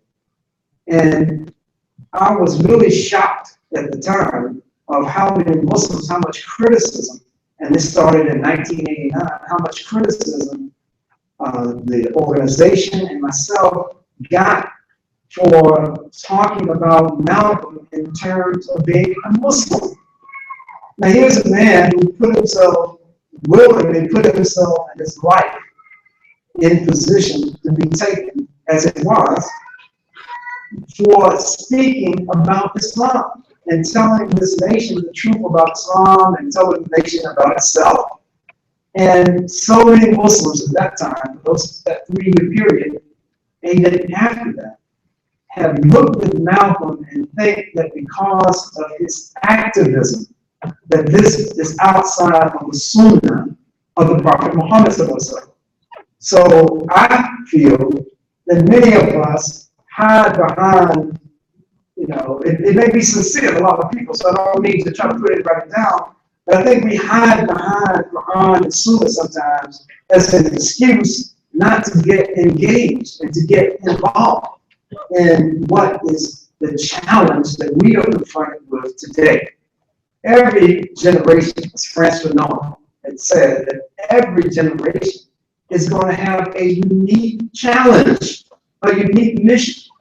And I was really shocked at the time of how many Muslims, how much criticism, and this started in 1989, how much criticism the organization and myself got for talking about Malcolm in terms of being a Muslim. Now here's a man who put himself willingly, put himself and his life in position to be taken, as it was, for speaking about Islam and telling this nation the truth about Islam and telling the nation about itself. And so many Muslims at that time, that 3-year period, and even after that, have looked at Malcolm and think that because of his activism, that this is outside of the Sunnah of the Prophet Muhammad. So I feel that many of us hide behind, you know, it may be sincere to a lot of people, so I don't need to try to put it right down, but I think we hide behind Quran and Sunnah sometimes as an excuse not to get engaged and to get involved in what is the challenge that we are confronted with today. Every generation, as Francis Fanon had said, that every generation is going to have a unique challenge, a unique mission.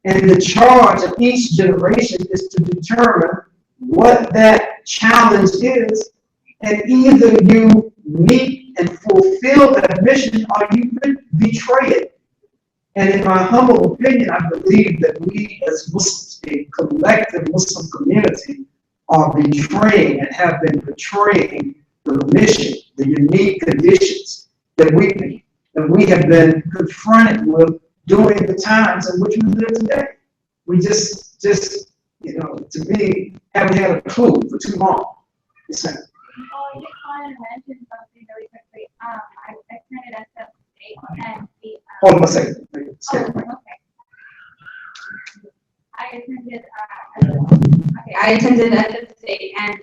And the charge of each generation is to determine what that challenge is, and either you meet and fulfill that mission or you betray it. And in my humble opinion, I believe that we as Muslims, a collective Muslim community, are betraying and have been betraying the mission, the unique conditions that we have been confronted with during the times in which we live today. We just, you know, to me, haven't had a clue for too long. Oh, I just wanted to mention something really quickly. I attended SF and the. Hold on a second. Okay. I attended SF State, and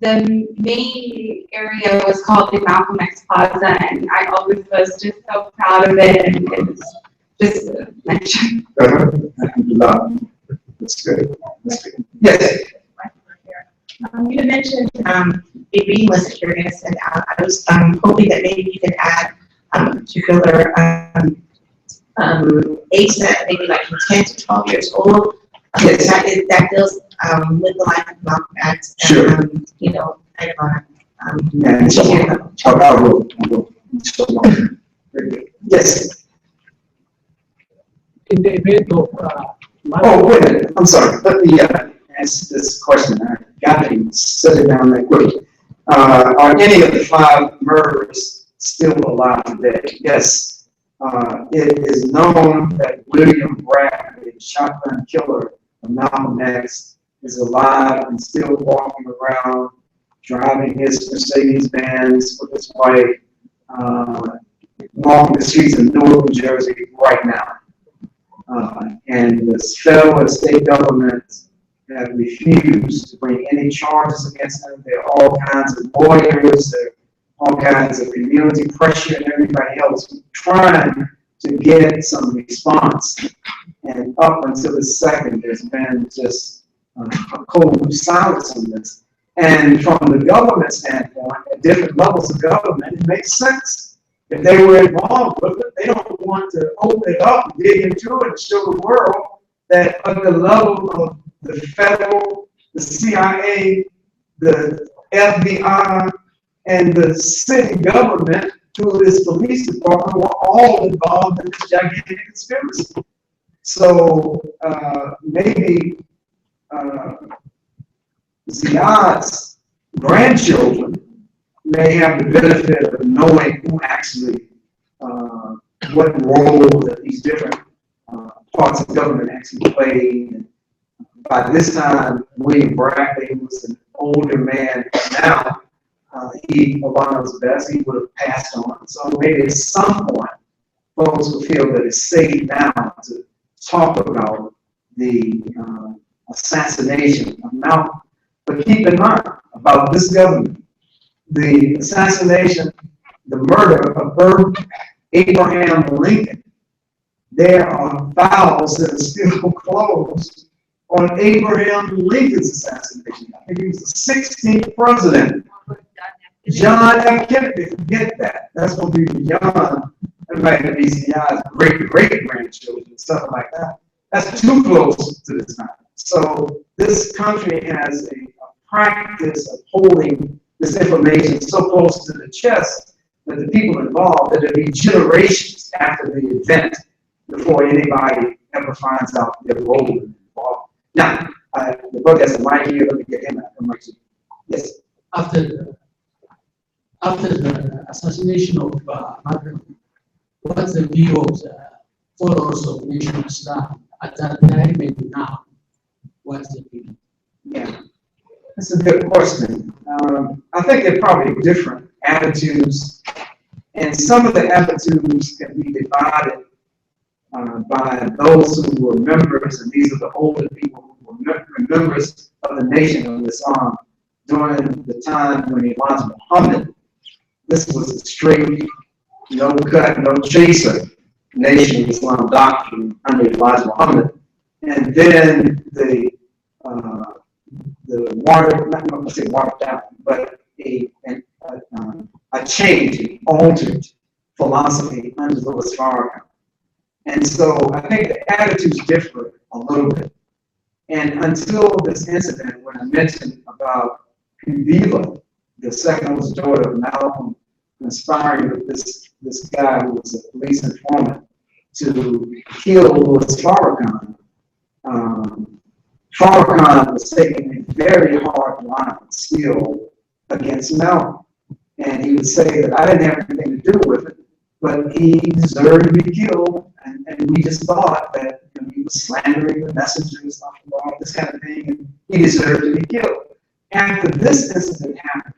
the main area was called the Malcolm X Plaza, and I always was just so proud of it, and it was just mentioned. That's good. That's good. Yes. You had mentioned the reading list that you're going to send out. I was hoping that maybe you could add particular age set, maybe like from 10 to 12 years old. Yes. That deals with the life of Malcolm X. And, Sure. You know, kind of Yeah, I will. Yes. In the event of Oh, wait a minute. I'm sorry. Let me answer this question. I got to set it down that quick. Are any of the 5 murderers still alive today? Yes. It is known that William Bragg, the shotgun killer of Malcolm X, is alive and still walking around, driving his Mercedes-Benz with his wife, walking the streets of Newark, New Jersey right now. And the federal and state governments have refused to bring any charges against them. There are all kinds of lawyers, there are all kinds of community pressure and everybody else trying to get some response. And up until the second, there's been just a cold silence on this. And from the government standpoint, at different levels of government, it makes sense. If they were involved with it, they don't want to open it up, dig into it, and show the world that at the level of the federal, the CIA, the FBI, and the city government through this police department were all involved in this gigantic conspiracy. So maybe Ziad's grandchildren may have the benefit of knowing who actually, what role that these different parts of government actually played. And by this time, William Bradley was an older man now. He, Obama's best, he would have passed on. So maybe at some point, folks will feel that it's safe now to talk about the assassination of Malcolm. But keep in mind about this government, the assassination, the murder of Abraham Lincoln. There are files that are still closed on Abraham Lincoln's assassination. I think he was the 16th president. John F. Kennedy, forget that. That's going to be beyond everybody at BCI's great-great-grandchildren and stuff like that. That's too close to this time. So this country has a practice of holding this information so close to the chest that the people involved, that it'll be generations after the event before anybody ever finds out their role involved. Now, the brother has a mic here. Let me get him a mic. Yes. After the assassination of Malcolm, what's the view of the followers of Nation of Islam at that time and now? What's the view? Yeah, that's a good question. I think there are probably different attitudes, and some of the attitudes can be divided by those who were members, and these are the older people who were members of the Nation of Islam during the time when Elijah Muhammad. This was a straight, no cut, no chaser Nation of Islam doctrine under Elijah Muhammad. And then the watered, not going to say watered down, but a change, an altered philosophy under Louis Farrakhan. And so I think the attitudes differ a little bit. And until this incident, when I mentioned about Kubila, the second oldest daughter of Malcolm, conspiring with this guy who was a police informant to kill Louis Farrakhan. Farrakhan was taking a very hard line still against Malcolm. And he would say that I didn't have anything to do with it, but he deserved to be killed. And we just thought that he was slandering the messengers, all this kind of thing, and he deserved to be killed. After this incident happened,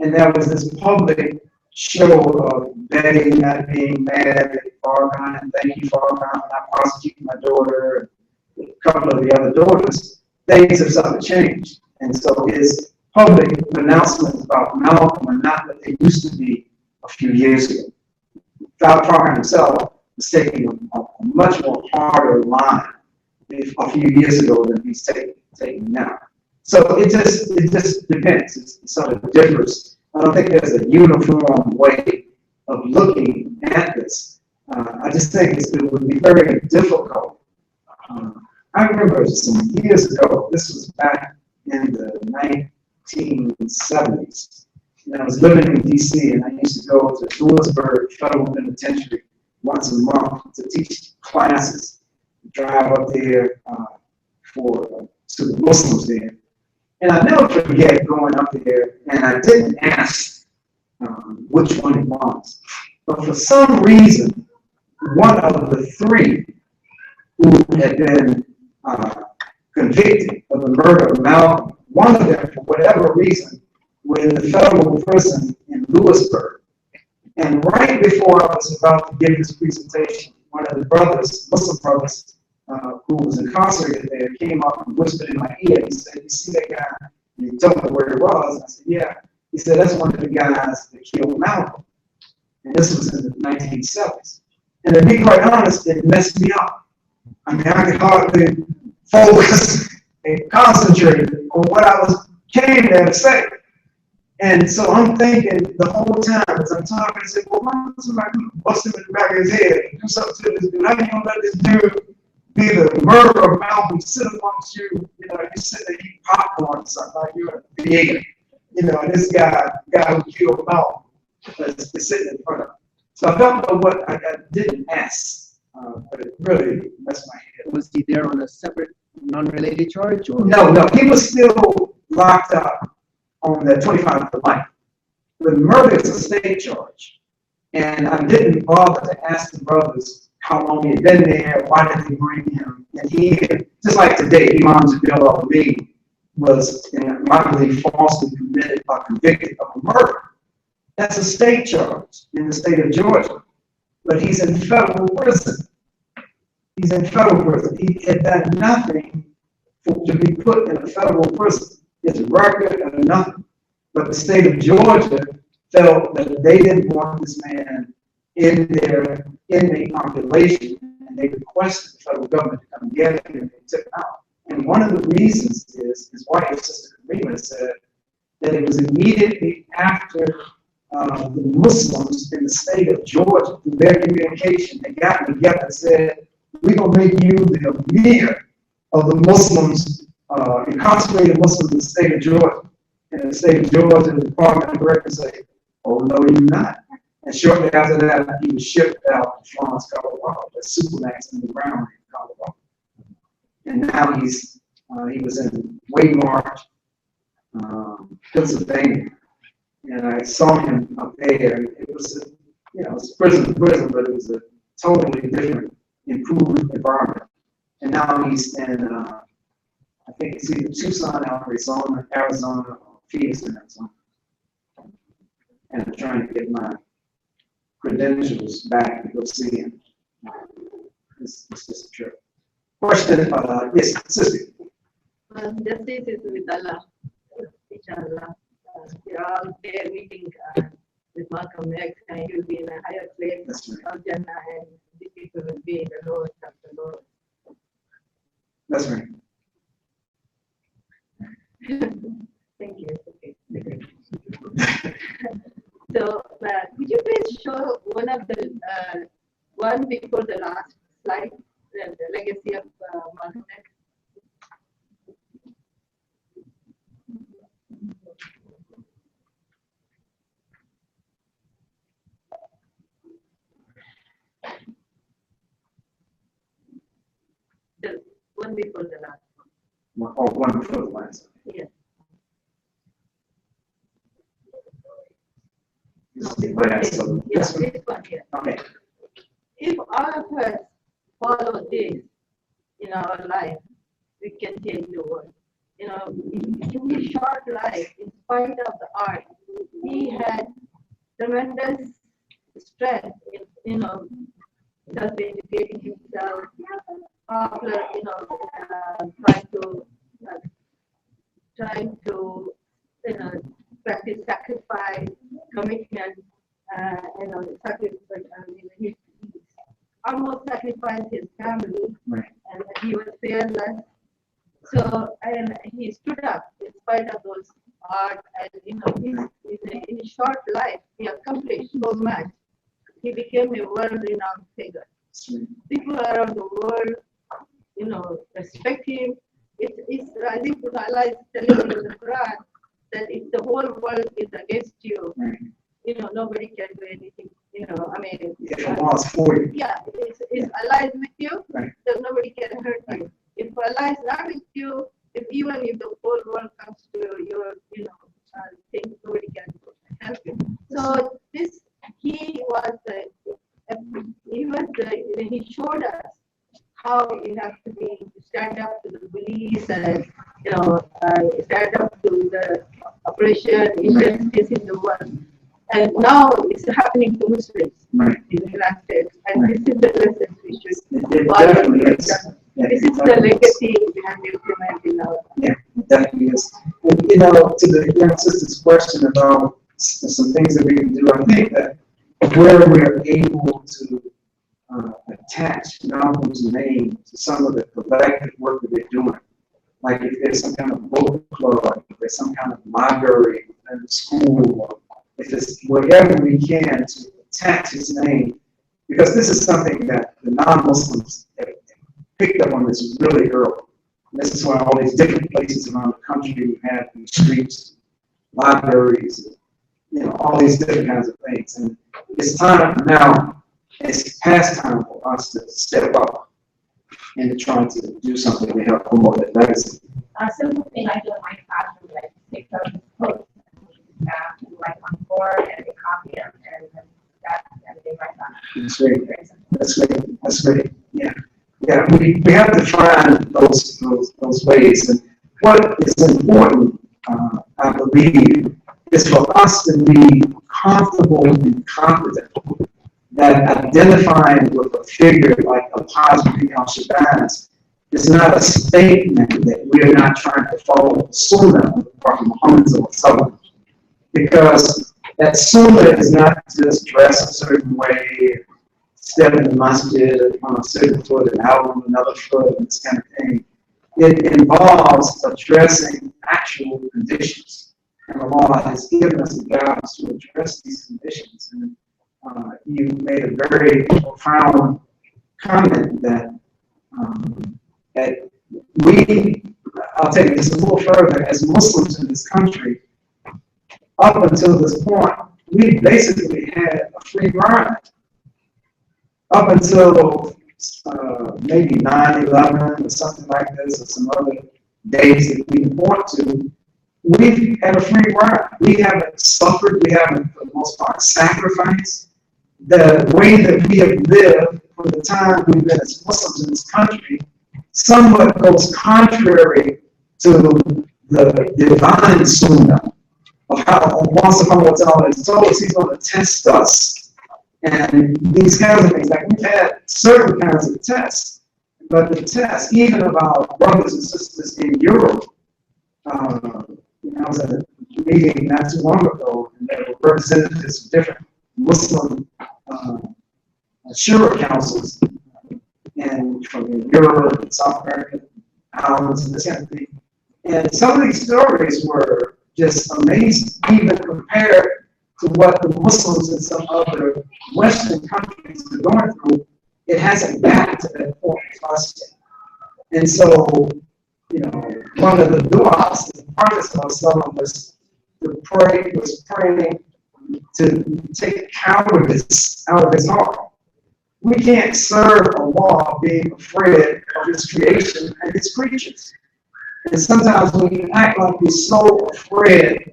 and there was this public show of Betty not being mad at Farrakhan, and thank you, Farrakhan, for not prosecuting my daughter, and a couple of the other daughters, things have started to change. And so his public announcements about Malcolm are not what they used to be a few years ago. Farrakhan himself was taking a much more harder line a few years ago than he's taking now. So it just depends. It sort of differs. I don't think there's a uniform way of looking at this. I just think it would be very difficult. I remember some years ago, this was back in the 1970s, and I was living in DC, and I used to go to Lewisburg Federal Penitentiary once a month to teach classes, drive up there to the Muslims there. And I never forget going up there, and I didn't ask which one it was. But for some reason, one of the three who had been convicted of the murder of Malcolm. One of them, for whatever reason, were in the federal prison in Lewisburg. And right before I was about to give this presentation, one of the brothers, Muslim brothers, who was incarcerated there, came up and whispered in my ear. He said, "You see that guy?" And he told me where he was. I said, "Yeah." He said, "That's one of the guys that killed Malcolm." And this was in the 1970s. And to be quite honest, it messed me up. I mean, I could hardly focus and concentrate on what I came there to say. And so I'm thinking the whole time as I'm talking, I said, well, why don't somebody bust him in the back of his head and do something to this dude? How you gonna let this dude be the murderer of Malcolm sit amongst you? You know, you sit there eating popcorn or something like you're a theater. You know, and this guy who killed Malcolm is sitting in front of him. So I don't know what I didn't ask, but it really messed my head. Was he there on a separate, non-related charge, or? No, he was still locked up on the 25 to life. The murder is a state charge. And I didn't bother to ask the brothers how long he had been there, why did they bring him? And he, just like today, Imam Khalid was, I believe, falsely convicted of a murder. That's a state charge in the state of Georgia. But he's in federal prison. He's in federal prison. He had done nothing to be put in a federal prison. His record or nothing. But the state of Georgia felt that they didn't want this man in their inmate population, and they requested the federal government to come get him, and they took him out. And one of the reasons is his wife, Sister Karima, said that it was immediately after the Muslims in the state of Georgia, through their communication, they got together and said, we're going to make you the emir of the Muslims, incarcerated Muslims in the state of Georgia. And the state of Georgia, the Department of Records say, oh, no, you're not. And shortly after that, he was shipped out to Florence, Colorado, at Supermax in the ground in Colorado. And now he was in Waymart, Pennsylvania. And I saw him up there. It was, it's prison, but it was a totally different, improved environment. And now he's in, I think it's either Tucson, Arizona, or Phoenix, Arizona. And I'm trying to get my credentials back to go see him. It's just a trip. Question, yes, sister. Justice is with Allah, inshallah. We are all there meeting with Malcolm X, and he will be in a higher place of Jannah, and these people will be in the lowest of the Lord. That's right. Thank you. Okay. So, could you please show one of the one before the last slide, the legacy of Malcolm X? The one before the last one. Oh, one before the last. Yes. This is the last one. Yes, this one here. Okay. If all of us follow this in our life, we can change the world. In his short life, in spite of the art, he had tremendous strength in, just educating himself, after, trying to practice sacrifice, commitment, sacrifice. He almost sacrificed his family, Right. and he was fearless. So, and he stood up in spite of those art, and in his short life, he accomplished so much. He became a world-renowned figure. People around the world, respect him. I think Allah is telling you in the Quran that if the whole world is against you, nobody can do anything. If it was for you. Yeah, if Allah is with you, Right. then nobody can hurt you. If Allah is not with you, even if the whole world comes to your, thing, nobody can help you. So he was the he showed us how you have to stand up to the police and, stand up to the oppression, injustice in the world. And now it's happening to Muslims Right. in the United States. And this is the lesson we should It follow. definitely is. This is the legacy we have to implement in our. Yeah, it definitely is. And, to the young sister's question about some things that we can do, I think that where we're able to attach Malcolm's name to some of the collective work that they're doing, like if there's some kind of book club, if there's some kind of library in the school, or if it's wherever we can to attach his name, because this is something that the non-Muslims have picked up on this really early. And this is why all these different places around the country we have these streets, libraries, all these different kinds of things. And it's time now, it's past time for us to step up and try to do something to help promote that legacy. A simple thing I do in my classroom, like take those quotes, like on board and they copy them, and they write down. That's great. That's great. That's great. Yeah. Yeah. We have to find those ways. And what is important, I believe, is for us to be comfortable and confident that identifying with a figure like Al-Hajj al-Shabazz is not a statement that we are not trying to follow the Sunnah of Prophet Muhammad sallallahu. Because that Sunnah is not just dress a certain way, step in the masjid on a certain foot and out on another foot, and this kind of thing. It involves addressing actual conditions. And Allah has given us the guidance to address these conditions. And you made a very profound comment that I'll take this a little further, as Muslims in this country, up until this point, we basically had a free ride. Up until maybe 9/11 or something like this, or some other days that we can point to, we've had a free ride. We haven't suffered. We haven't, for the most part, sacrificed. The way that we have lived from the time we've been as Muslims in this country somewhat goes contrary to the divine sunnah of how Allah subhanahu wa ta'ala has told us He's going to test us. And these kinds of things, like we've had certain kinds of tests, but the tests, even of our brothers and sisters in Europe, I was at a meeting not too long ago, and there were representatives of different Muslim Shura councils, and from Europe and South America, islands, and this kind of thing. And some of these stories were just amazing, even compared to what the Muslims in some other Western countries are going through. It hasn't gotten to that point for us yet. And so, one of the du'as that the Prophet was praying to take cowardice out of his heart. We can't serve Allah being afraid of His creation and His creatures. And sometimes we can act like we're so afraid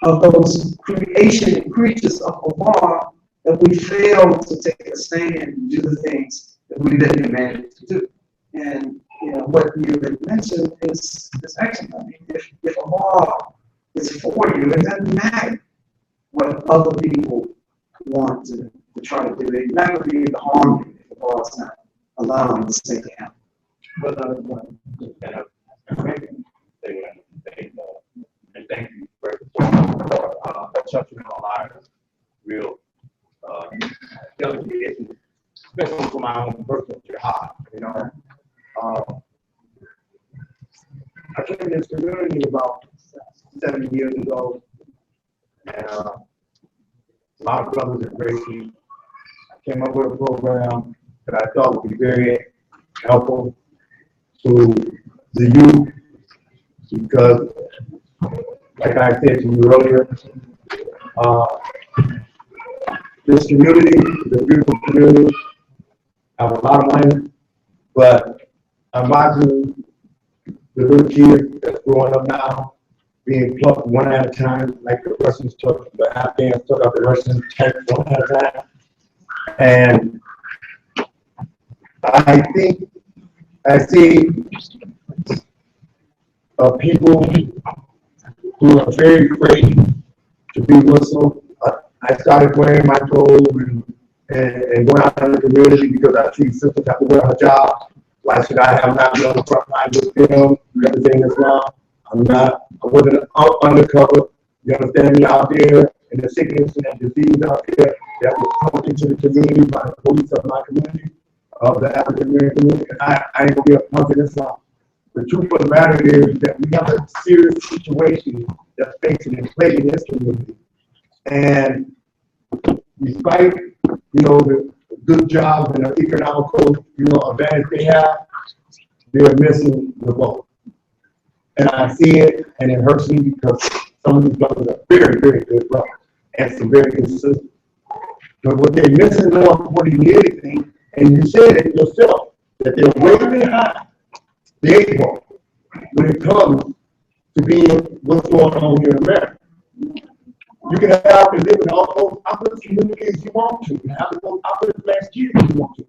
of those creation and creatures of Allah that we fail to take a stand and do the things that we've been commanded to do. And what you had mentioned is excellent. I mean, if Allah is for you, it doesn't matter what other people want to try to do. They're not going to be able to harm you if Allah is not allowing this thing to happen. And thank you for touching on our real delicate issues, especially for my own personal jihad. I came to this community about 7 years ago, and a lot of brothers embraced me. I came up with a program that I thought would be very helpful to the youth, because, like I said to you earlier, this community is a beautiful community. I have a lot of money, but I'm watching the little kids that's growing up now being plucked one at a time, like the Russians took, the Afghans took out the Russian tanks one at a time. And I think I see people who are very afraid to be Muslim. I started wearing my robe and going out in the community because I see sisters have to wear her job. Why should I have not been on the front line with them representing Islam? I wasn't undercover. You understand me, out there in the sickness and disease out there that was coming into the community by the police of my community, of the African American community. And I ain't gonna be a punk in Islam. The truth of the matter is that we have a serious situation that's facing and plaguing this community. And despite, the good jobs and the economical, advantage they have, they're missing the boat. And I see it, and it hurts me because some of these brothers are very, very good brothers and some very good sisters. But what they're missing more than anything, and you said it yourself, that they're way behind the eight ball when it comes to being what's going on here in America. You can have and live in all those opposite communities you want to. You can have those opposite last year if you want to.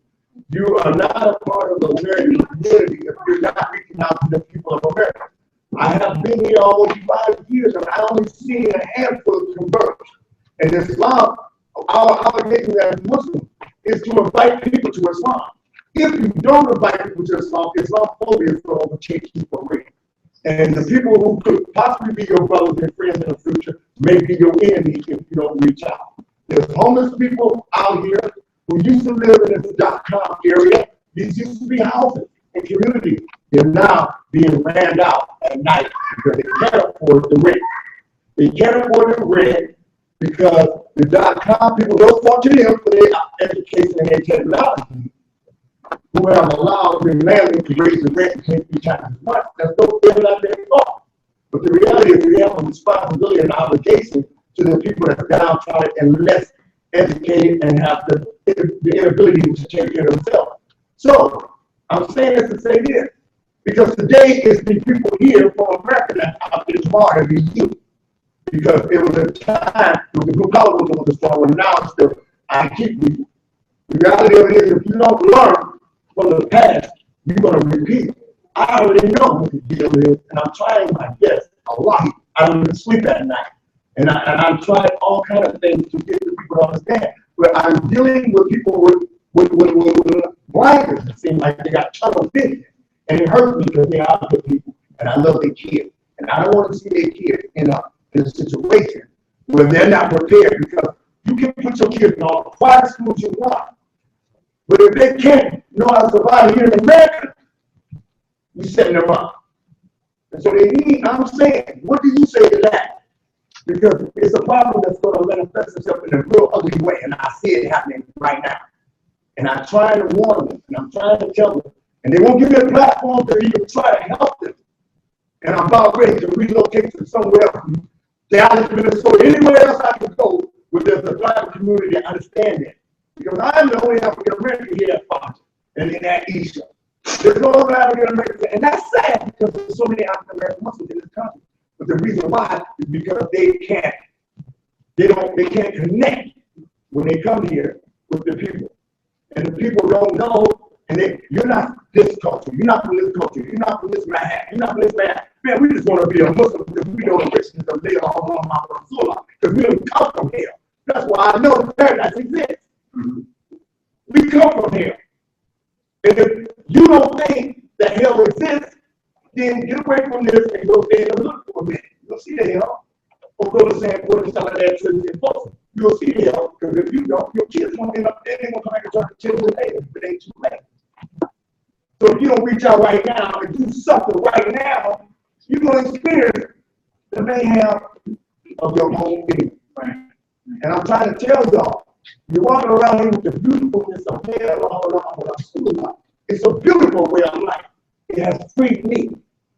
You are not a part of the American community if you're not reaching out to the people of America. I have been here almost 5 years and I only seen a handful of converts. And Islam, our obligation as Muslims is to invite people to Islam. If you don't invite people to Islam, Islamophobia is going to overtake you for real. And the people who could possibly be your brothers and friends in the future may be your enemy if you don't reach out. There's homeless people out here who used to live in this .com area. These used to be houses and communities. They're now being ran out at night because they can't afford the rent. They can't afford the rent because the .com people don't want to them for their education and their technology, who have allowed the landlord to raise the rent 2-3 times as much. That's no fair like their fault. But the reality is we have a responsibility and obligation to the people that are downtrodden and less educated and have the inability to take care of themselves. So I'm saying this to say this, because today is the people here from America that out there tomorrow to be you. Because it was a time when the blue collar was the strong, and now it's the IT people. The reality of it is if you don't learn from the past, you're going to repeat it. I already know what the deal is, and I'm trying my best a lot. I don't even sleep at night. And I'm trying all kinds of things to get the people to understand. But I'm dealing with people with blinders that seem like they got tunnel vision. And it hurts me because they are good people, and I love their kids. And I don't want to see their kids in a situation where they're not prepared, because you can put your kids in all the quiet schools you want. But if they can't know how to survive here in America, you're setting them up. And so they need, I'm saying, what do you say to that? Because it's a problem that's going to manifest itself in a real ugly way, and I see it happening right now. And I'm trying to warn them, and I'm trying to tell them, and they won't give me a platform to even try to help them. And I'm about ready to relocate to somewhere else, Dallas, Minnesota, anywhere else I can go where there's a black community that understands it. Because I'm the only African American here at Fox and in that East. There's no other African American, and that's sad because there's so many African American Muslims in this country. But the reason why is because they can't connect when they come here with the people. And the people don't know, and you're not this culture, you're not from this culture, you're not from this man, you're not from this man. Man, we just want to be a Muslim because we know the richness of Leah Rasulullah, because we don't come from here. That's why I know the paradise exists. We come from here. And if you don't think that hell exists, then get away from this and go stand and look for a minute. You'll see the hell. Or go to San Quentin and some of that church in Folsom. You'll see the hell, because if you don't, your kids won't end up there. They're going to come back and try to children later if it ain't too late. So if you don't reach out right now and do something right now, you're going to experience the mayhem of your own being. Right? And I'm trying to tell y'all, you're walking around here with the beautifulness of hell. It's a beautiful way of life. It has freed me.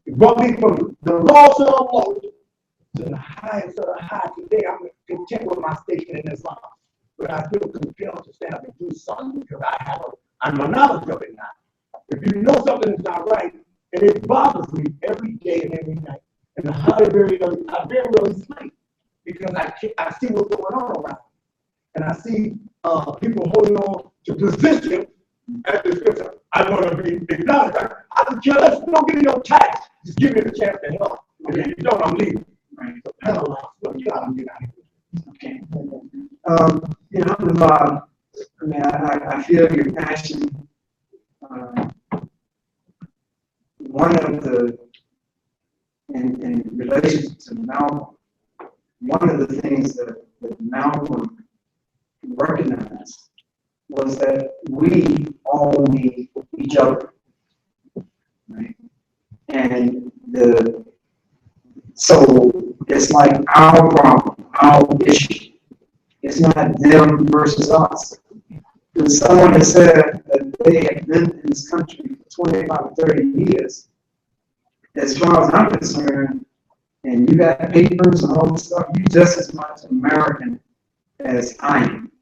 It brought me from the lowest of the low to the highest of the high. Today, I'm content with my station in Islam. But I feel compelled to stand up and do something because I'm a knowledge of it now. If you know something is not right, and it bothers me every day and every night. And I very rarely sleep because I see what's going on around. And I see people holding on to position At the scripture, I want to be acknowledged. I don't care, let's don't give me no tax. Just give me the chance to help. And if you don't, I'm leaving. Right? So, I'm getting out of here. Okay. You know, I mean, I feel your passion. One of the, in relation to Malcolm, one of the things that Malcolm recognized was that we all need each other, right? And so it's like our problem, our issue. It's not them versus us. When someone has said that they have been in this country for 25, 30 years, as far as I'm concerned, and you got papers and all this stuff, you're just as much American as I am.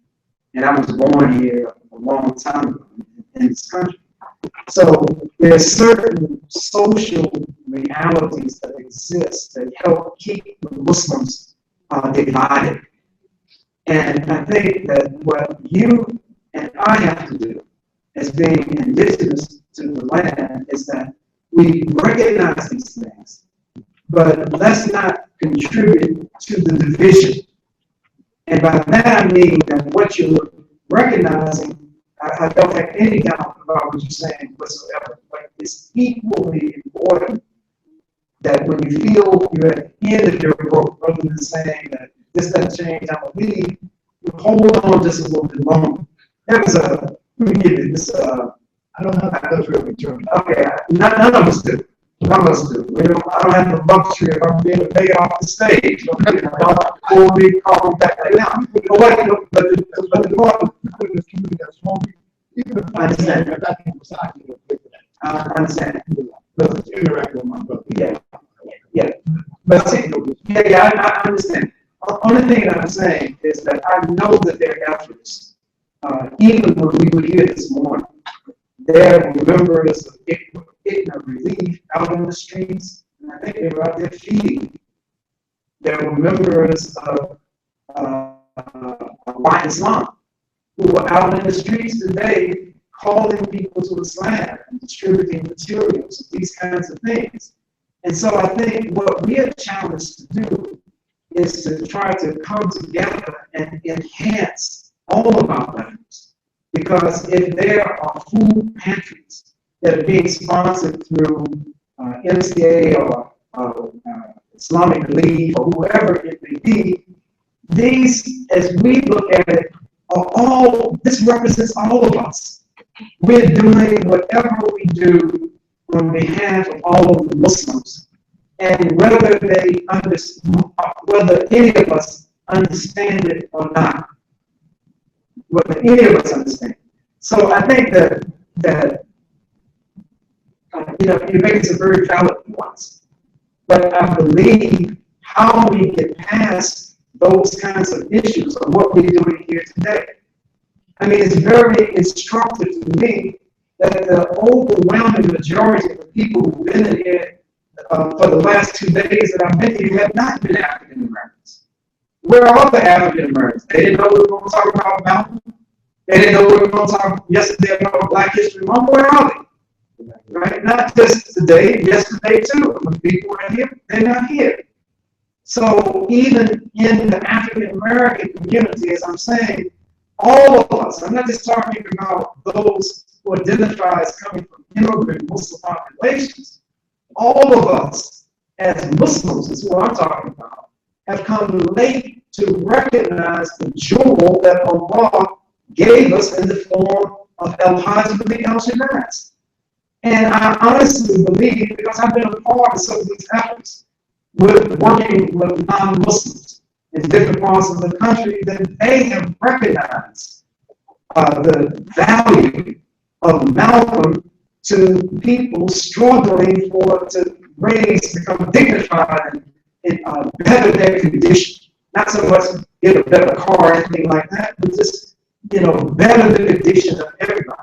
And I was born here a long time ago in this country. So there's certain social realities that exist that help keep the Muslims divided. And I think that what you and I have to do as being indigenous to the land is that we recognize these things, but let's not contribute to the division. And by that I mean that what you're recognizing, I don't have any doubt about what you're saying whatsoever, but it's equally important that when you feel you're at the end of your rope, rather than saying that this doesn't change, I will leave, you hold on just a little bit longer. There was let me give you this, I don't know how that's really true. Okay, none of us do. None of us do. I don't have the luxury of I'm being able to make it off the stage. Or me calling back right now. But the point in this community that's hungry, even if I understand. I understand. But it's interact with my brother. Yeah. But see, I understand. The only thing that I'm saying is that I know that there are efforts, even when we were here this morning, there were members of ICNA Relief out in the streets, and I think they were out there feeding. There were members of Islam who were out in the streets today calling people to Islam and distributing materials and these kinds of things. And so I think what we are challenged to do is to try to come together and enhance all of our efforts. Because if there are food pantries that are being sponsored through MCA or Islamic Relief or whoever it may be, these, as we look at it, this represents all of us. We're doing whatever we do on behalf of all of the Muslims. And whether any of us understand it or not, whether any of us understand. So I think that you're making some very valid points. But I believe how we get past those kinds of issues are what we're doing here today. I mean, it's very instructive to me that the overwhelming majority of the people who've been in here for the last 2 days that I've been here have not been African Americans. Where are the African Americans? They didn't know we were going to talk about Malcolm. They didn't know we were going to talk yesterday about Black History Month. Where are they? Right? Not just today, yesterday too. When people were here, they're not here. So even in the African American community, as I'm saying, all of us, I'm not just talking about those who identify as coming from immigrant Muslim populations, all of us as Muslims is what I'm talking about, have come late to recognize the jewel that Allah gave us in the form of Al-Hajj al-Shabazz. And I honestly believe, because I've been a part of some of these efforts, with working with non-Muslims in different parts of the country, that they have recognized the value of Malcolm to people struggling to become dignified and better their condition. Not so much get a better car or anything like that, but just better the condition of everybody.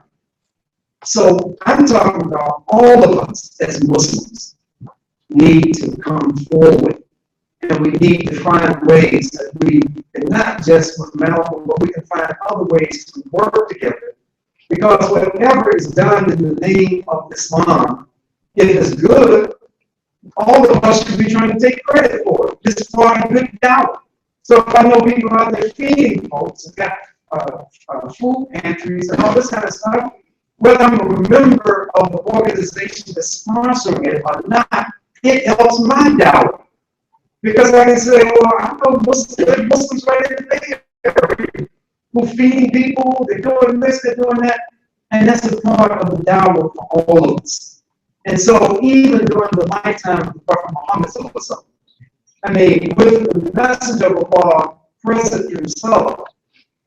So I'm talking about all of us as Muslims need to come forward, and we need to find ways that and not just with Malcolm, but we can find other ways to work together Because whatever is done in the name of Islam, if it's good, all of us should be trying to take credit for it. It's part of good doubt. So if I know people out there feeding folks and got food pantries and all this kind of stuff, whether I'm a member of the organization that's sponsoring it or not, it helps my doubt. Because I can say, well, I know Muslims right in the area who feeding people, they're doing this, they're doing that, and that's a part of the dawah for all of us. And so even during the lifetime of the Prophet Muhammad, I mean, with the message of Allah present himself,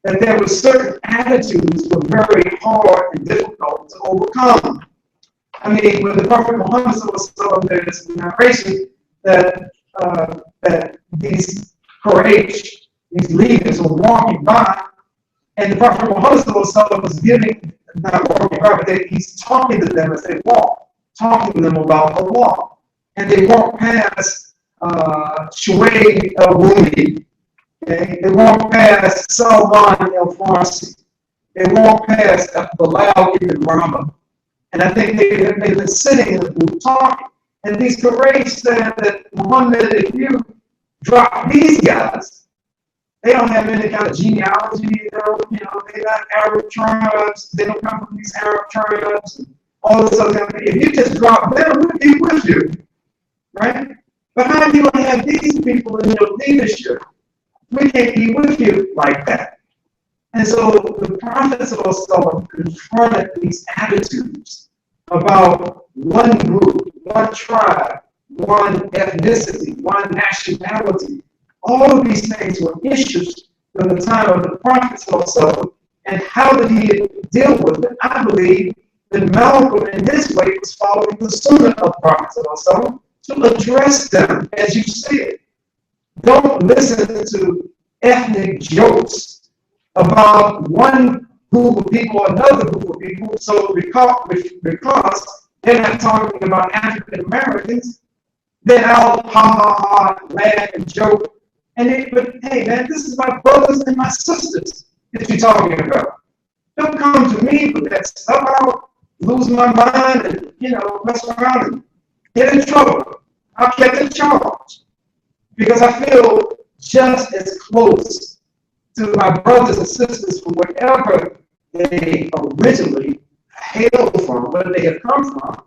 that there were certain attitudes that were very hard and difficult to overcome. I mean, when the Prophet Muhammad, there's a narration that these Quraysh, these leaders were walking by, and the Prophet Muhammad was giving, not walking by, but he's talking to them as they walk, talking to them about Allah. And they walk past Shuaib al-Rumi. Okay? They walk past Salman al-Farsi. They walk past Bilal ibn Rabah. And I think they've been sitting in the booth talking. And these Quraysh said that Muhammad, if you drop these guys, they don't have any kind of genealogy, they're not Arab tribes, they don't come from these Arab tribes, and all this other kind of thing. If you just drop them, we'll be with you, right? But how are you going to have these people in your leadership? We can't be with you like that. And so the prophets also confronted these attitudes about one group, one tribe, one ethnicity, one nationality. All of these things were issues from the time of the prophets also. And how did he deal with it? I believe that Malcolm in his way was following the sunnah of prophets also to address them as you see it. Don't listen to ethnic jokes about one group of people or another group of people. So because they're not talking about African Americans, then I'll ha, laugh and joke. But hey man, this is my brothers and my sisters that you're talking about. Don't come to me with that stuff. I'll lose my mind and mess around and get in trouble. I'll get in charge. Because I feel just as close to my brothers and sisters from wherever they originally hailed from, where they have come from.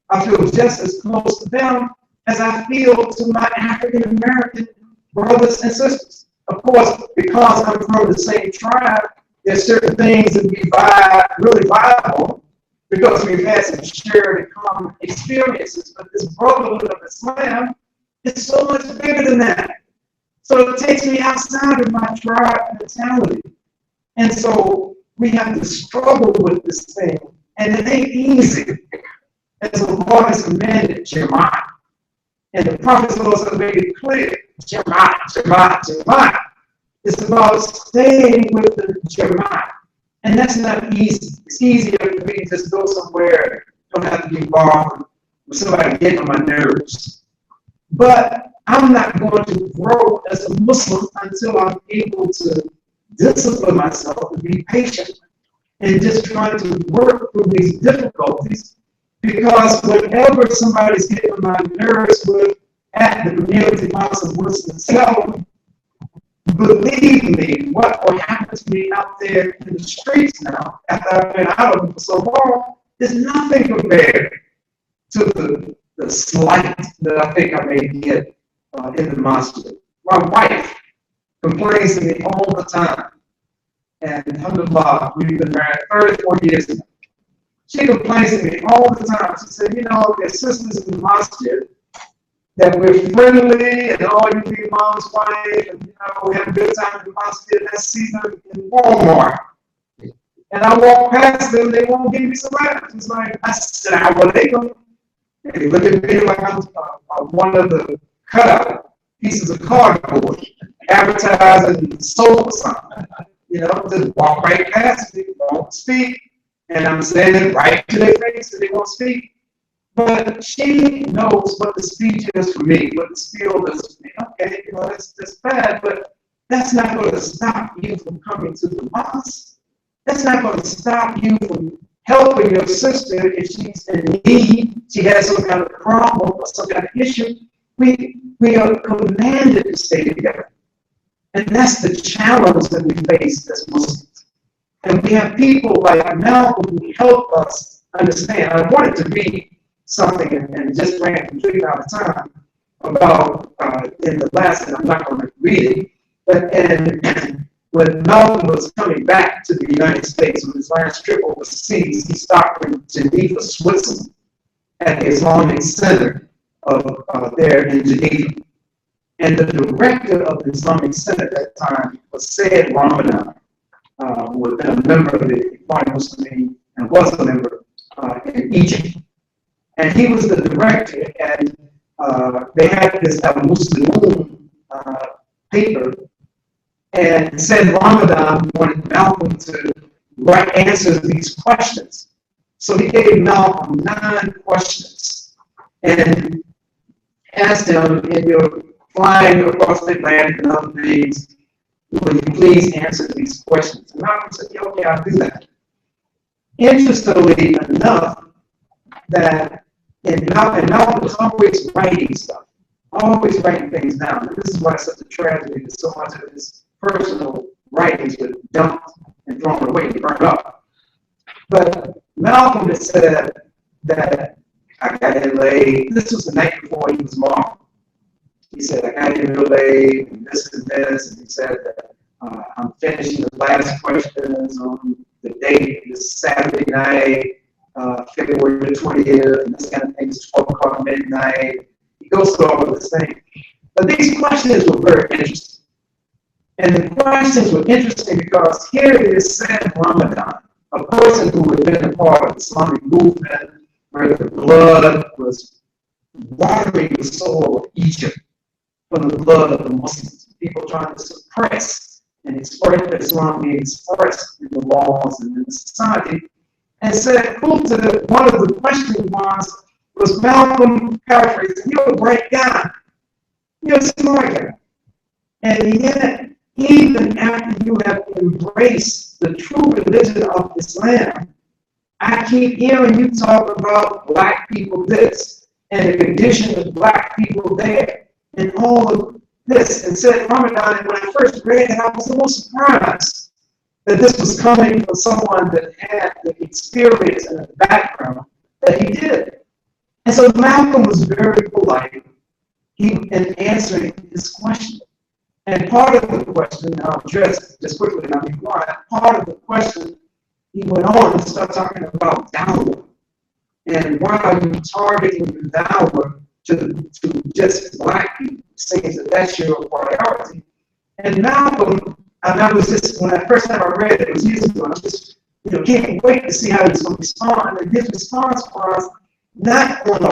I feel just as close to them as I feel to my African American brothers and sisters. Of course, because I'm from the same tribe, there's certain things that we really viable because we've had some shared and common experiences. But this brotherhood of Islam is so much bigger than that. So it takes me outside of my tribe mentality. And so we have to struggle with this thing. And it ain't easy. As the Lord has commanded Jama'at. And the prophets also made it clear, Jama'at. It's about staying with the Jama'at. And that's not easy. It's easier for me to just go somewhere, don't have to be involved with somebody getting on my nerves. But I'm not going to grow as a Muslim until I'm able to discipline myself and be patient and just trying to work through these difficulties. Because whenever somebody's getting on my nerves with at the community house of Winston Salem, believe me, what will happen to me out there in the streets now, after I've been out of them for so long, is nothing compared to the slight that I think I may get in the mosque. My wife complains to me all the time. And alhamdulillah, we've been married 34 years now. She complains to me all the time. She said, there's sisters in the mosque that we're friendly and all you be mom's wife and we have a good time in the mosque. Let's see them in Walmart. And I walk past them, they won't give me some raps. It's like, assalamu alaikum. And they look at me like I'm one of the cutout pieces of cardboard advertising soap or something. Just walk right past me, won't speak. And I'm saying it right to their face and they won't speak. But she knows what the speech is for me, what the spiel is for me. Okay, that's bad, but that's not going to stop you from coming to the mosque. That's not going to stop you from helping your sister if she's in need, she has some kind of problem or some kind of issue. We are commanded to stay together. And that's the challenge that we face as Muslims. And we have people like Malcolm who help us understand. I wanted to read something and just ran completely out of time about in the last, and I'm not going to read it, but when Malcolm was coming back to the United States on his last trip overseas, he stopped in Geneva, Switzerland, at the Islamic Center of there in Geneva. And the director of the Islamic Center at that time was Said Ramadan, who had been a member of the Ikhwan Muslimin and was a member in Egypt. And he was the director, and they had this Muslimun paper, and said Ramadan wanted Malcolm to write answers to these questions. So he gave Malcolm 9 questions and asked him, and you're flying across the Atlantic and other things, will you please answer these questions? And Malcolm said, yeah, okay, I'll do that. Interestingly enough, that Malcolm was always writing stuff, always writing things down. And this is why it's such a tragedy that so much of his personal writings were dumped and thrown away and burned up. But Malcolm had said that I got in late. This was the night before he was martyred. He said, I got in real late, and this and this. And he said that I'm finishing the last questions on the date, this Saturday night, February the 20th, and this kind of thing. It's 12 o'clock midnight. He goes through all of this thing. But these questions were very interesting. And the questions were interesting because here it is Said Ramadan, a person who had been a part of the Islamic movement, where the blood was watering the soul of Egypt from the blood of the Muslims. People trying to suppress and express Islam being expressed in the laws and in the society. And said, one of the questions was Malcolm paraphrasing, you're a bright guy. You're a smart guy. And yet, even after you have embraced the true religion of Islam, I keep hearing you talk about black people this, and the condition of black people there, and all of this. And said Ramadan, when I first read it, I was a little surprised that this was coming from someone that had the experience and the background that he did. And so Malcolm was very polite in answering this question. And part of the question, I'll address just quickly, and I'll be quiet. Part of the question, he went on and started talking about dawah. And why are you targeting the dawah to just black people? It seems that that's your priority. And Malcolm, and I was just, when the first time I read it, it was years ago, I was just, can't wait to see how he's going to respond. And his response was not from a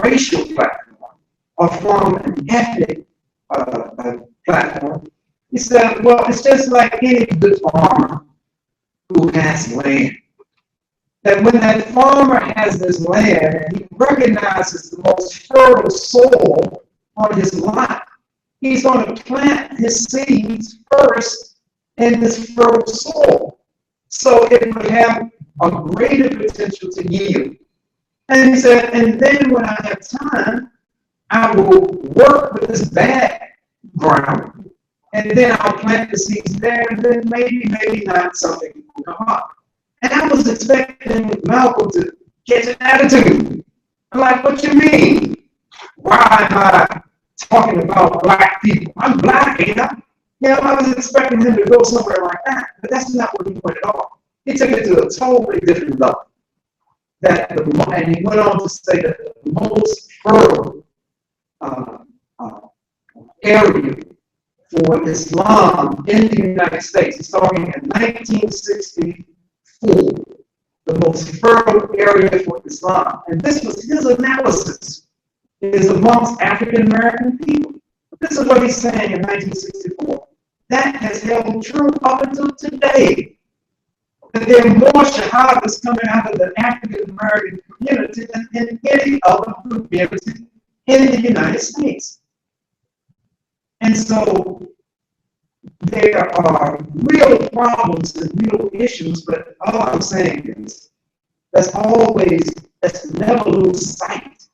racial platform or from an ethnic platform. He said, well, it's just like any good farmer who has land. That when that farmer has this land and he recognizes the most fertile soil on his lot, he's going to plant his seeds first in this fertile soil. So it would have a greater potential to yield. And he said, and then when I have time, I will work with this bad ground, and then I'll plant the seeds there, and then maybe not something will come up. And I was expecting Malcolm to get an attitude. I'm like, what you mean? Why am I talking about black people? I'm black, ain't I? I was expecting him to go somewhere like that, but that's not what he went at all. He took it to a totally different level. And he went on to say that the most fertile area for Islam in the United States, starting in 1964, the most fertile area for Islam. And this was his analysis, is amongst African American people. This is what he's saying in 1964. That has held true up until today. That there are more shahadas coming out of the African American community than in any other community in the United States. And so there are real problems and real issues, but all I'm saying is let's never lose sight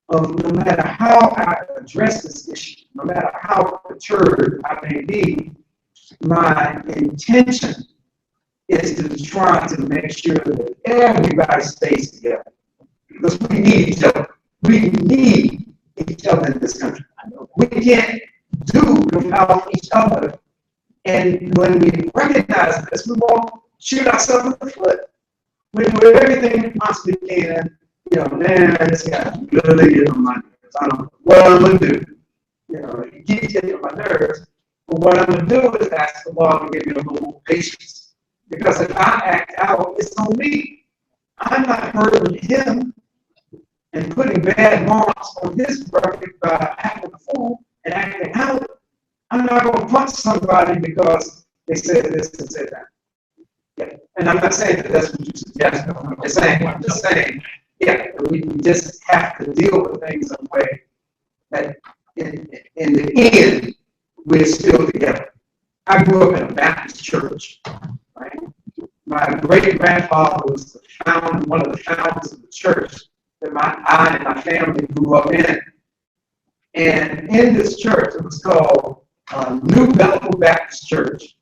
of no matter how I address this issue, no matter how perturbed I may be, my intention is to try to make sure that everybody stays together. Because we need each other. We need each other in this country. We can't do without each other. And when we recognize this, we won't shoot ourselves in the foot. We do everything we possibly can. You know, man, this guy really getting on my nerves. I don't know what I'm going to do. You know, he keeps getting on my nerves. But what I'm going to do is ask the Lord to give me a little more patience. Because if I act out, it's on me. I'm not hurting him and putting bad marks on his record by acting a fool and acting out. I'm not going to punch somebody because they said this and said that. Yeah. And I'm not saying that that's what you suggest. I'm just saying, yeah, we just have to deal with things in a way that in the end, we're still together. I grew up in a Baptist church, right? My great-grandfather was one of the founders of the church that I and my family grew up in. And in this church, it was called New Bethel Baptist Church.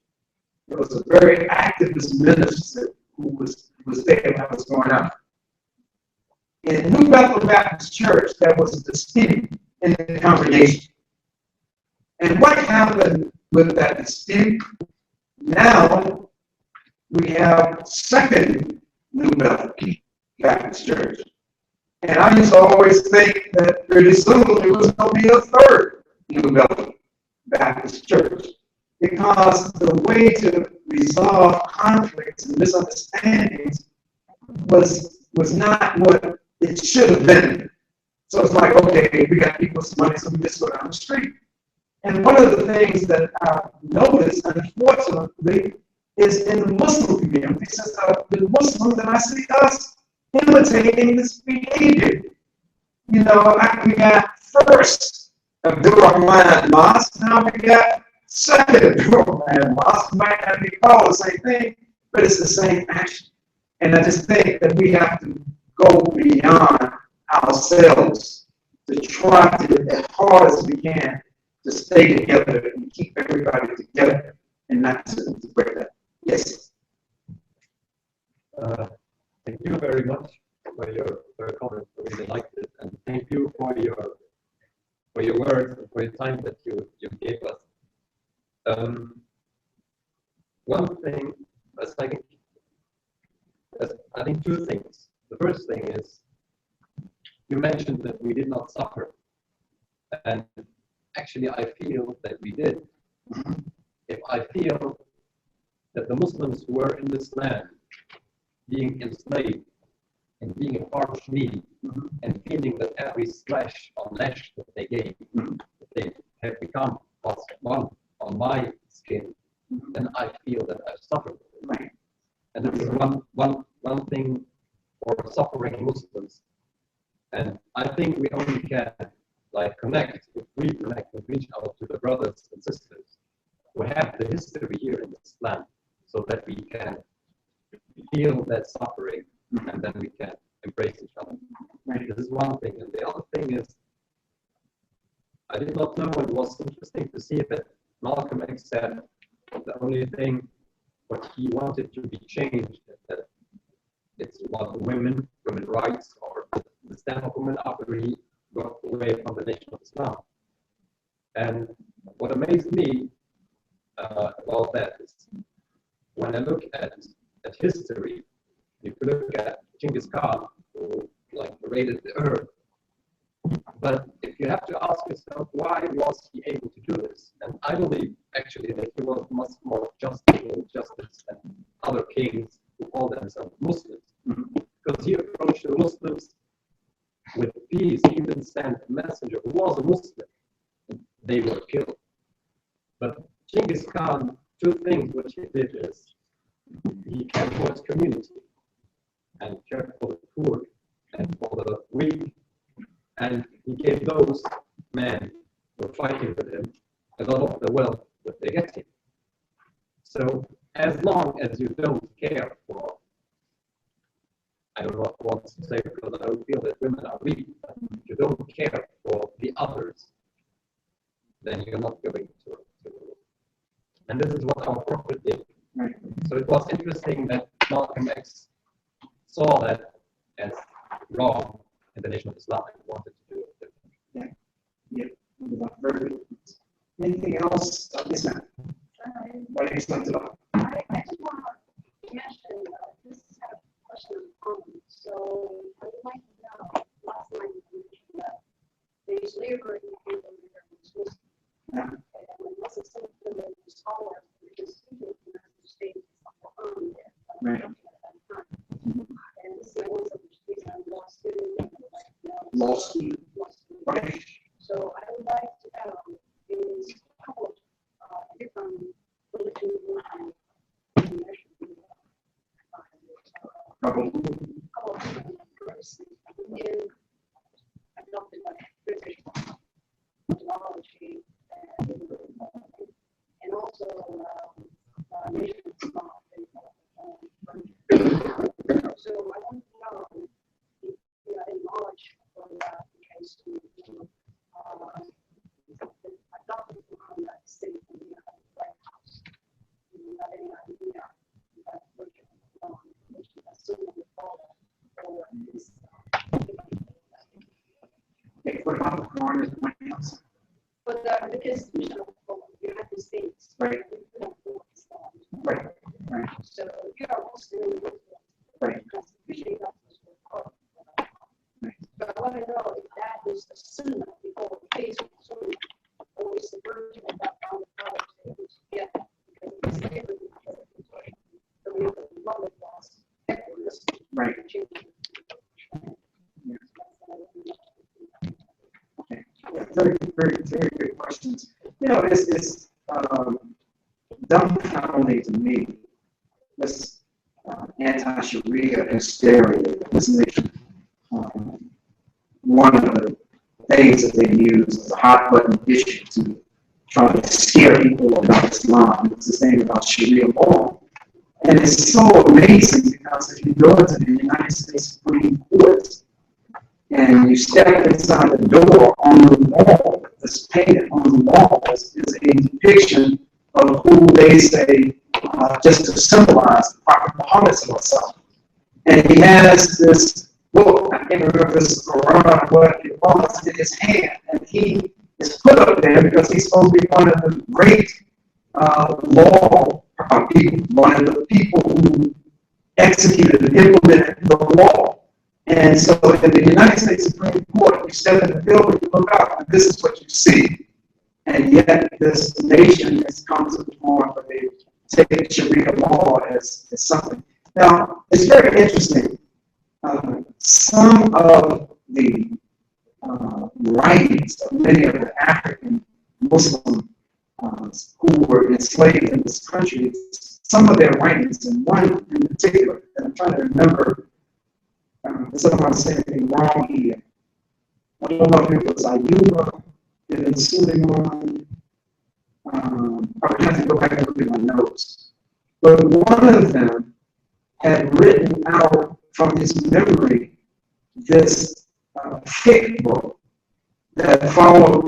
It was a very activist minister who was there when I was growing up. In New Bethel Baptist Church, there was a dispute in the congregation. And what happened with that dispute? Now we have second New Bethel Baptist Church. And I used to always think that pretty soon it was going to be a third New Bethel Baptist Church. Because the way to resolve conflicts and misunderstandings was not what it should have been. So it's like, okay, we got people's money, so we just go down the street. And one of the things that I've noticed, unfortunately, is in the Muslim community, since I've been Muslim, and I see us imitating this behavior. You know, we got first Abdul Rahman Mosque, now we got second Abdul Rahman Mosque. Might not be called the same thing, but it's the same action. And I just think that we have to go beyond ourselves to try to, as hard as we can, to stay together and keep everybody together and not to break that. Yes. Thank you very much for your comments. I really liked it, and thank you for your words and for your time that you gave us. One thing, I think two things. The first thing is you mentioned that we did not suffer, and actually I feel that we did. If I feel that the Muslims were in this land being enslaved and being a harsh meat and feeling that every slash or lash that they gave, that they have become one on my skin, then I feel that I've suffered. And this is one thing for suffering Muslims. And I think we only can connect, if we connect with each other to the brothers and sisters who have the history here in this land, so that we can feel that suffering and then we can embrace each other. This is one thing. And the other thing is, I did not know, it was interesting to see that Malcolm X said the only thing what he wanted to be changed, that it's about women rights, or the stand of women after he got away from the Nation of Islam. And what amazed me about that is when I look at history, if you look at Genghis Khan, who raided the earth, but if you have to ask yourself, why was he able to do this? And I believe actually that he was much more justice than other kings who call themselves Muslims, because he approached the Muslims with peace. He even sent a messenger who was a Muslim, and they were killed. But Genghis Khan, two things which he did is he cared for his community and cared for the poor and for the weak, and he gave those men who were fighting with him a lot of the wealth that they get him. So as long as you don't care for, I don't know what to say because I don't feel that women are weak, but if you don't care for the others, then you're not going to. And this is what our prophet did. Right. So it was interesting that Malcolm X saw that as wrong in the nation of Islam and wanted to do it differently. Yeah. Very good. Anything else? Yes, ma'am. What do you want to know? I just want to mention, this is a question of common. So I would like to know, last night you mentioned that there's labor in the handle was Muslim. And it wasn't some of the scholars who were speaking from the United States on there. Right. And this is the ones that were speaking on law student. Law student. Right. So I would like to know is a couple of different religions and couple of different groups in adopted by British methodology and also nation Islam. So I want to know if you have any knowledge on that in case you adopted from that state in the White House. Do you have any idea that version of which is assuming the follow or is What about the foreigners in the White House? but the Constitution of the United States. Right. Right. Right. So you are also in the Right. Constitution of the But I want to know if that is the sunnah before the case of the sunnah, or is the version of that found the powers yeah, because it's different. So we have the love laws. Right. Okay. Yeah, very, very, very good questions. You know, it's dumbfounding to me, this anti-Sharia hysteria in this nation. One of the things that they use as a hot button issue to try to scare people about Islam is this thing about Sharia law. And it's so amazing because if you go to the United States Supreme Court and you step inside the door, on the wall, that's painted on the walls is a depiction of who they say, just to symbolize the Prophet Muhammad sallallahu. And he has this book, I can't remember if this is Quran, what it was, in his hand, and he is put up there because he's supposed to be one of the great law people, one of the people who executed and implemented the law. And so in the United States Supreme Court, you step in the building, you look out, and this is what you see. And yet this nation has come to the point where they take Sharia law as something. Now, it's very interesting. Some of the writings of many of the African Muslim who were enslaved in this country, some of their writings, and one in particular, and I'm trying to remember, because I don't want to say anything wrong here. I don't know if it was Ayuba, Ibn Suleiman. I would have to go back and look at my notes. But one of them had written out from his memory this thick book that followed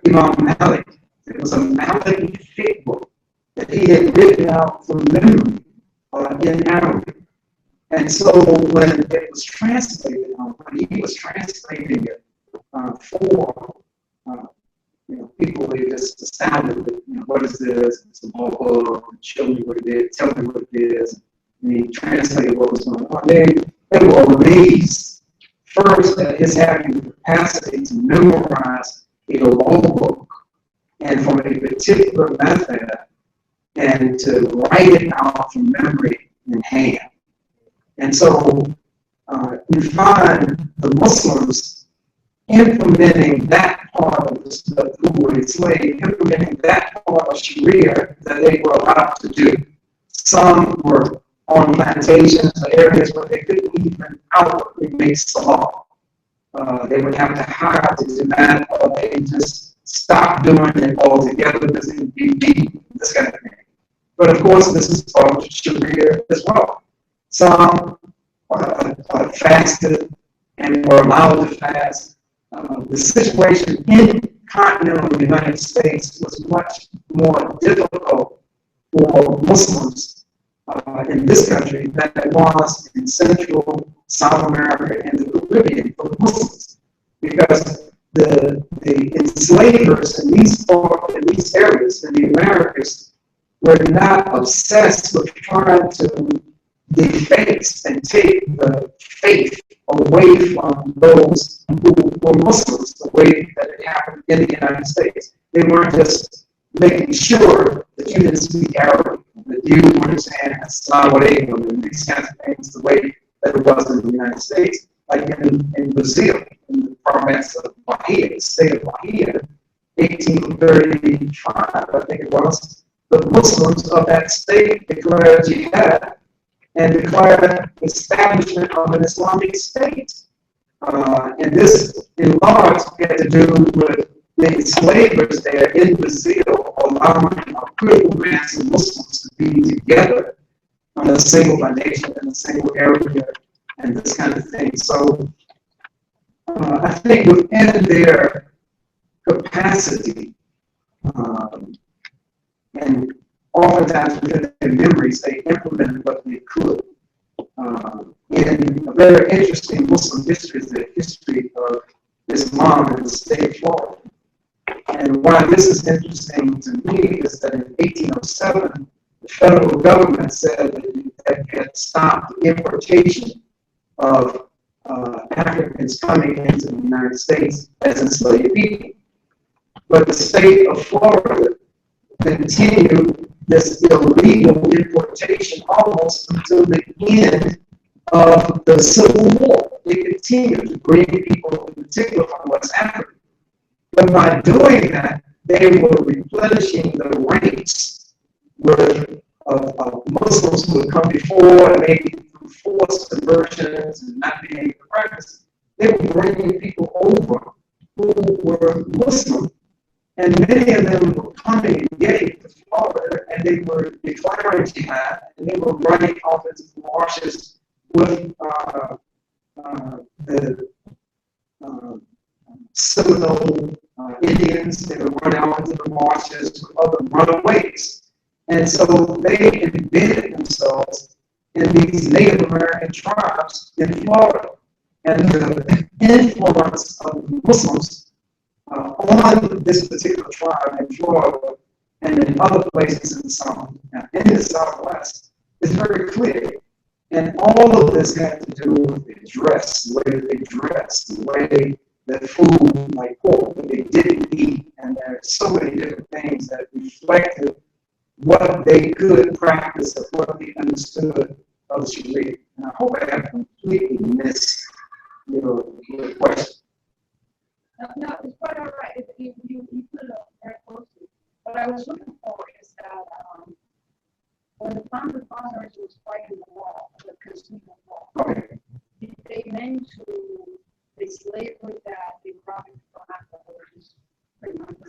Imam Malik. It was a Malik thick book that he had written out from memory in Arabic. And so when it was translated, when he was translating it for people, they just astounded with, what is this? It's a book, show me what it is, tell me what it is. And he translated what was going on. They were amazed, first, at his having the capacity to memorize a law book and from a particular method and to write it out from memory in hand. And so you find the Muslims implementing that part of the who were enslaved, implementing that part of Sharia that they were allowed to do. Some were on plantations or areas where they couldn't even outwardly make law. They would have to hire to do that, or they just stop doing it altogether because it would be beat, this kind of thing. But of course, this is part of Sharia as well. Some fasted and were allowed to fast. The situation in continental United States was much more difficult for Muslims in this country than it was in Central, South America, and the Caribbean for Muslims, because the enslavers in these areas in the Americas were not obsessed with trying to deface and take the faith away from those who were Muslims the way that it happened in the United States. They weren't just making sure that you didn't speak Arabic, that you understand Assalamu alaikum and these kinds of things the way that it was in the United States. Like in Brazil, in the province of Bahia, the state of Bahia, 1835, I think it was, the Muslims of that state declared jihad and declared establishment of an Islamic state. And this, in large, had to do with the enslavers there in Brazil allowing a critical mass of Muslims to be together on a single nation in a single area and this kind of thing. So I think within their capacity and oftentimes within their memories, they implemented what they could. In a very interesting Muslim history is the history of Islam in the state of Florida. And why this is interesting to me is that in 1807, the federal government said that it had stopped the importation of Africans coming into the United States as enslaved people. But the state of Florida continued this illegal importation almost until the end of the Civil War. They continued to bring people, in particular from West Africa. But by doing that, they were replenishing the ranks with Muslims who had come before, maybe through forced conversions and not being able to practice. They were bringing people over who were Muslim, and many of them were coming and getting to Florida, and they were declaring jihad, and they were running off into the marshes with the Seminole Indians. They were running off into the marshes with other runaways. And so they embedded themselves in these Native American tribes in Florida. And the influence of Muslims on this particular tribe in Florida and in other places in the Southwest is very clear. And all of this had to do with their dress, the way that they dressed, the way that food, like pork, that they didn't eat. And there are so many different things that reflected what they could practice or what they understood of the Sharia. And I hope I haven't completely missed your question. No, it's quite all right. You put it up very closely. What I was looking for is that when the founder fathers was fighting the war, the Constitutional War, did they meant to the slavery that they brought into Africa, which is pretty much the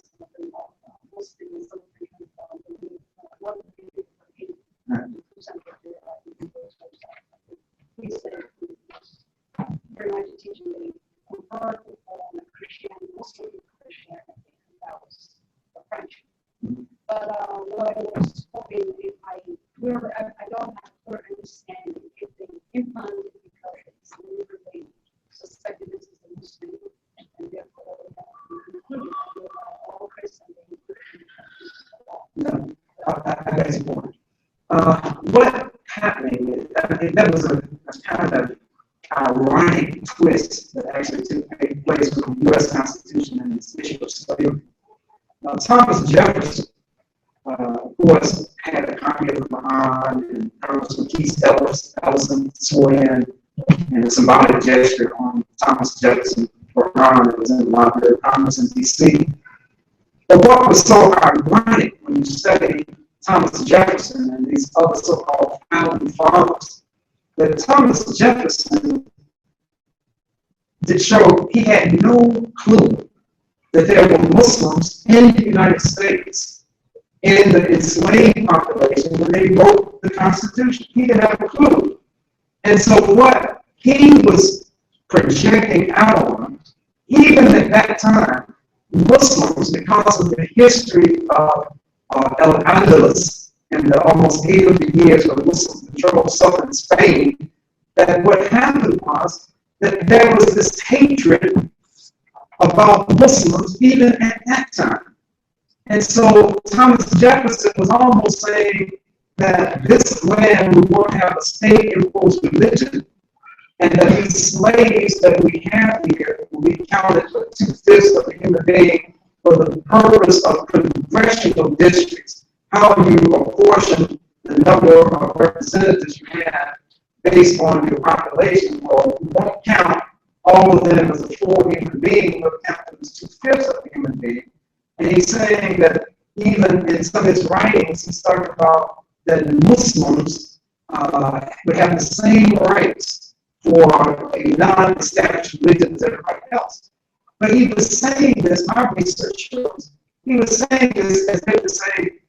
law, mostly in some countries, what would be the he said very much teaching me convert people on the Christianity, Muslim Christianity, and that was the French. But what I was hoping, if I don't have clear understanding if they implanted it because it's literally suspected this is a Muslim, and therefore including all Christian, No, that's important. What happening is, I think that was a kind of ironic twist that actually took place with the U.S. Constitution and its issue of slavery. Thomas Jefferson, who had a copy of the Quran, and Congressman Keith Ellison swore in, and a symbolic gesture on Thomas Jefferson Quran that was in the Library of Congress in D.C. But what was so ironic when you study Thomas Jefferson and these other so-called founding fathers, that Thomas Jefferson did show he had no clue that there were Muslims in the United States in the enslaved population when they wrote the Constitution. He didn't have a clue. And so what he was projecting out on, even at that time, Muslims, because of the history of Al-Andalus and the almost 800 years of Muslim control of southern Spain, that what happened was that there was this hatred about Muslims even at that time. And so Thomas Jefferson was almost saying that this land would want to have a state-imposed religion, and that these slaves that we have here will be counted for 2/5 of a human being for the purpose of congressional districts. How you apportion the number of representatives you have based on your population, well, you won't count all of them as a full human being, but count them as 2/5 of a human being. And he's saying that even in some of his writings, he's talking about that Muslims would have the same rights for a non-established religion as everybody else. But he was saying this, my research shows, he was saying this as if to say,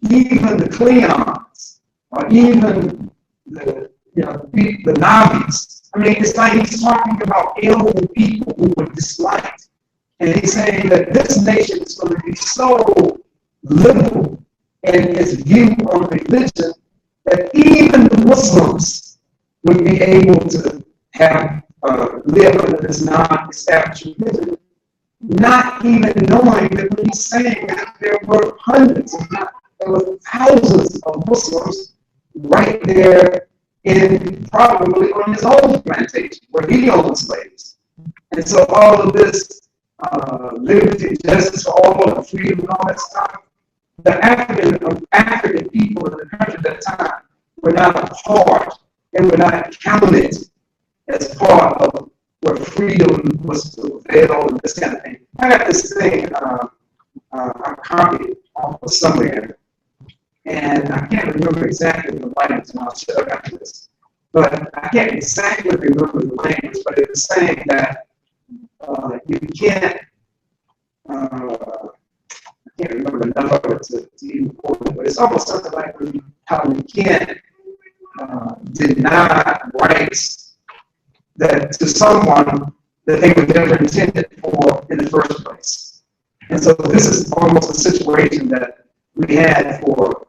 even the Cleons, or even the Nabis, I mean, it's like he's talking about elderly people who were disliked. And he's saying that this nation is going to be so liberal in its view on religion that even the Muslims would be able to have live under this non-established religion, not even knowing that when he's saying that there were hundreds, if not there were thousands of Muslims right there in probably on his own plantation where he owned slaves. And so all of this liberty, justice for all, and freedom and all that stuff, the African people in the country at that time were not a part, they were not counted as part of where freedom was prevailed and this kind of thing. I got this thing, I copied it off of somewhere, and I can't remember exactly the language, and I'll show you this. But I can't exactly remember the language, but it was saying that you can't, I can't remember enough of it to even quote it, but it's almost something like how you can't deny rights that to someone that they were never intended for in the first place. And so this is almost a situation that we had for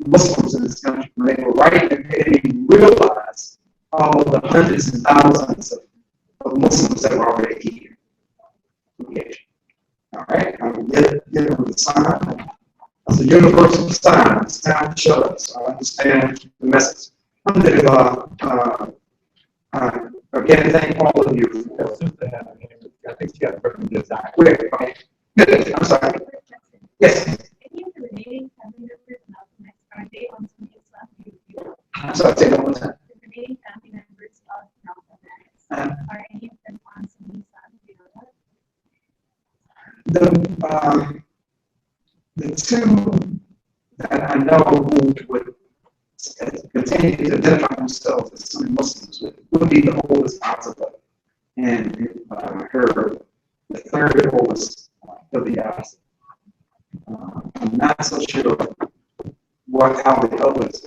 Muslims in this country when they were right and they didn't even realize all of the hundreds and thousands of Muslims that were already here. Okay. All right, I'm getting with the sign. It's a universal sign. It's time to show us. I understand the message. Again, thank all of you. I think she got a perfect design. Wait, okay. Good. I'm sorry. Yes. Any of the remaining family members of Malcolm X, are they on some Islam? I'm sorry, say that one more time. The remaining family members of Malcolm X, are any of them on some Islam? Do you know that? The two that I know who would continue to identify themselves as Sunni Muslims would be the oldest Azabah, and the third oldest Ilyas. I'm not so sure how the others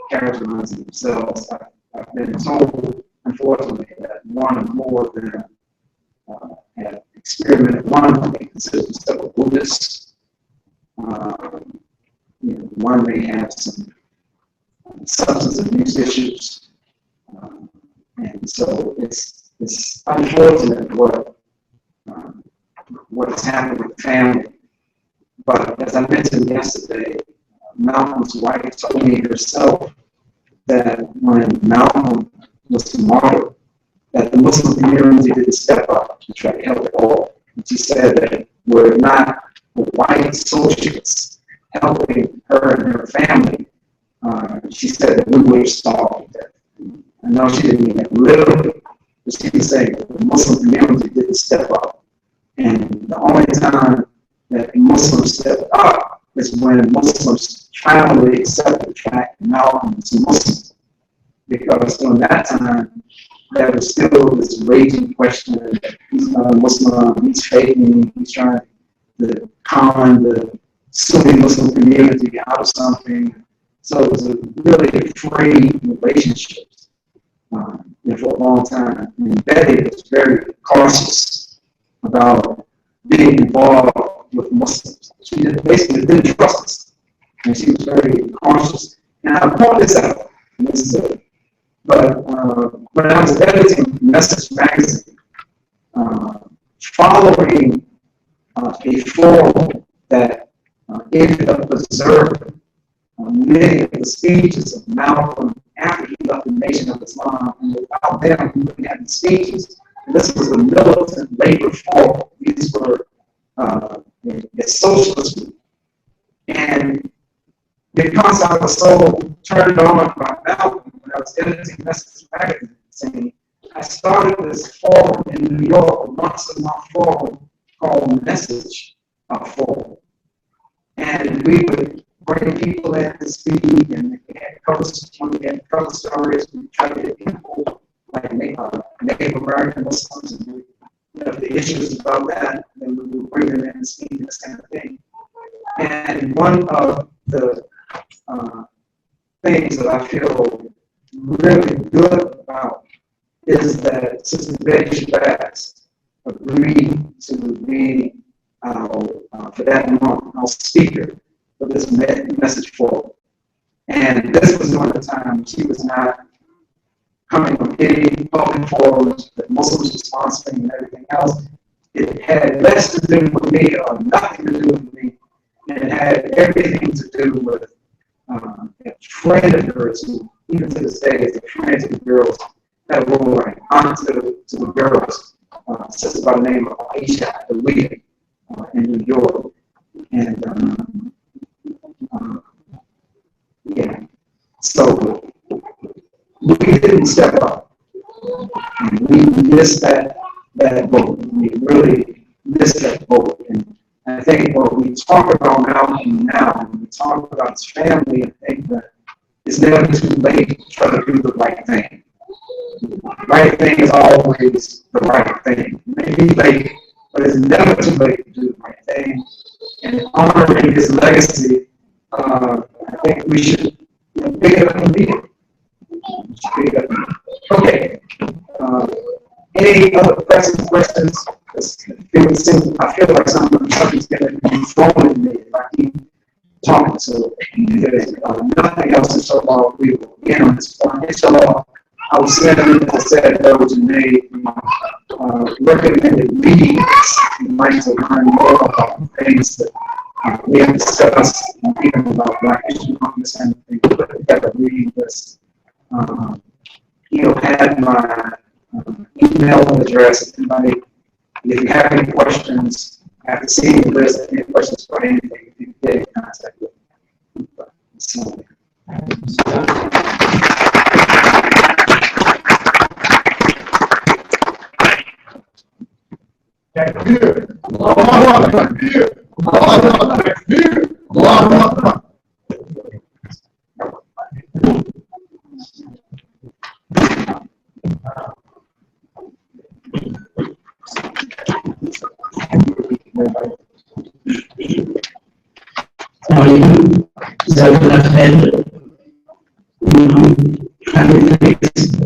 characterize themselves. I've been told, unfortunately, that one or more of them have experimented. One may consider himself a Buddhist. One may have some substance abuse issues, and so it's unfortunate what has happened with the family. But as I mentioned yesterday, Malcolm's wife told me herself that when Malcolm was martyred, that the Muslim community didn't step up to try to help at all. And she said that were not white socialists helping her and her family, she said that we would have starved to death. I know she didn't mean that literally, but she was saying that the Muslim community didn't step up. And the only time that Muslims stepped up is when Muslims finally accepted the fact that Malcolm was a Muslim. Because during that time, there was still this raging question that he's not a Muslim, he's faking, he's trying to con the Sunni Muslim community out of something. So it was a really free relationships for a long time. And Betty was very cautious about being involved with Muslims. She basically didn't trust us. And she was very cautious. And I point this out, and this is it. But when I was editing Message magazine, following a forum that ended up observing many of the speeches of Malcolm after he left the Nation of Islam, and without them looking at the speeches, and this was a militant labor forum. These were a socialist group. And because I was so turned on by Malcolm when I was editing Message magazine, I started this forum in New York, a once-a-month forum called Message Forum. And we would bring people in to speak, and we had cover stories. We tried to get people like Native American Muslims, and the issues about that, and we would bring them in and speak and this kind of thing. And one of the things that I feel really good about is that Sister Betty Shabazz agreed to be for that month our speaker for this message forum. And this was during the time she was not coming from any public forums that Muslims were sponsoring and everything else. It had less to do with me or nothing to do with me. And it had everything to do with a friend of hers who, even to this day, is a friend to the girls that were like aunt to the girls, sister by the name of Aisha, the leader in New York. And yeah, so we didn't step up. And we missed that vote. We really missed that vote. And I think what we talk about now, when we talk about his family, I think that it's never too late to try to do the right thing. The right thing is always the right thing. Maybe late, but it's never too late to do the right thing. And honoring his legacy, I think we should pick it up and lead it. Okay. Any other pressing questions? I feel like something's going to be thrown at me if I keep talking. So there's nothing else. Inshallah, we will begin on this point. Inshallah, I will send, as I said, those who made recommended readings. You'd like to learn more about things that we have discussed, even about Black History Month and things. We put together a reading list. You'll have my email address. If you have any questions after seeing the list, any questions for anything, you can get in contact with me. So, Imam Khalid Griggs